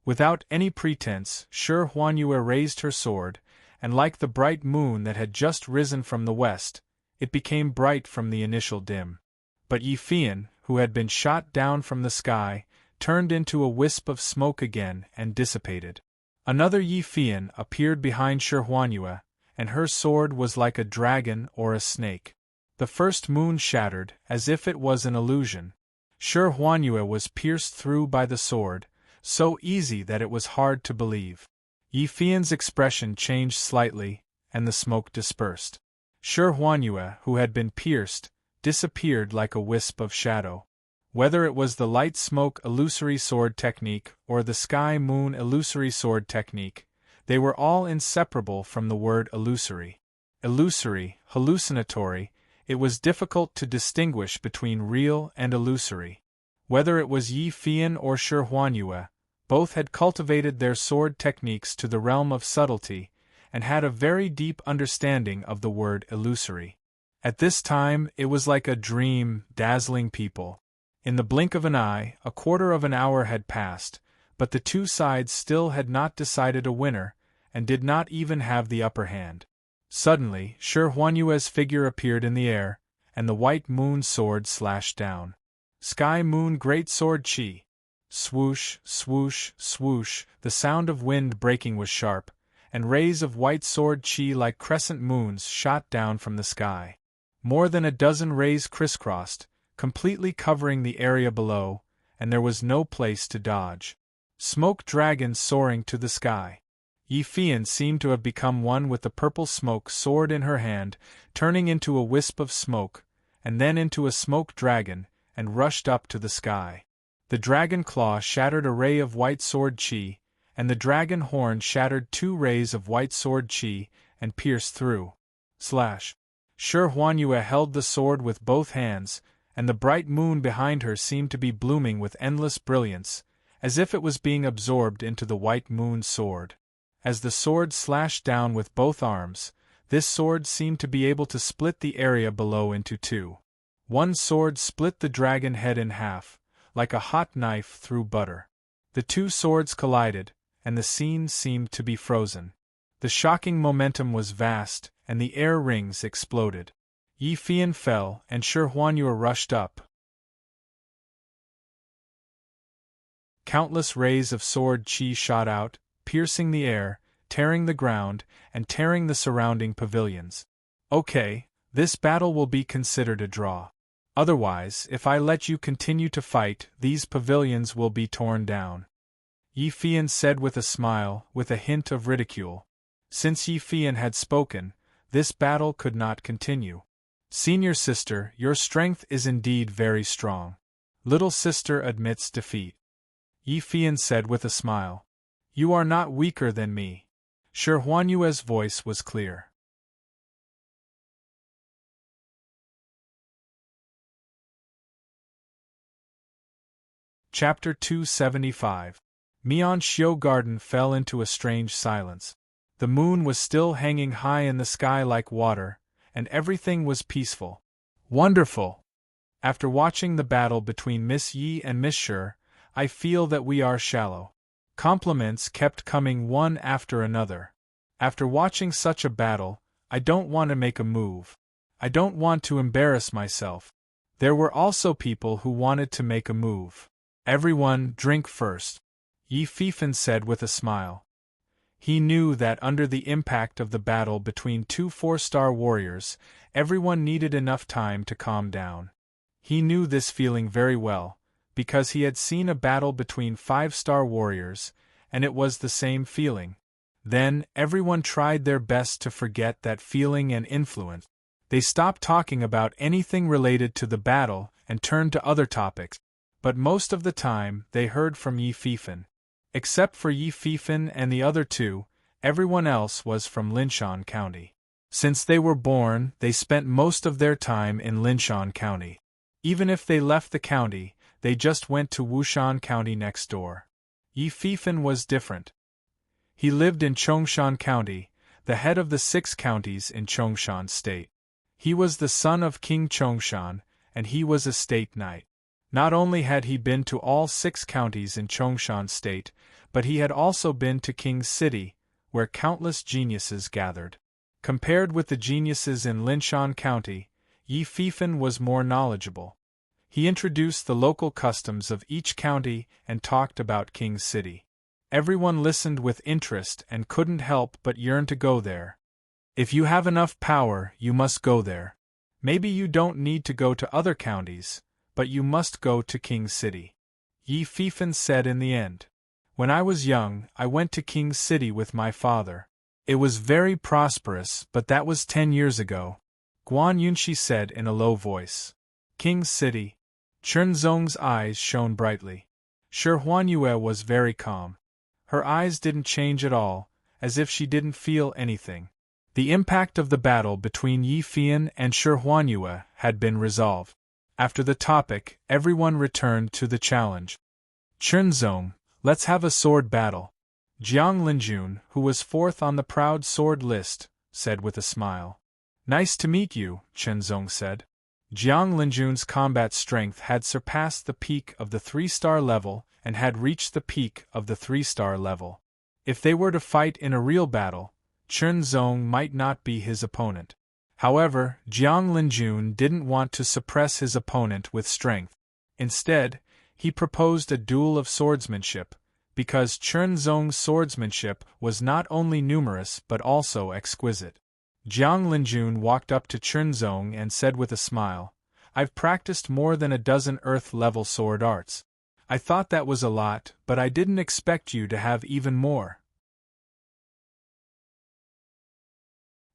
Without any pretense, Shi Huanyue raised her sword, and like the bright moon that had just risen from the west, it became bright from the initial dim. But Yi Fian, who had been shot down from the sky, turned into a wisp of smoke again and dissipated. Another Yi Fian appeared behind Shi Huanyue, and her sword was like a dragon or a snake. The first moon shattered, as if it was an illusion. Shi Huanyue was pierced through by the sword, so easy that it was hard to believe. Yi Fian's expression changed slightly, and the smoke dispersed. Shi Huanyue, who had been pierced, disappeared like a wisp of shadow. Whether it was the light smoke illusory sword technique or the sky moon illusory sword technique, they were all inseparable from the word illusory. Illusory, hallucinatory, it was difficult to distinguish between real and illusory. Whether it was Yi Fian or Shi Huanyue, both had cultivated their sword techniques to the realm of subtlety, and had a very deep understanding of the word illusory. At this time, it was like a dream, dazzling people. In the blink of an eye, a quarter of an hour had passed, but the 2 sides still had not decided a winner, and did not even have the upper hand. Suddenly, Shi Huanyue's figure appeared in the air, and the white moon sword slashed down. Sky moon great sword chi. Swoosh, swoosh, swoosh, the sound of wind breaking was sharp, and rays of white sword chi like crescent moons shot down from the sky. More than a dozen rays crisscrossed, completely covering the area below, and there was no place to dodge. Smoke dragons soaring to the sky. Yi Fian seemed to have become one with the purple smoke sword in her hand, turning into a wisp of smoke, and then into a smoke dragon, and rushed up to the sky. The dragon claw shattered a ray of white sword chi, and the dragon horn shattered 2 rays of white sword chi, and pierced through. Slash. Shi Huanyue held the sword with both hands, and the bright moon behind her seemed to be blooming with endless brilliance, as if it was being absorbed into the white moon sword. As the sword slashed down with both arms, this sword seemed to be able to split the area below into 2. One sword split the dragon head in half, like a hot knife through butter. The 2 swords collided, and the scene seemed to be frozen. The shocking momentum was vast, and the air rings exploded. Yi Fian fell, and Shi Huanyue rushed up. Countless rays of sword chi shot out, piercing the air, tearing the ground, and tearing the surrounding pavilions. Okay, this battle will be considered a draw. Otherwise, if I let you continue to fight, these pavilions will be torn down. Yi Fian said with a smile, with a hint of ridicule. Since Yi Fian had spoken, this battle could not continue. Senior sister, your strength is indeed very strong. Little sister admits defeat. Yi Fian said with a smile. You are not weaker than me. Shi Huanyue's voice was clear. Chapter 275. Mian Xiu Garden fell into a strange silence. The moon was still hanging high in the sky like water, and everything was peaceful. Wonderful! After watching the battle between Miss Yi and Miss Shi, I feel that we are shallow. Compliments kept coming one after another. After watching such a battle, I don't want to make a move. I don't want to embarrass myself. There were also people who wanted to make a move. Everyone, drink first, Yi Fifan said with a smile. He knew that under the impact of the battle between two 4-star warriors, everyone needed enough time to calm down. He knew this feeling very well, because he had seen a battle between 5-star warriors, and it was the same feeling. Then, everyone tried their best to forget that feeling and influence. They stopped talking about anything related to the battle and turned to other topics, but most of the time they heard from Yi Fifan. Except for Yi Fifan and the other two, everyone else was from Linshan County. Since they were born, they spent most of their time in Linshan County. Even if they left the county, they just went to Wushan County next door. Yi Fifan was different. He lived in Chongshan County, the head of the 6 counties in Chongshan State. He was the son of King Chongshan, and he was a state knight. Not only had he been to all 6 counties in Chongshan State, but he had also been to King's City, where countless geniuses gathered. Compared with the geniuses in Linshan County, Yi Fifan was more knowledgeable. He introduced the local customs of each county and talked about King's City. Everyone listened with interest and couldn't help but yearn to go there. If you have enough power, you must go there. Maybe you don't need to go to other counties, but you must go to King's City. Yi Fifan said in the end. When I was young, I went to King's City with my father. It was very prosperous, but that was 10 years ago. Guan Yunxi said in a low voice. King's City. Chenzong's eyes shone brightly. Shi Huanyue was very calm. Her eyes didn't change at all, as if she didn't feel anything. The impact of the battle between Yi Fifan and Shi Huanyue had been resolved. After the topic, everyone returned to the challenge. Chenzong, let's have a sword battle. Jiang Linjun, who was 4th on the proud sword list, said with a smile. Nice to meet you, Chenzong said. Jiang Linjun's combat strength had surpassed the peak of the 3-star level and had reached the peak of the 3-star level. If they were to fight in a real battle, Chenzong might not be his opponent. However, Jiang Linjun didn't want to suppress his opponent with strength. Instead, he proposed a duel of swordsmanship, because Chenzong's swordsmanship was not only numerous but also exquisite. Jiang Linjun walked up to Chenzong and said with a smile, I've practiced more than a dozen Earth-level sword arts. I thought that was a lot, but I didn't expect you to have even more.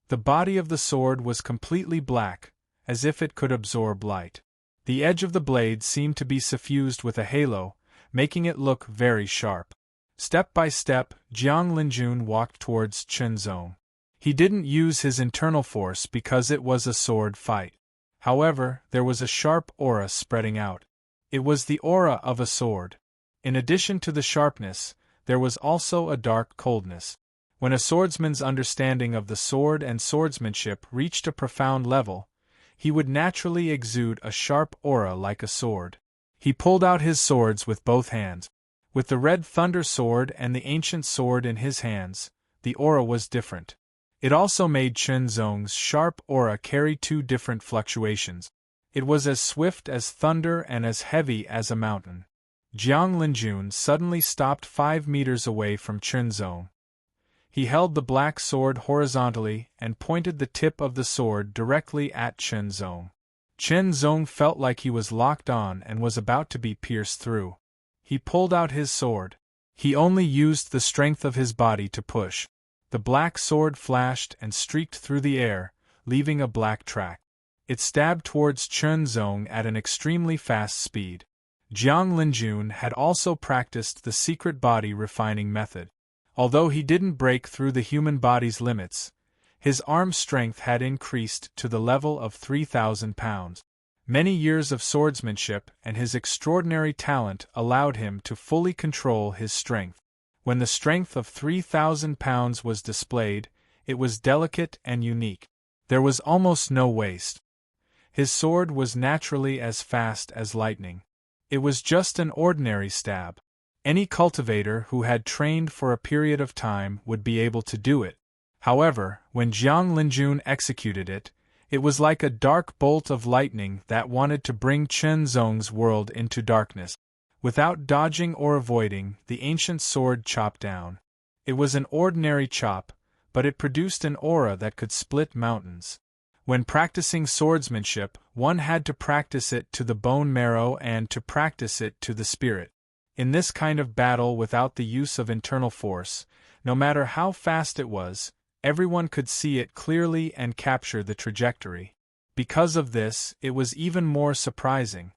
The body of the sword was completely black, as if it could absorb light. The edge of the blade seemed to be suffused with a halo, making it look very sharp. Step by step, Jiang Linjun walked towards Chenzong. He didn't use his internal force because it was a sword fight. However, there was a sharp aura spreading out. It was the aura of a sword. In addition to the sharpness, there was also a dark coldness. When a swordsman's understanding of the sword and swordsmanship reached a profound level, he would naturally exude a sharp aura like a sword. He pulled out his swords with both hands. With the red thunder sword and the ancient sword in his hands, the aura was different. It also made Chenzong's sharp aura carry 2 different fluctuations. It was as swift as thunder and as heavy as a mountain. Jiang Linjun suddenly stopped 5 meters away from Chenzong. He held the black sword horizontally and pointed the tip of the sword directly at Chenzong. Chenzong felt like he was locked on and was about to be pierced through. He pulled out his sword. He only used the strength of his body to push. The black sword flashed and streaked through the air, leaving a black track. It stabbed towards Chenzong at an extremely fast speed. Jiang Linjun had also practiced the secret body refining method. Although he didn't break through the human body's limits, his arm strength had increased to the level of 3,000 pounds. Many years of swordsmanship and his extraordinary talent allowed him to fully control his strength. When the strength of 3,000 pounds was displayed, it was delicate and unique. There was almost no waste. His sword was naturally as fast as lightning. It was just an ordinary stab. Any cultivator who had trained for a period of time would be able to do it. However, when Jiang Linjun executed it, it was like a dark bolt of lightning that wanted to bring Chen Zong's world into darkness. Without dodging or avoiding, the ancient sword chopped down. It was an ordinary chop, but it produced an aura that could split mountains. When practicing swordsmanship, one had to practice it to the bone marrow and to practice it to the spirit. In this kind of battle without the use of internal force, no matter how fast it was, everyone could see it clearly and capture the trajectory. Because of this, it was even more surprising.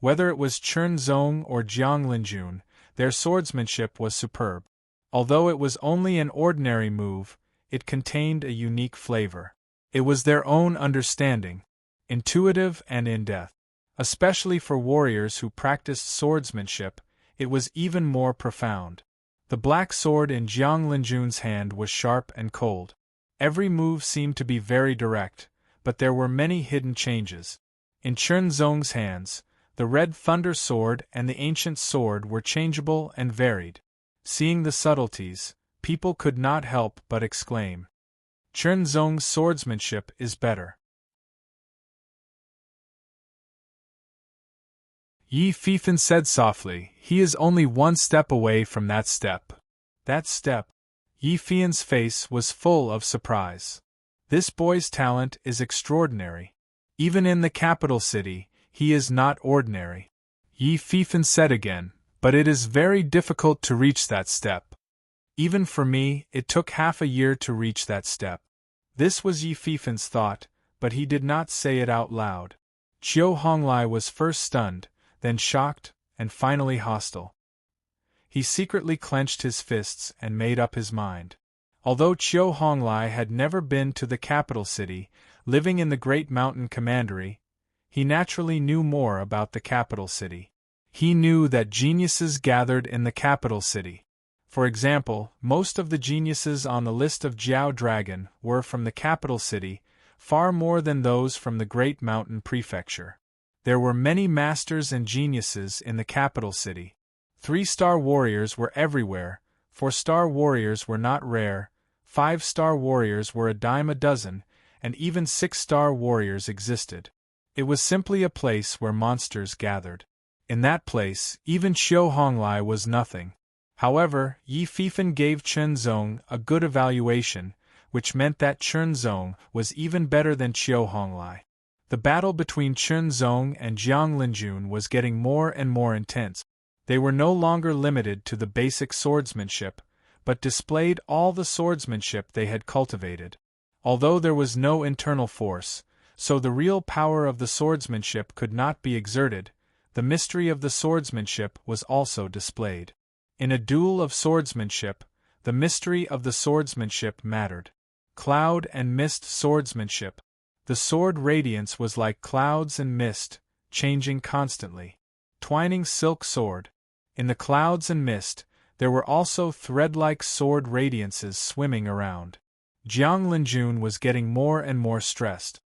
Whether it was Chen Zong or Jiang Linjun, their swordsmanship was superb. Although it was only an ordinary move, it contained a unique flavor. It was their own understanding, intuitive and in-depth. Especially for warriors who practiced swordsmanship, it was even more profound. The black sword in Jiang Linjun's hand was sharp and cold. Every move seemed to be very direct, but there were many hidden changes. In Chen Zong's hands, the red thunder sword and the ancient sword were changeable and varied. Seeing the subtleties, people could not help but exclaim, "Chen Zong's swordsmanship is better." Yi Fifan said softly, "He is only one step away from that step." That step? Yi Fian's face was full of surprise. This boy's talent is extraordinary. Even in the capital city, he is not ordinary. Yi Fifan said again, "But it is very difficult to reach that step. Even for me, it took half a year to reach that step." This was Yi Fifan's thought, but he did not say it out loud. Qiu Honglai was first stunned, then shocked, and finally hostile. He secretly clenched his fists and made up his mind. Although Qiu Honglai had never been to the capital city, living in the great mountain commandery, he naturally knew more about the capital city. He knew that geniuses gathered in the capital city. For example, most of the geniuses on the list of Jiao Dragon were from the capital city, far more than those from the great mountain prefecture. There were many masters and geniuses in the capital city. 3-star warriors were everywhere, 4-star warriors were not rare, 5-star warriors were a dime a dozen, and even 6-star warriors existed. It was simply a place where monsters gathered. In that place, even Qiu Honglai was nothing. However, Yi Fifan gave Chen Zong a good evaluation, which meant that Chen Zong was even better than Qiu Honglai. The battle between Chen Zong and Jiang Linjun was getting more and more intense. They were no longer limited to the basic swordsmanship, but displayed all the swordsmanship they had cultivated. Although there was no internal force, so the real power of the swordsmanship could not be exerted, the mystery of the swordsmanship was also displayed. In a duel of swordsmanship, the mystery of the swordsmanship mattered. Cloud and mist swordsmanship. The sword radiance was like clouds and mist, changing constantly. Twining silk sword. In the clouds and mist, there were also thread-like sword radiances swimming around. Jiang Linjun was getting more and more stressed.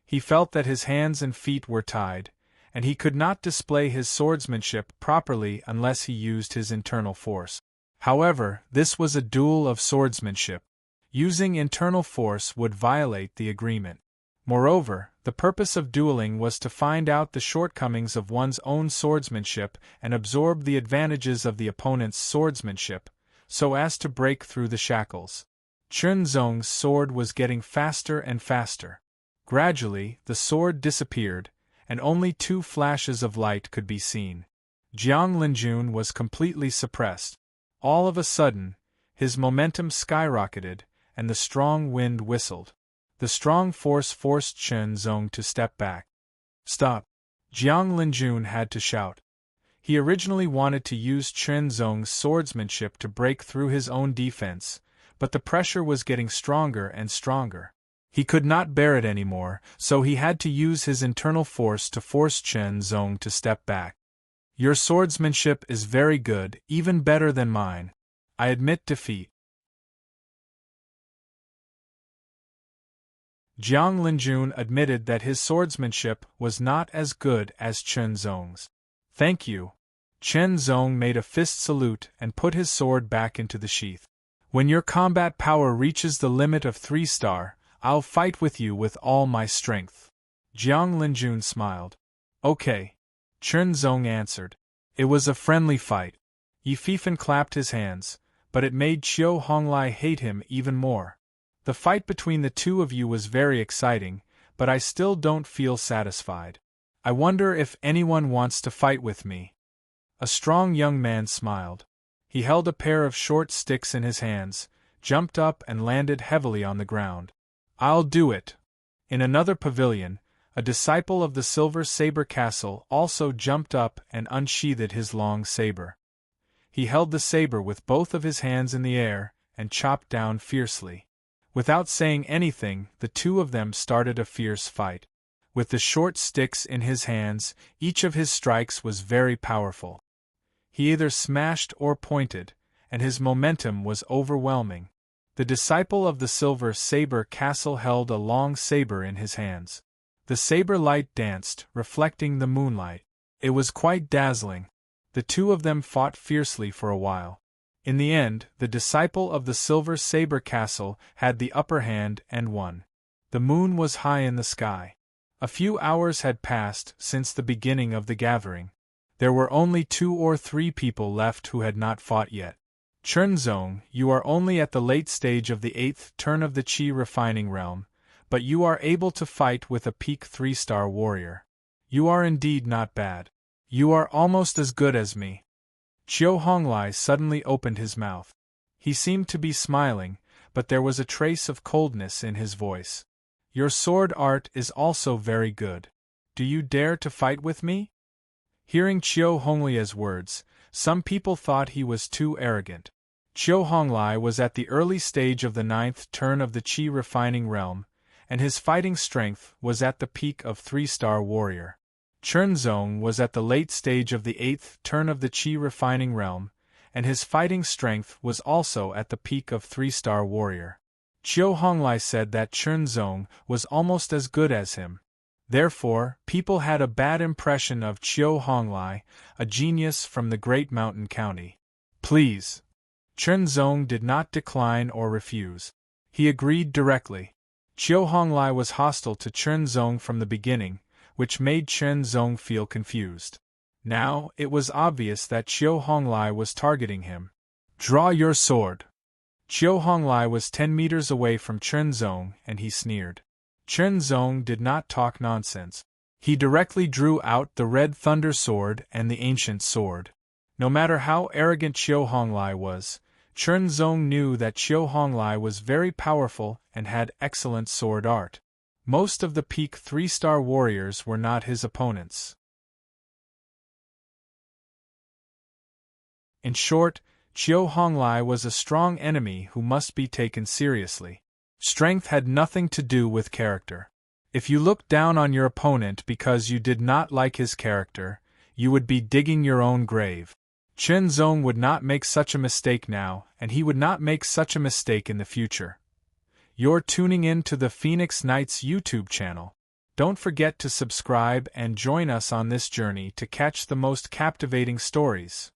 He felt that his hands and feet were tied, and he could not display his swordsmanship properly unless he used his internal force. However, this was a duel of swordsmanship. Using internal force would violate the agreement. Moreover, the purpose of dueling was to find out the shortcomings of one's own swordsmanship and absorb the advantages of the opponent's swordsmanship, so as to break through the shackles. Chen Zong's sword was getting faster and faster. Gradually, the sword disappeared, and only 2 flashes of light could be seen. Jiang Linjun was completely suppressed. All of a sudden, his momentum skyrocketed, and the strong wind whistled. The strong force forced Chen Zong to step back. "Stop!" Jiang Linjun had to shout. He originally wanted to use Chen Zong's swordsmanship to break through his own defense, but the pressure was getting stronger and stronger. He could not bear it anymore, so he had to use his internal force to force Chen Zong to step back. "Your swordsmanship is very good, even better than mine. I admit defeat." Jiang Linjun admitted that his swordsmanship was not as good as Chen Zong's. Thank you. Chen Zong made a fist salute and put his sword back into the sheath. When your combat power reaches the limit of 3-star, I'll fight with you with all my strength. Jiang Linjun smiled. Okay. Chen Zong answered. It was a friendly fight. Yi Fifan clapped his hands, but it made Qiu Honglai hate him even more. The fight between the two of you was very exciting, but I still don't feel satisfied. I wonder if anyone wants to fight with me. A strong young man smiled. He held a pair of short sticks in his hands, jumped up and landed heavily on the ground. I'll do it. In another pavilion, a disciple of the Silver Saber Castle also jumped up and unsheathed his long saber. He held the saber with both of his hands in the air and chopped down fiercely. Without saying anything, the two of them started a fierce fight. With the short sticks in his hands, each of his strikes was very powerful. He either smashed or pointed, and his momentum was overwhelming. The disciple of the Silver Saber Castle held a long saber in his hands. The saber light danced, reflecting the moonlight. It was quite dazzling. The two of them fought fiercely for a while. In the end, the disciple of the Silver Saber Castle had the upper hand and won. The moon was high in the sky. A few hours had passed since the beginning of the gathering. There were only 2 or 3 people left who had not fought yet. Chen Zong, you are only at the late stage of the 8th turn of the Qi refining realm, but you are able to fight with a peak 3-star warrior. You are indeed not bad. You are almost as good as me. Qiu Honglai suddenly opened his mouth. He seemed to be smiling, but there was a trace of coldness in his voice. Your sword art is also very good. Do you dare to fight with me? Hearing Qiu Honglia's words, some people thought he was too arrogant. Qiu Honglai was at the early stage of the 9th turn of the Qi refining realm, and his fighting strength was at the peak of 3-star warrior. Chen Zong was at the late stage of the 8th turn of the Qi refining realm, and his fighting strength was also at the peak of 3-star warrior. Qiu Honglai said that Chen Zong was almost as good as him. Therefore, people had a bad impression of Qiu Honglai, a genius from the Great Mountain County. Please. Chen Zong did not decline or refuse. He agreed directly. Qiu Honglai was hostile to Chen Zong from the beginning, which made Chen Zong feel confused. Now, it was obvious that Qiu Honglai was targeting him. Draw your sword. Qiu Honglai was 10 meters away from Chen Zong, and he sneered. Chen Zong did not talk nonsense. He directly drew out the Red Thunder Sword and the Ancient Sword. No matter how arrogant Qiu Honglai was, Chen Zong knew that Qiu Honglai was very powerful and had excellent sword art. Most of the peak 3-star warriors were not his opponents. In short, Qiu Honglai was a strong enemy who must be taken seriously. Strength had nothing to do with character. If you looked down on your opponent because you did not like his character, you would be digging your own grave. Chen Zong would not make such a mistake now, and he would not make such a mistake in the future. You're tuning in to the Phoenix Knights YouTube channel. Don't forget to subscribe and join us on this journey to catch the most captivating stories.